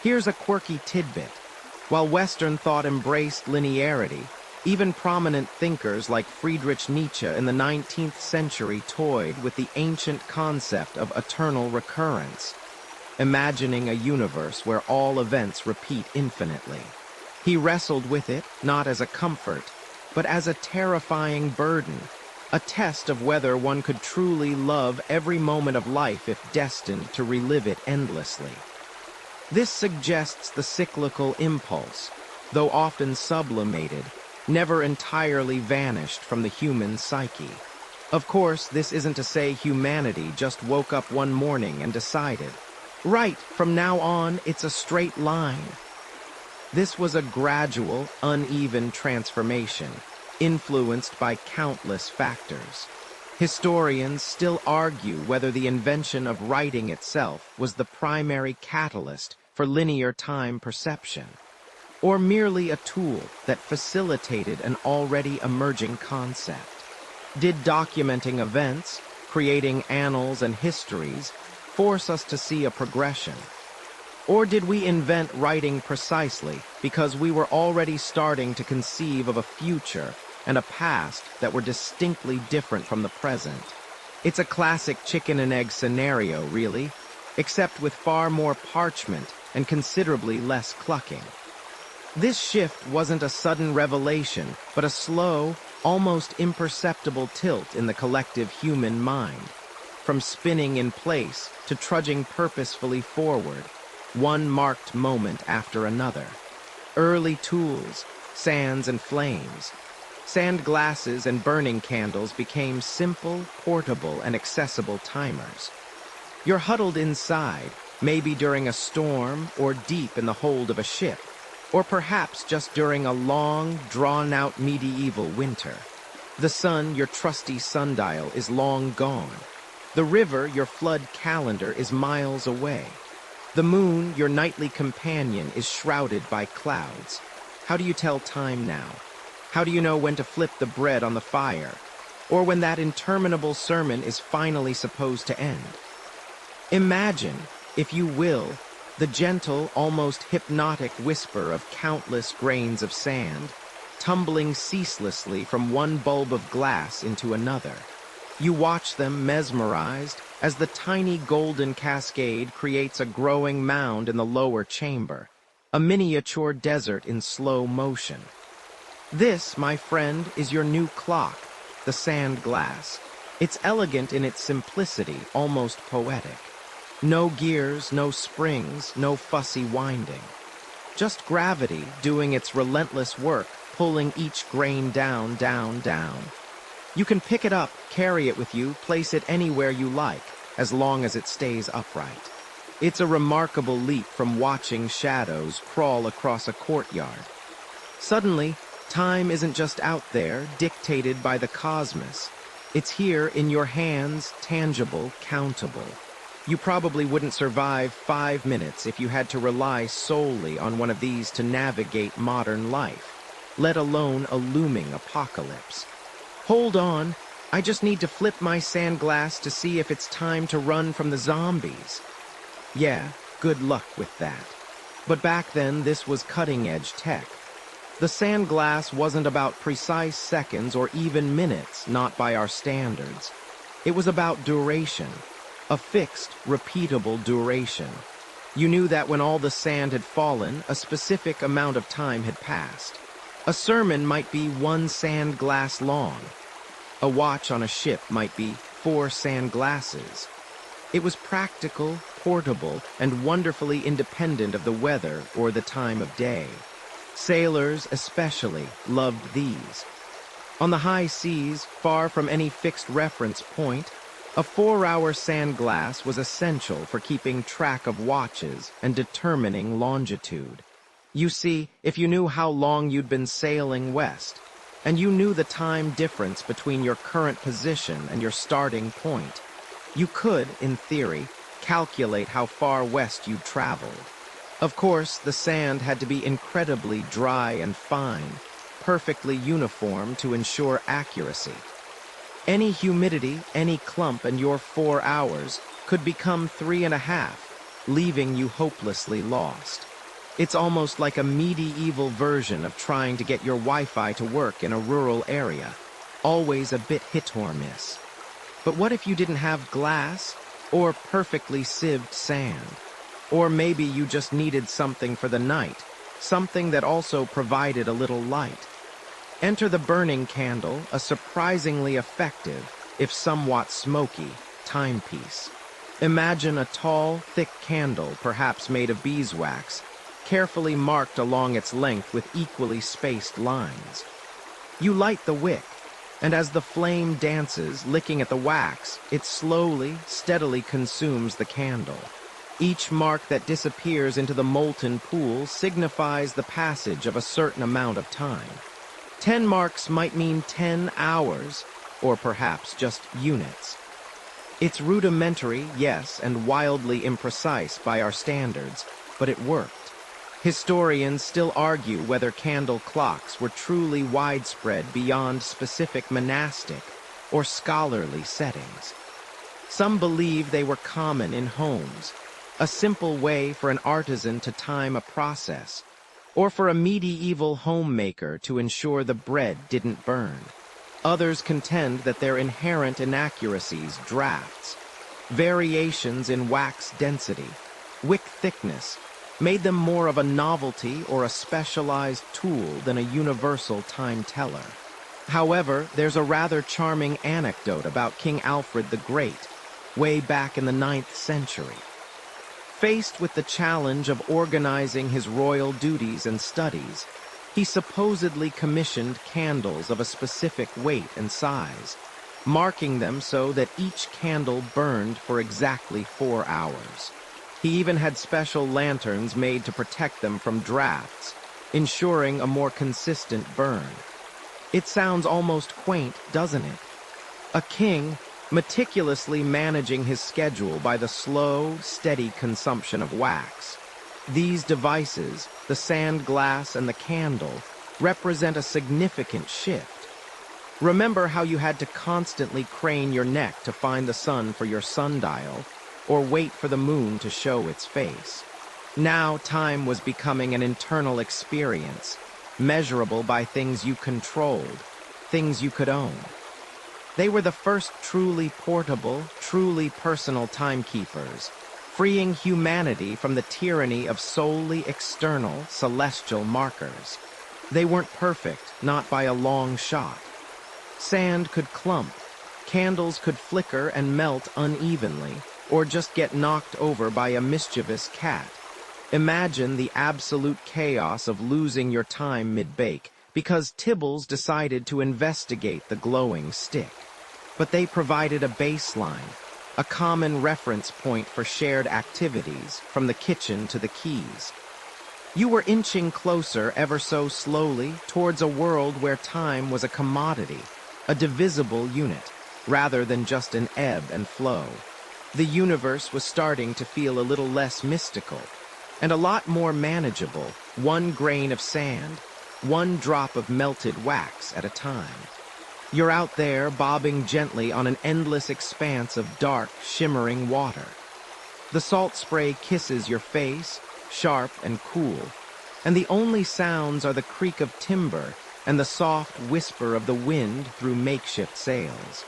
Speaker 1: Here's a quirky tidbit. While Western thought embraced linearity, even prominent thinkers like Friedrich Nietzsche in the 19th century toyed with the ancient concept of eternal recurrence, imagining a universe where all events repeat infinitely. He wrestled with it not as a comfort, but as a terrifying burden, a test of whether one could truly love every moment of life if destined to relive it endlessly. This suggests the cyclical impulse, though often sublimated, never entirely vanished from the human psyche. Of course, this isn't to say humanity just woke up one morning and decided, right, from now on, it's a straight line. This was a gradual, uneven transformation, influenced by countless factors. Historians still argue whether the invention of writing itself was the primary catalyst for linear time perception. or merely a tool that facilitated an already emerging concept? Did documenting events, creating annals and histories, force us to see a progression? Or did we invent writing precisely because we were already starting to conceive of a future and a past that were distinctly different from the present? It's a classic chicken and egg scenario, really, except with far more parchment and considerably less clucking. This shift wasn't a sudden revelation, but a slow, almost imperceptible tilt in the collective human mind, from spinning in place to trudging purposefully forward, one marked moment after another. Early tools, sands and flames, sand glasses and burning candles became simple, portable, and accessible timers. You're huddled inside, maybe during a storm or deep in the hold of a ship, or perhaps just during a long, drawn-out medieval winter. The sun, your trusty sundial, is long gone. The river, your flood calendar, is miles away. The moon, your nightly companion, is shrouded by clouds. How do you tell time now? How do you know when to flip the bread on the fire? Or when that interminable sermon is finally supposed to end? Imagine, if you will, the gentle, almost hypnotic whisper of countless grains of sand, tumbling ceaselessly from one bulb of glass into another. You watch them mesmerized as the tiny golden cascade creates a growing mound in the lower chamber, a miniature desert in slow motion. This, my friend, is your new clock, the sand glass. It's elegant in its simplicity, almost poetic. No gears, no springs, no fussy winding. Just gravity doing its relentless work, pulling each grain down, down, down. You can pick it up, carry it with you, place it anywhere you like, as long as it stays upright. It's a remarkable leap from watching shadows crawl across a courtyard. Suddenly, time isn't just out there, dictated by the cosmos. It's here in your hands, tangible, countable. You probably wouldn't survive 5 minutes if you had to rely solely on one of these to navigate modern life, let alone a looming apocalypse. Hold on, I just need to flip my sand glass to see if it's time to run from the zombies. Yeah, good luck with that. But back then, this was cutting-edge tech. The sand glass wasn't about precise seconds or even minutes, not by our standards. It was about duration. A fixed, repeatable duration. You knew that when all the sand had fallen, a specific amount of time had passed. A sermon might be 1 sand glass long. A watch on a ship might be 4 sand glasses. It was practical, portable, and wonderfully independent of the weather or the time of day. Sailors, especially, loved these. On the high seas, far from any fixed reference point, a 4-hour sand glass was essential for keeping track of watches and determining longitude. You see, if you knew how long you'd been sailing west, and you knew the time difference between your current position and your starting point, you could, in theory, calculate how far west you'd traveled. Of course, the sand had to be incredibly dry and fine, perfectly uniform to ensure accuracy. Any humidity, any clump in your 4 hours could become 3.5, leaving you hopelessly lost. It's almost like a medieval version of trying to get your Wi-Fi to work in a rural area, always a bit hit or miss. But what if you didn't have glass or perfectly sieved sand? Or maybe you just needed something for the night, something that also provided a little light. Enter the burning candle, a surprisingly effective, if somewhat smoky, timepiece. Imagine a tall, thick candle, perhaps made of beeswax, carefully marked along its length with equally spaced lines. You light the wick, and as the flame dances, licking at the wax, it slowly, steadily consumes the candle. Each mark that disappears into the molten pool signifies the passage of a certain amount of time. 10 marks might mean 10 hours, or perhaps just units. It's rudimentary, yes, and wildly imprecise by our standards, but it worked. Historians still argue whether candle clocks were truly widespread beyond specific monastic or scholarly settings. Some believe they were common in homes, a simple way for an artisan to time a process, or for a medieval homemaker to ensure the bread didn't burn. Others contend that their inherent inaccuracies, drafts, variations in wax density, wick thickness, made them more of a novelty or a specialized tool than a universal time teller. However, there's a rather charming anecdote about King Alfred the Great, way back in the 9th century. Faced with the challenge of organizing his royal duties and studies, he supposedly commissioned candles of a specific weight and size, marking them so that each candle burned for exactly 4 hours. He even had special lanterns made to protect them from drafts, ensuring a more consistent burn. It sounds almost quaint, doesn't it? A king meticulously managing his schedule by the slow, steady consumption of wax. These devices, the sand glass and the candle, represent a significant shift. Remember how you had to constantly crane your neck to find the sun for your sundial, or wait for the moon to show its face. Now time was becoming an internal experience, measurable by things you controlled, things you could own. They were the first truly portable, truly personal timekeepers, freeing humanity from the tyranny of solely external, celestial markers. They weren't perfect, not by a long shot. Sand could clump, candles could flicker and melt unevenly, or just get knocked over by a mischievous cat. Imagine the absolute chaos of losing your time mid-bake because Tibbles decided to investigate the glowing stick. But they provided a baseline, a common reference point for shared activities, from the kitchen to the keys. You were inching closer ever so slowly towards a world where time was a commodity, a divisible unit, rather than just an ebb and flow. The universe was starting to feel a little less mystical, and a lot more manageable, one grain of sand, one drop of melted wax at a time. You're out there bobbing gently on an endless expanse of dark, shimmering water. The salt spray kisses your face, sharp and cool, and the only sounds are the creak of timber and the soft whisper of the wind through makeshift sails.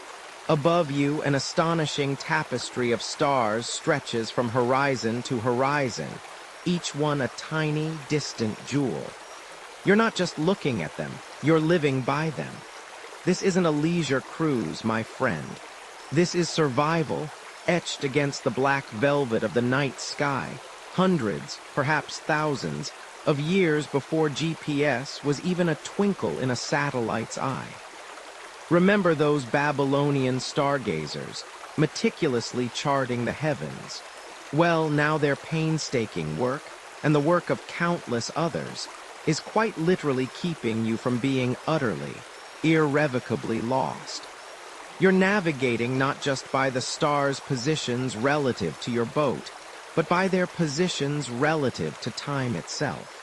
Speaker 1: Above you, an astonishing tapestry of stars stretches from horizon to horizon, each one a tiny, distant jewel. You're not just looking at them, you're living by them. This isn't a leisure cruise, my friend. This is survival, etched against the black velvet of the night sky, hundreds, perhaps thousands, of years before GPS was even a twinkle in a satellite's eye. Remember those Babylonian stargazers, meticulously charting the heavens. Well, now their painstaking work, and the work of countless others, is quite literally keeping you from being utterly, irrevocably lost. You're navigating not just by the stars' positions relative to your boat, but by their positions relative to time itself.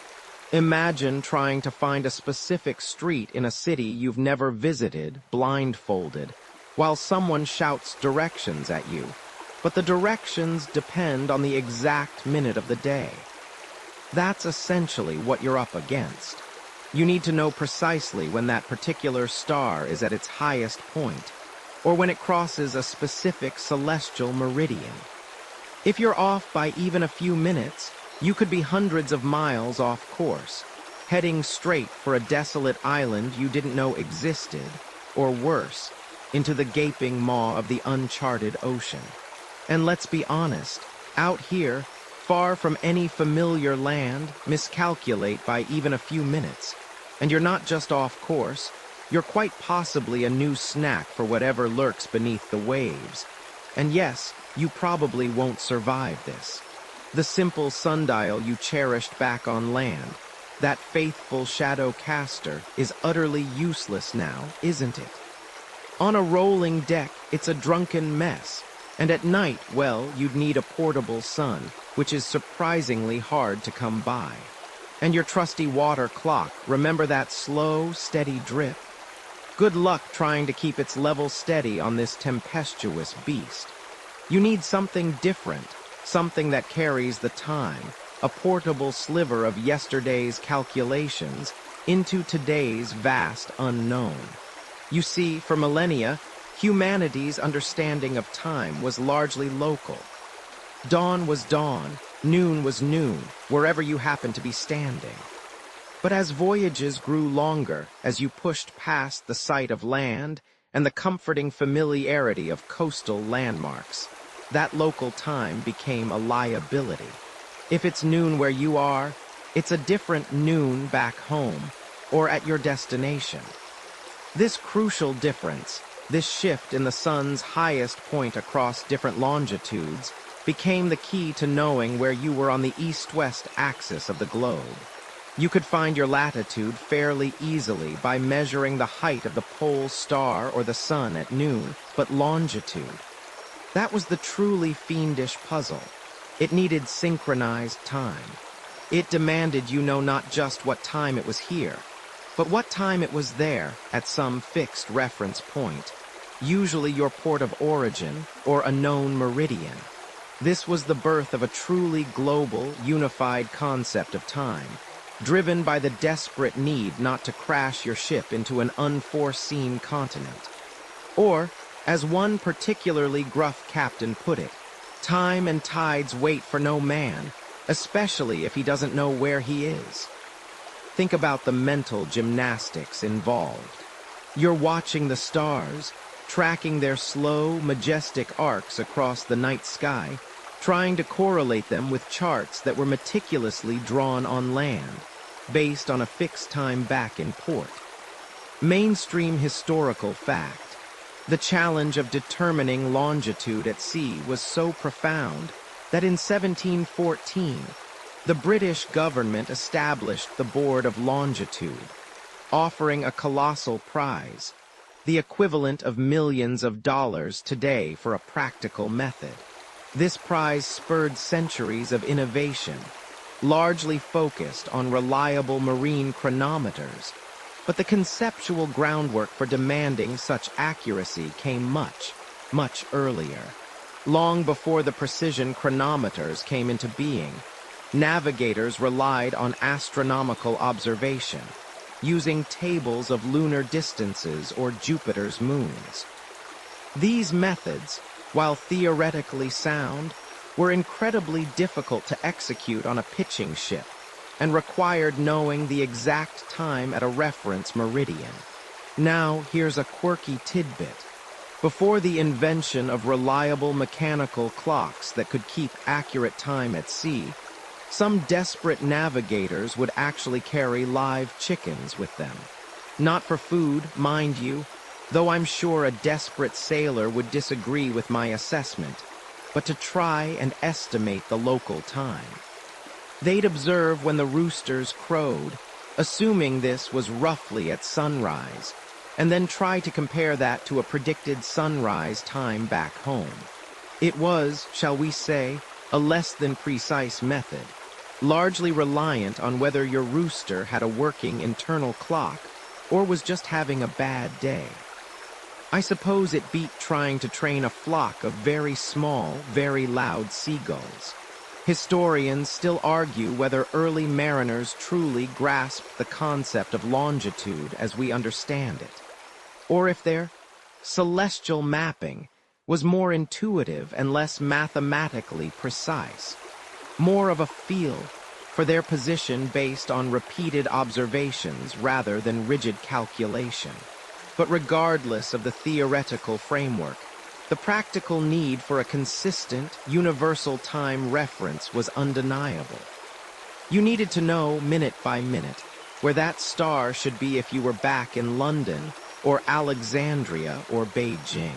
Speaker 1: Imagine trying to find a specific street in a city you've never visited, blindfolded, while someone shouts directions at you, but the directions depend on the exact minute of the day. That's essentially what you're up against. You need to know precisely when that particular star is at its highest point, or when it crosses a specific celestial meridian. If you're off by even a few minutes, you could be hundreds of miles off course, heading straight for a desolate island you didn't know existed, or worse, into the gaping maw of the uncharted ocean. And let's be honest, out here, far from any familiar land, miscalculate by even a few minutes, and you're not just off course, you're quite possibly a new snack for whatever lurks beneath the waves. And yes, you probably won't survive this. The simple sundial you cherished back on land, that faithful shadow caster, is utterly useless now, isn't it? On a rolling deck, it's a drunken mess, and at night, well, you'd need a portable sun, which is surprisingly hard to come by. And your trusty water clock, remember that slow, steady drip? Good luck trying to keep its level steady on this tempestuous beast. You need something different, something that carries the time, a portable sliver of yesterday's calculations into today's vast unknown. You see, for millennia, humanity's understanding of time was largely local. Dawn was dawn, noon was noon, wherever you happened to be standing. But as voyages grew longer, as you pushed past the sight of land and the comforting familiarity of coastal landmarks, that local time became a liability. If it's noon where you are, it's a different noon back home or at your destination. This crucial difference, this shift in the sun's highest point across different longitudes, became the key to knowing where you were on the east-west axis of the globe. You could find your latitude fairly easily by measuring the height of the pole star or the sun at noon, but longitude, that was the truly fiendish puzzle. It needed synchronized time. It demanded you know not just what time it was here, but what time it was there at some fixed reference point, usually your port of origin or a known meridian. This was the birth of a truly global, unified concept of time, driven by the desperate need not to crash your ship into an unforeseen continent. Or, as one particularly gruff captain put it, time and tides wait for no man, especially if he doesn't know where he is. Think about the mental gymnastics involved. You're watching the stars, tracking their slow, majestic arcs across the night sky, trying to correlate them with charts that were meticulously drawn on land, based on a fixed time back in port. Mainstream historical fact. The challenge of determining longitude at sea was so profound that in 1714, the British government established the Board of Longitude, offering a colossal prize, the equivalent of millions of dollars today for a practical method. This prize spurred centuries of innovation, largely focused on reliable marine chronometers, but the conceptual groundwork for demanding such accuracy came much, much earlier. Long before the precision chronometers came into being, navigators relied on astronomical observation, using tables of lunar distances or Jupiter's moons. These methods, while theoretically sound, were incredibly difficult to execute on a pitching ship and required knowing the exact time at a reference meridian. Now, here's a quirky tidbit. Before the invention of reliable mechanical clocks that could keep accurate time at sea, some desperate navigators would actually carry live chickens with them. Not for food, mind you, though I'm sure a desperate sailor would disagree with my assessment, but to try and estimate the local time. They'd observe when the roosters crowed, assuming this was roughly at sunrise, and then try to compare that to a predicted sunrise time back home. It was, shall we say, a less than precise method, largely reliant on whether your rooster had a working internal clock or was just having a bad day. I suppose it beat trying to train a flock of very small, very loud seagulls. Historians still argue whether early mariners truly grasped the concept of longitude as we understand it, or if their celestial mapping was more intuitive and less mathematically precise, more of a feel for their position based on repeated observations rather than rigid calculation. But regardless of the theoretical framework, the practical need for a consistent, universal time reference was undeniable. You needed to know, minute by minute, where that star should be if you were back in London, or Alexandria, or Beijing.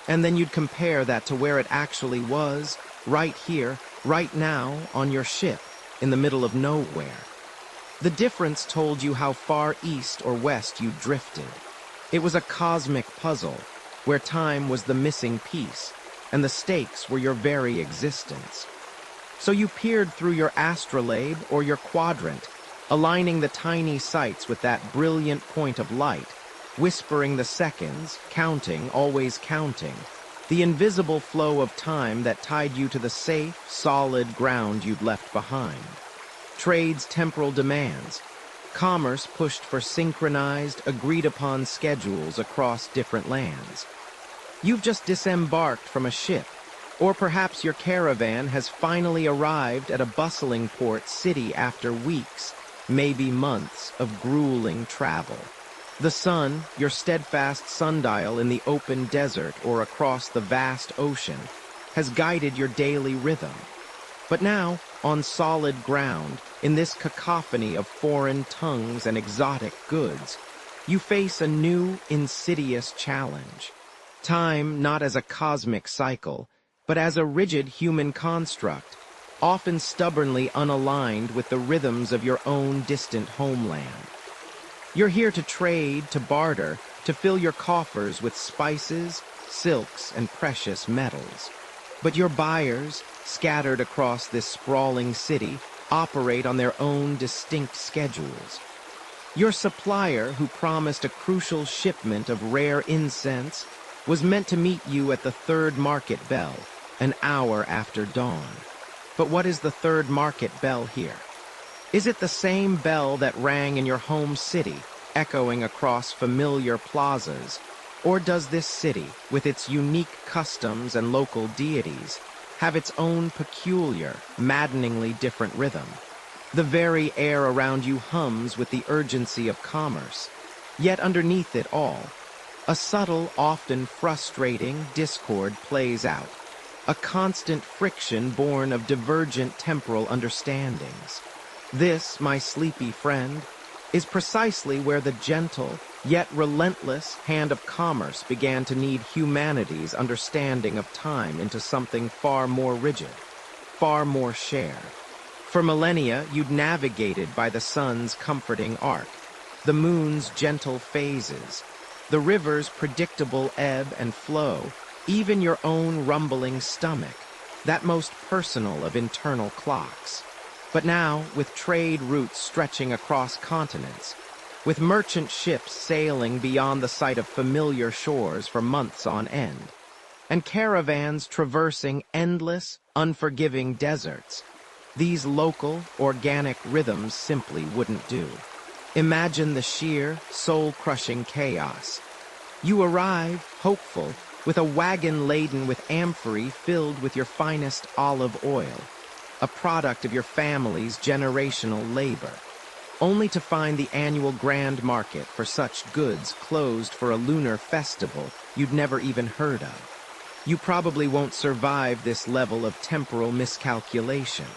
Speaker 1: And then you'd compare that to where it actually was, right here, right now, on your ship, in the middle of nowhere. The difference told you how far east or west you drifted. It was a cosmic puzzle, where time was the missing piece, and the stakes were your very existence. So you peered through your astrolabe or your quadrant, aligning the tiny sights with that brilliant point of light, whispering the seconds, counting, always counting, the invisible flow of time that tied you to the safe, solid ground you'd left behind. Trade's temporal demands. Commerce pushed for synchronized, agreed-upon schedules across different lands. You've just disembarked from a ship, or perhaps your caravan has finally arrived at a bustling port city after weeks, maybe months of grueling travel. The sun, your steadfast sundial in the open desert or across the vast ocean, has guided your daily rhythm. But now, on solid ground, in this cacophony of foreign tongues and exotic goods, you face a new, insidious challenge. Time not as a cosmic cycle, but as a rigid human construct, often stubbornly unaligned with the rhythms of your own distant homeland. You're here to trade, to barter, to fill your coffers with spices, silks, and precious metals. But your buyers, scattered across this sprawling city, operate on their own distinct schedules. Your supplier, who promised a crucial shipment of rare incense, was meant to meet you at the third market bell, an hour after dawn. But what is the third market bell here? Is it the same bell that rang in your home city, echoing across familiar plazas? Or does this city, with its unique customs and local deities, have its own peculiar, maddeningly different rhythm? The very air around you hums with the urgency of commerce. Yet underneath it all, a subtle, often frustrating discord plays out, a constant friction born of divergent temporal understandings. This, my sleepy friend, is precisely where the gentle, yet relentless hand of commerce began to knead humanity's understanding of time into something far more rigid, far more shared. For millennia, you'd navigated by the sun's comforting arc, the moon's gentle phases, the river's predictable ebb and flow, even your own rumbling stomach, that most personal of internal clocks. But now, with trade routes stretching across continents, with merchant ships sailing beyond the sight of familiar shores for months on end, and caravans traversing endless, unforgiving deserts, these local, organic rhythms simply wouldn't do. Imagine the sheer, soul-crushing chaos. You arrive, hopeful, with a wagon laden with amphory filled with your finest olive oil, a product of your family's generational labor, only to find the annual grand market for such goods closed for a lunar festival you'd never even heard of. You probably won't survive this level of temporal miscalculation.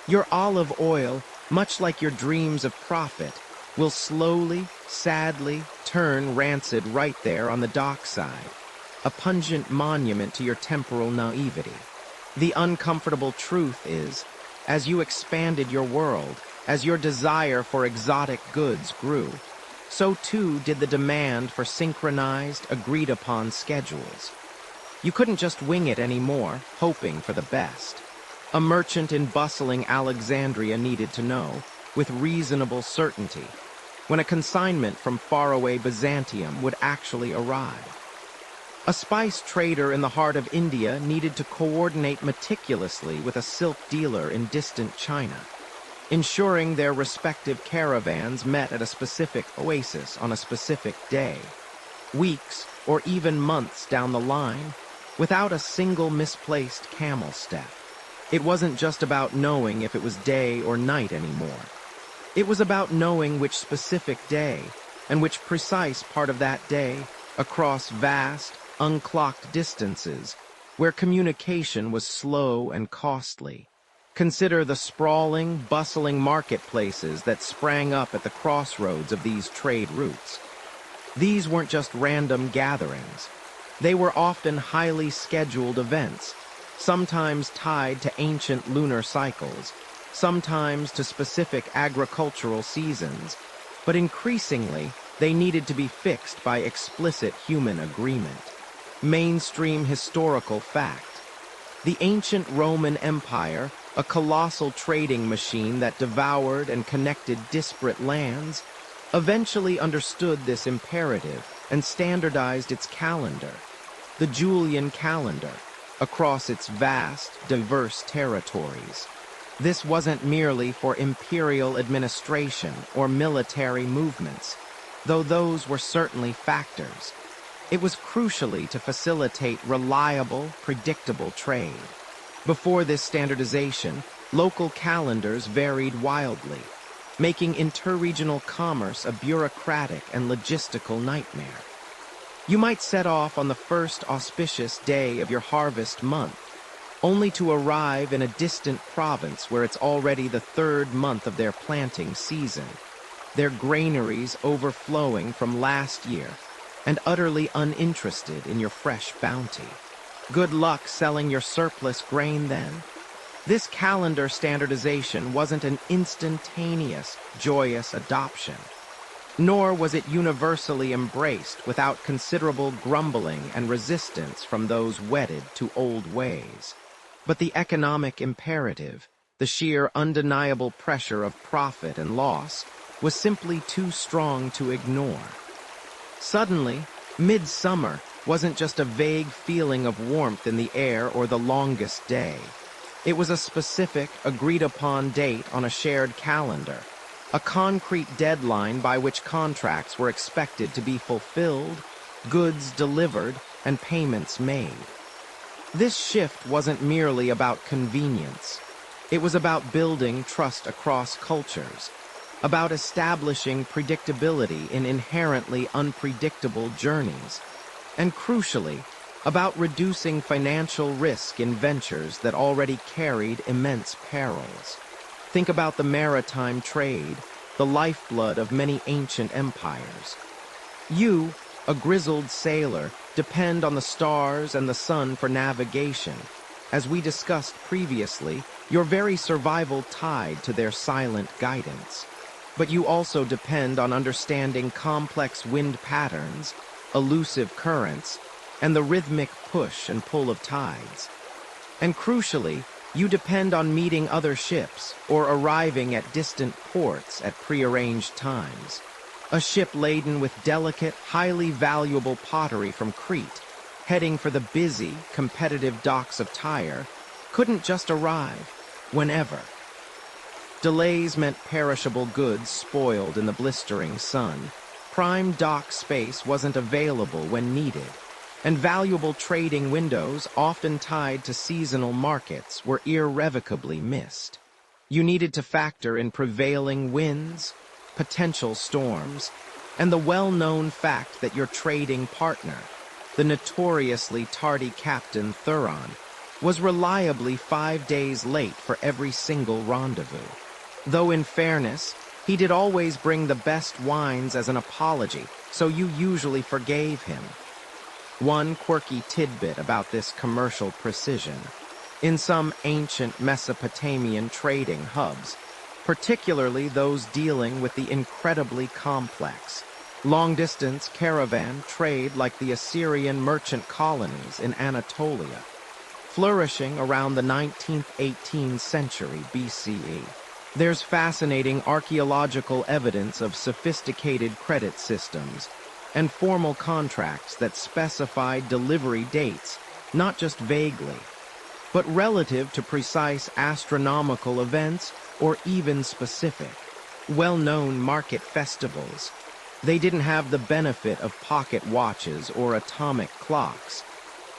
Speaker 1: Your olive oil, much like your dreams of profit, will slowly, sadly turn rancid right there on the dockside, a pungent monument to your temporal naivety. The uncomfortable truth is, as you expanded your world, as your desire for exotic goods grew, so too did the demand for synchronized, agreed-upon schedules. You couldn't just wing it anymore, hoping for the best. A merchant in bustling Alexandria needed to know, with reasonable certainty, when a consignment from faraway Byzantium would actually arrive. A spice trader in the heart of India needed to coordinate meticulously with a silk dealer in distant China, ensuring their respective caravans met at a specific oasis on a specific day, weeks or even months down the line, without a single misplaced camel step. It wasn't just about knowing if it was day or night anymore. It was about knowing which specific day and which precise part of that day across vast, unclocked distances where communication was slow and costly. Consider the sprawling, bustling marketplaces that sprang up at the crossroads of these trade routes. These weren't just random gatherings. They were often highly scheduled events, sometimes tied to ancient lunar cycles, sometimes to specific agricultural seasons, but increasingly they needed to be fixed by explicit human agreement. Mainstream historical fact. The ancient Roman Empire a colossal trading machine that devoured and connected disparate lands, eventually understood this imperative and standardized its calendar, the Julian calendar, across its vast, diverse territories. This wasn't merely for imperial administration or military movements, though those were certainly factors. It was crucially to facilitate reliable, predictable trade. Before this standardization, local calendars varied wildly, making interregional commerce a bureaucratic and logistical nightmare. You might set off on the first auspicious day of your harvest month, only to arrive in a distant province where it's already the third month of their planting season, their granaries overflowing from last year and utterly uninterested in your fresh bounty. Good luck selling your surplus grain then. This calendar standardization wasn't an instantaneous, joyous adoption, nor was it universally embraced without considerable grumbling and resistance from those wedded to old ways. But the economic imperative, the sheer undeniable pressure of profit and loss, was simply too strong to ignore. Suddenly, midsummer wasn't just a vague feeling of warmth in the air or the longest day. It was a specific, agreed-upon date on a shared calendar, a concrete deadline by which contracts were expected to be fulfilled, goods delivered, and payments made. This shift wasn't merely about convenience. It was about building trust across cultures, about establishing predictability in inherently unpredictable journeys, and crucially, about reducing financial risk in ventures that already carried immense perils. Think about the maritime trade, the lifeblood of many ancient empires. You, a grizzled sailor, depend on the stars and the sun for navigation. As we discussed previously, your very survival tied to their silent guidance. But you also depend on understanding complex wind patterns, elusive currents, and the rhythmic push and pull of tides. And crucially, you depend on meeting other ships or arriving at distant ports at prearranged times. A ship laden with delicate, highly valuable pottery from Crete, heading for the busy, competitive docks of Tyre, couldn't just arrive whenever. Delays meant perishable goods spoiled in the blistering sun. Prime dock space wasn't available when needed, and valuable trading windows, often tied to seasonal markets, were irrevocably missed. You needed to factor in prevailing winds, potential storms, and the well-known fact that your trading partner, the notoriously tardy Captain Thuron, was reliably 5 days late for every single rendezvous. Though in fairness, he did always bring the best wines as an apology, so you usually forgave him. One quirky tidbit about this commercial precision. In some ancient Mesopotamian trading hubs, particularly those dealing with the incredibly complex, long-distance caravan trade like the Assyrian merchant colonies in Anatolia, flourishing around the 19th-18th century BCE. There's fascinating archaeological evidence of sophisticated credit systems and formal contracts that specified delivery dates, not just vaguely, but relative to precise astronomical events or even specific, well-known market festivals. They didn't have the benefit of pocket watches or atomic clocks,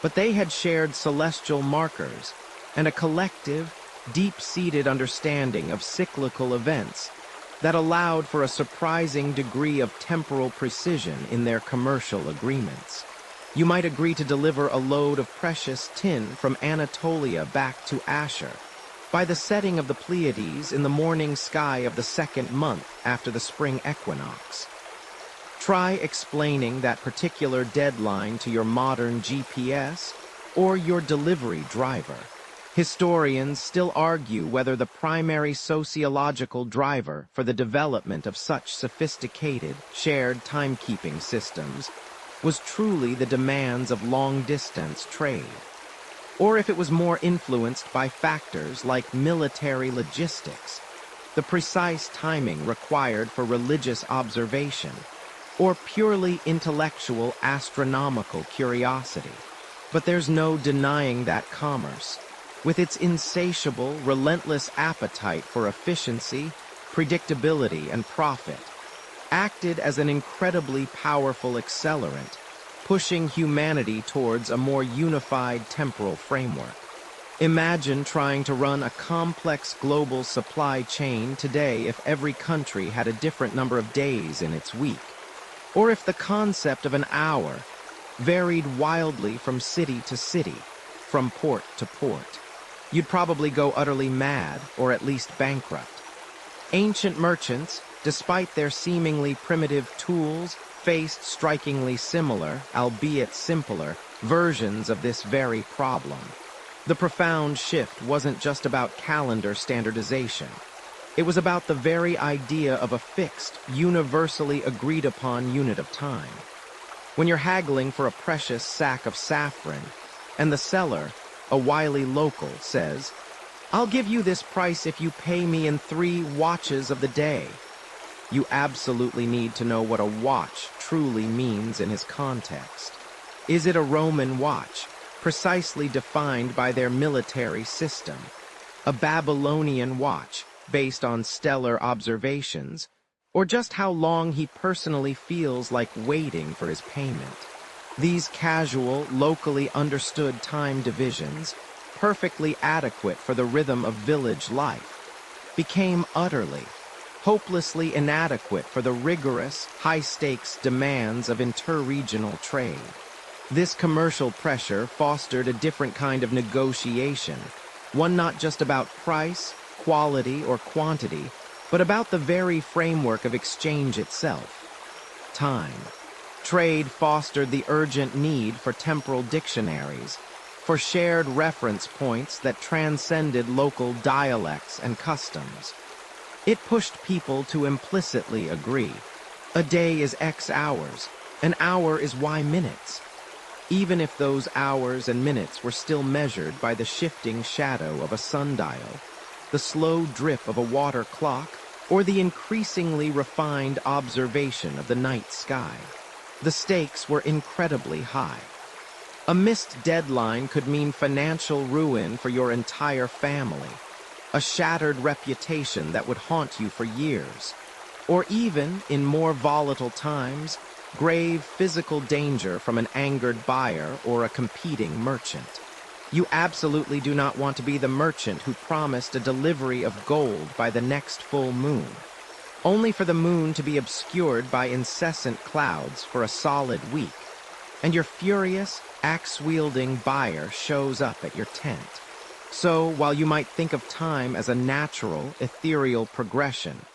Speaker 1: but they had shared celestial markers and a collective, deep-seated understanding of cyclical events that allowed for a surprising degree of temporal precision in their commercial agreements. You might agree to deliver a load of precious tin from Anatolia back to Ashur by the setting of the Pleiades in the morning sky of the second month after the spring equinox. Try explaining that particular deadline to your modern GPS or your delivery driver. Historians still argue whether the primary sociological driver for the development of such sophisticated, shared timekeeping systems was truly the demands of long-distance trade. or if it was more influenced by factors like military logistics, the precise timing required for religious observation, or purely intellectual astronomical curiosity. But there's no denying that commerce, with its insatiable, relentless appetite for efficiency, predictability, and profit, acted as an incredibly powerful accelerant, pushing humanity towards a more unified temporal framework. Imagine trying to run a complex global supply chain today if every country had a different number of days in its week, or if the concept of an hour varied wildly from city to city, from port to port. You'd probably go utterly mad, or at least bankrupt. Ancient merchants, despite their seemingly primitive tools, faced strikingly similar, albeit simpler, versions of this very problem. The profound shift wasn't just about calendar standardization. It was about the very idea of a fixed, universally agreed-upon unit of time. When you're haggling for a precious sack of saffron, and the seller, a wily local, says, "I'll give you this price if you pay me in 3 watches of the day," you absolutely need to know what a watch truly means in his context. Is it a Roman watch, precisely defined by their military system? A Babylonian watch, based on stellar observations? Or just how long he personally feels like waiting for his payment? These casual, locally understood time divisions, perfectly adequate for the rhythm of village life, became utterly, hopelessly inadequate for the rigorous, high-stakes demands of interregional trade. This commercial pressure fostered a different kind of negotiation, one not just about price, quality, or quantity, but about the very framework of exchange itself: time. Trade fostered the urgent need for temporal dictionaries, for shared reference points that transcended local dialects and customs. It pushed people to implicitly agree. A day is X hours, an hour is Y minutes, even if those hours and minutes were still measured by the shifting shadow of a sundial, the slow drip of a water clock, or the increasingly refined observation of the night sky. The stakes were incredibly high. A missed deadline could mean financial ruin for your entire family, a shattered reputation that would haunt you for years, or even, in more volatile times, grave physical danger from an angered buyer or a competing merchant. You absolutely do not want to be the merchant who promised a delivery of gold by the next full moon, only for the moon to be obscured by incessant clouds for a solid week, and your furious, axe-wielding buyer shows up at your tent. So, while you might think of time as a natural, ethereal progression,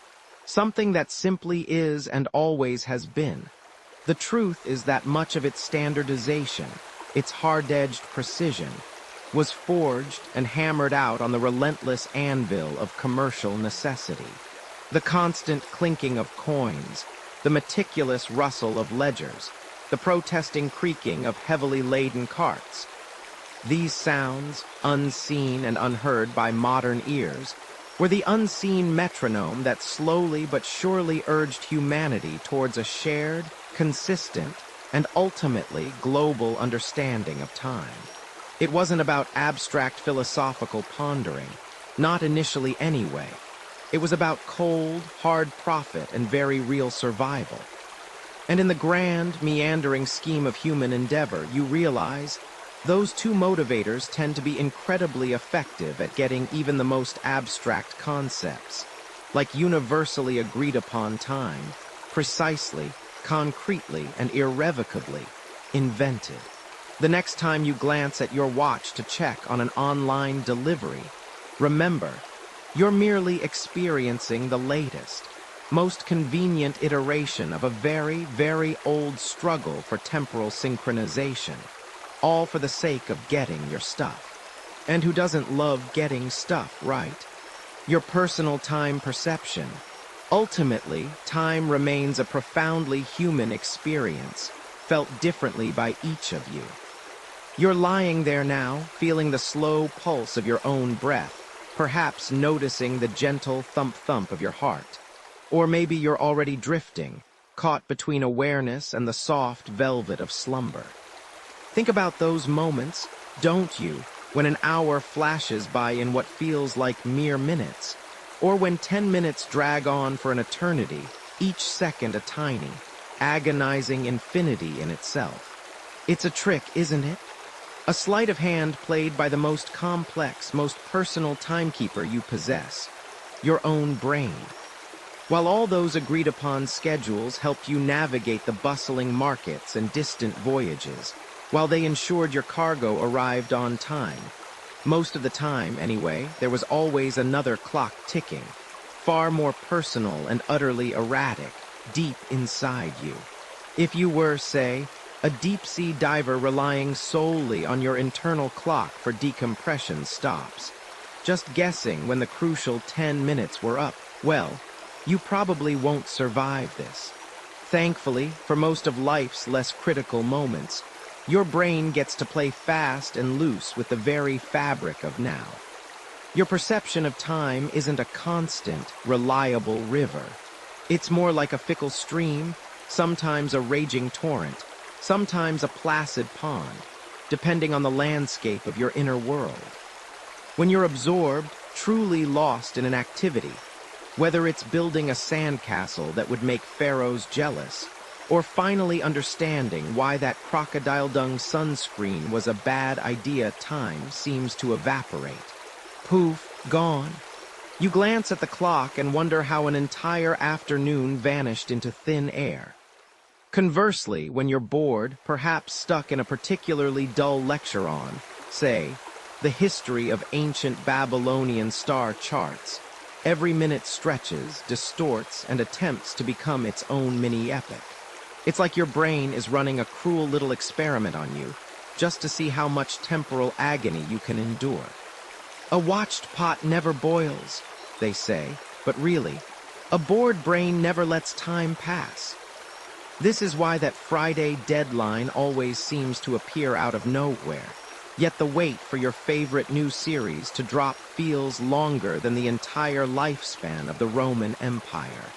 Speaker 1: something that simply is and always has been, the truth is that much of its standardization, its hard-edged precision, was forged and hammered out on the relentless anvil of commercial necessity. The constant clinking of coins, the meticulous rustle of ledgers, the protesting creaking of heavily laden carts. These sounds, unseen and unheard by modern ears, were the unseen metronome that slowly but surely urged humanity towards a shared, consistent, and ultimately global understanding of time. It wasn't about abstract philosophical pondering, not initially anyway. It was about cold, hard profit and very real survival. And in the grand, meandering scheme of human endeavor, you realize those two motivators tend to be incredibly effective at getting even the most abstract concepts, like universally agreed upon time, precisely, concretely, and irrevocably invented. The next time you glance at your watch to check on an online delivery, remember, you're merely experiencing the latest, most convenient iteration of a very, very old struggle for temporal synchronization, all for the sake of getting your stuff. And who doesn't love getting stuff, right? Your personal time perception. Ultimately, time remains a profoundly human experience, felt differently by each of you. You're lying there now, feeling the slow pulse of your own breath, perhaps noticing the gentle thump-thump of your heart. Or maybe you're already drifting, caught between awareness and the soft velvet of slumber. Think about those moments, don't you, when an hour flashes by in what feels like mere minutes, or when 10 minutes drag on for an eternity, each second a tiny, agonizing infinity in itself. It's a trick, isn't it? A sleight of hand played by the most complex, most personal timekeeper you possess, your own brain. While all those agreed-upon schedules helped you navigate the bustling markets and distant voyages, while they ensured your cargo arrived on time, most of the time, anyway, there was always another clock ticking, far more personal and utterly erratic, deep inside you. If you were, say, a deep-sea diver relying solely on your internal clock for decompression stops, just guessing when the crucial 10 minutes were up, well, you probably won't survive this. Thankfully, for most of life's less critical moments, your brain gets to play fast and loose with the very fabric of now. Your perception of time isn't a constant, reliable river. It's more like a fickle stream, sometimes a raging torrent, sometimes a placid pond, depending on the landscape of your inner world. When you're absorbed, truly lost in an activity, whether it's building a sandcastle that would make pharaohs jealous, or finally understanding why that crocodile dung sunscreen was a bad idea, time seems to evaporate. Poof, gone. You glance at the clock and wonder how an entire afternoon vanished into thin air. Conversely, when you're bored, perhaps stuck in a particularly dull lecture on, say, the history of ancient Babylonian star charts, every minute stretches, distorts, and attempts to become its own mini-epic. It's like your brain is running a cruel little experiment on you, just to see how much temporal agony you can endure. A watched pot never boils, they say, but really, a bored brain never lets time pass. This is why that Friday deadline always seems to appear out of nowhere, yet the wait for your favorite new series to drop feels longer than the entire lifespan of the Roman Empire.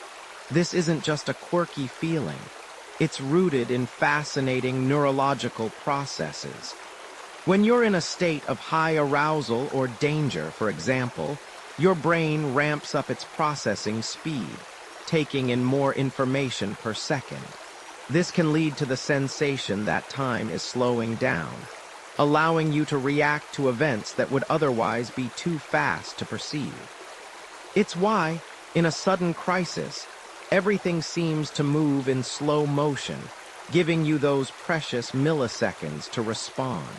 Speaker 1: This isn't just a quirky feeling. It's rooted in fascinating neurological processes. When you're in a state of high arousal or danger, for example, your brain ramps up its processing speed, taking in more information per second. This can lead to the sensation that time is slowing down, allowing you to react to events that would otherwise be too fast to perceive. It's why, in a sudden crisis, everything seems to move in slow motion, giving you those precious milliseconds to respond.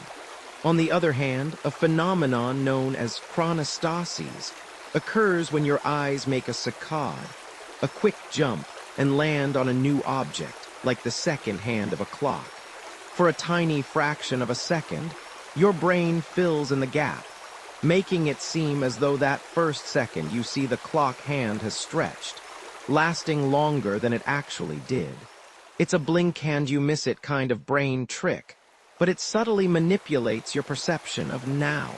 Speaker 1: On the other hand, a phenomenon known as chronostasis occurs when your eyes make a saccade, a quick jump, and land on a new object, like the second hand of a clock. For a tiny fraction of a second, your brain fills in the gap, making it seem as though that first second you see the clock hand has stretched, lasting longer than it actually did. It's a blink-and-you-miss-it kind of brain trick, but it subtly manipulates your perception of now.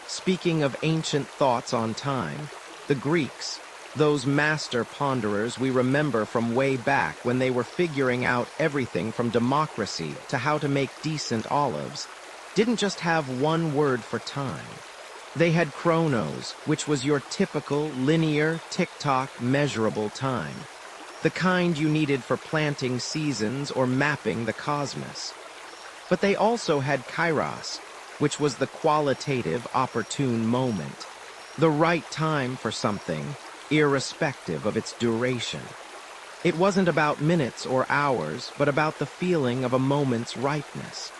Speaker 1: Speaking of ancient thoughts on time, the Greeks, those master ponderers we remember from way back when they were figuring out everything from democracy to how to make decent olives, didn't just have one word for time. They had chronos, which was your typical, linear, tick-tock, measurable time. The kind you needed for planting seasons or mapping the cosmos. But they also had kairos, which was the qualitative, opportune moment. The right time for something, irrespective of its duration. It wasn't about minutes or hours, but about the feeling of a moment's ripeness.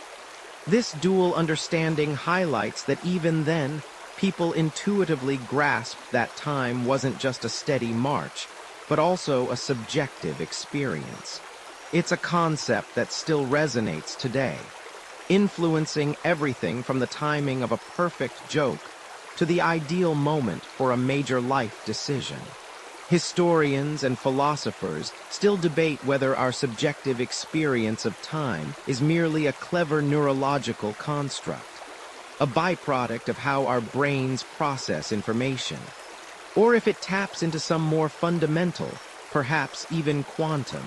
Speaker 1: This dual understanding highlights that even then, people intuitively grasped that time wasn't just a steady march, but also a subjective experience. It's a concept that still resonates today, influencing everything from the timing of a perfect joke to the ideal moment for a major life decision. Historians and philosophers still debate whether our subjective experience of time is merely a clever neurological construct, a byproduct of how our brains process information, or if it taps into some more fundamental, perhaps even quantum,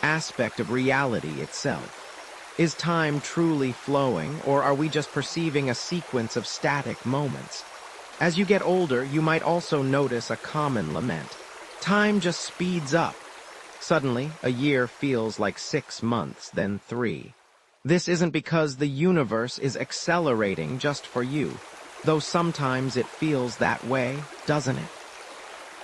Speaker 1: aspect of reality itself. Is time truly flowing, or are we just perceiving a sequence of static moments? As you get older, you might also notice a common lament. Time just speeds up. Suddenly, a year feels like 6 months, then 3. This isn't because the universe is accelerating just for you, though sometimes it feels that way, doesn't it?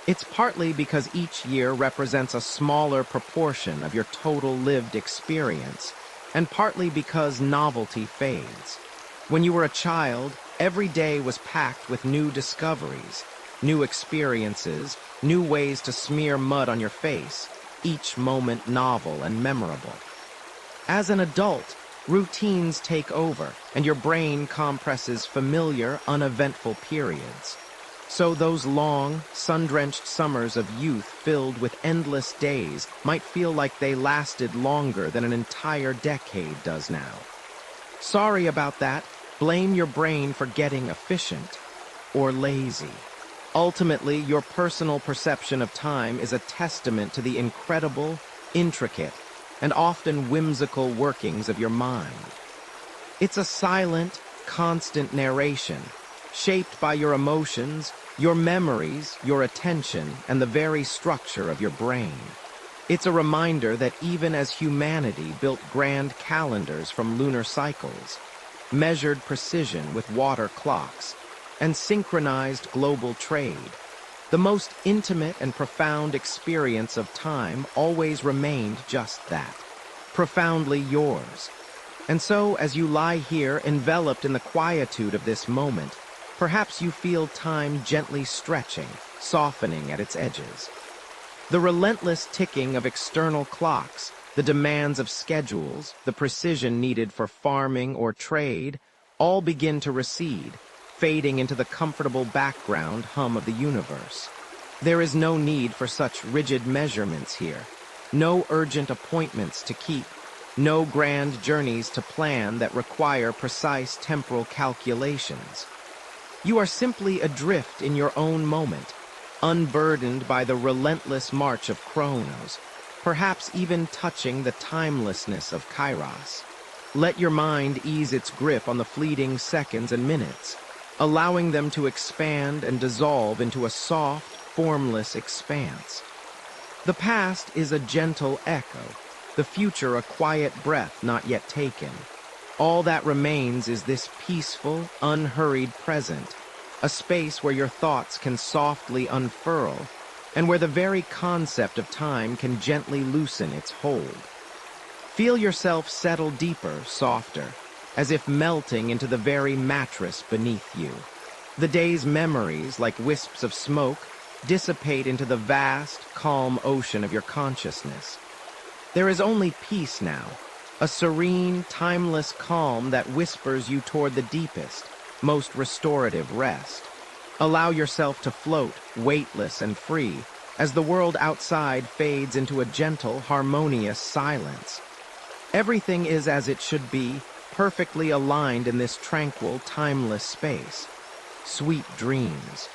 Speaker 1: It's partly because each year represents a smaller proportion of your total lived experience, and partly because novelty fades. When you were a child, every day was packed with new discoveries, new experiences, new ways to smear mud on your face, each moment novel and memorable. As an adult, routines take over, and your brain compresses familiar, uneventful periods. So those long, sun-drenched summers of youth filled with endless days might feel like they lasted longer than an entire decade does now. Sorry about that. Blame your brain for getting efficient or lazy. Ultimately, your personal perception of time is a testament to the incredible, intricate, and often whimsical workings of your mind. It's a silent, constant narration, shaped by your emotions, your memories, your attention, and the very structure of your brain. It's a reminder that even as humanity built grand calendars from lunar cycles, measured precision with water clocks, and synchronized global trade, the most intimate and profound experience of time always remained just that, profoundly yours. And so, as you lie here enveloped in the quietude of this moment, perhaps you feel time gently stretching, softening at its edges. The relentless ticking of external clocks, the demands of schedules, the precision needed for farming or trade, all begin to recede, fading into the comfortable background hum of the universe. There is no need for such rigid measurements here, no urgent appointments to keep, no grand journeys to plan that require precise temporal calculations. You are simply adrift in your own moment, unburdened by the relentless march of Chronos, perhaps even touching the timelessness of Kairos. Let your mind ease its grip on the fleeting seconds and minutes, allowing them to expand and dissolve into a soft, formless expanse. The past is a gentle echo, the future a quiet breath not yet taken. All that remains is this peaceful, unhurried present, a space where your thoughts can softly unfurl, and where the very concept of time can gently loosen its hold. Feel yourself settle deeper, softer, as if melting into the very mattress beneath you. The day's memories, like wisps of smoke, dissipate into the vast, calm ocean of your consciousness. There is only peace now, a serene, timeless calm that whispers you toward the deepest, most restorative rest. Allow yourself to float, weightless and free, as the world outside fades into a gentle, harmonious silence. Everything is as it should be, perfectly aligned in this tranquil, timeless space. Sweet dreams.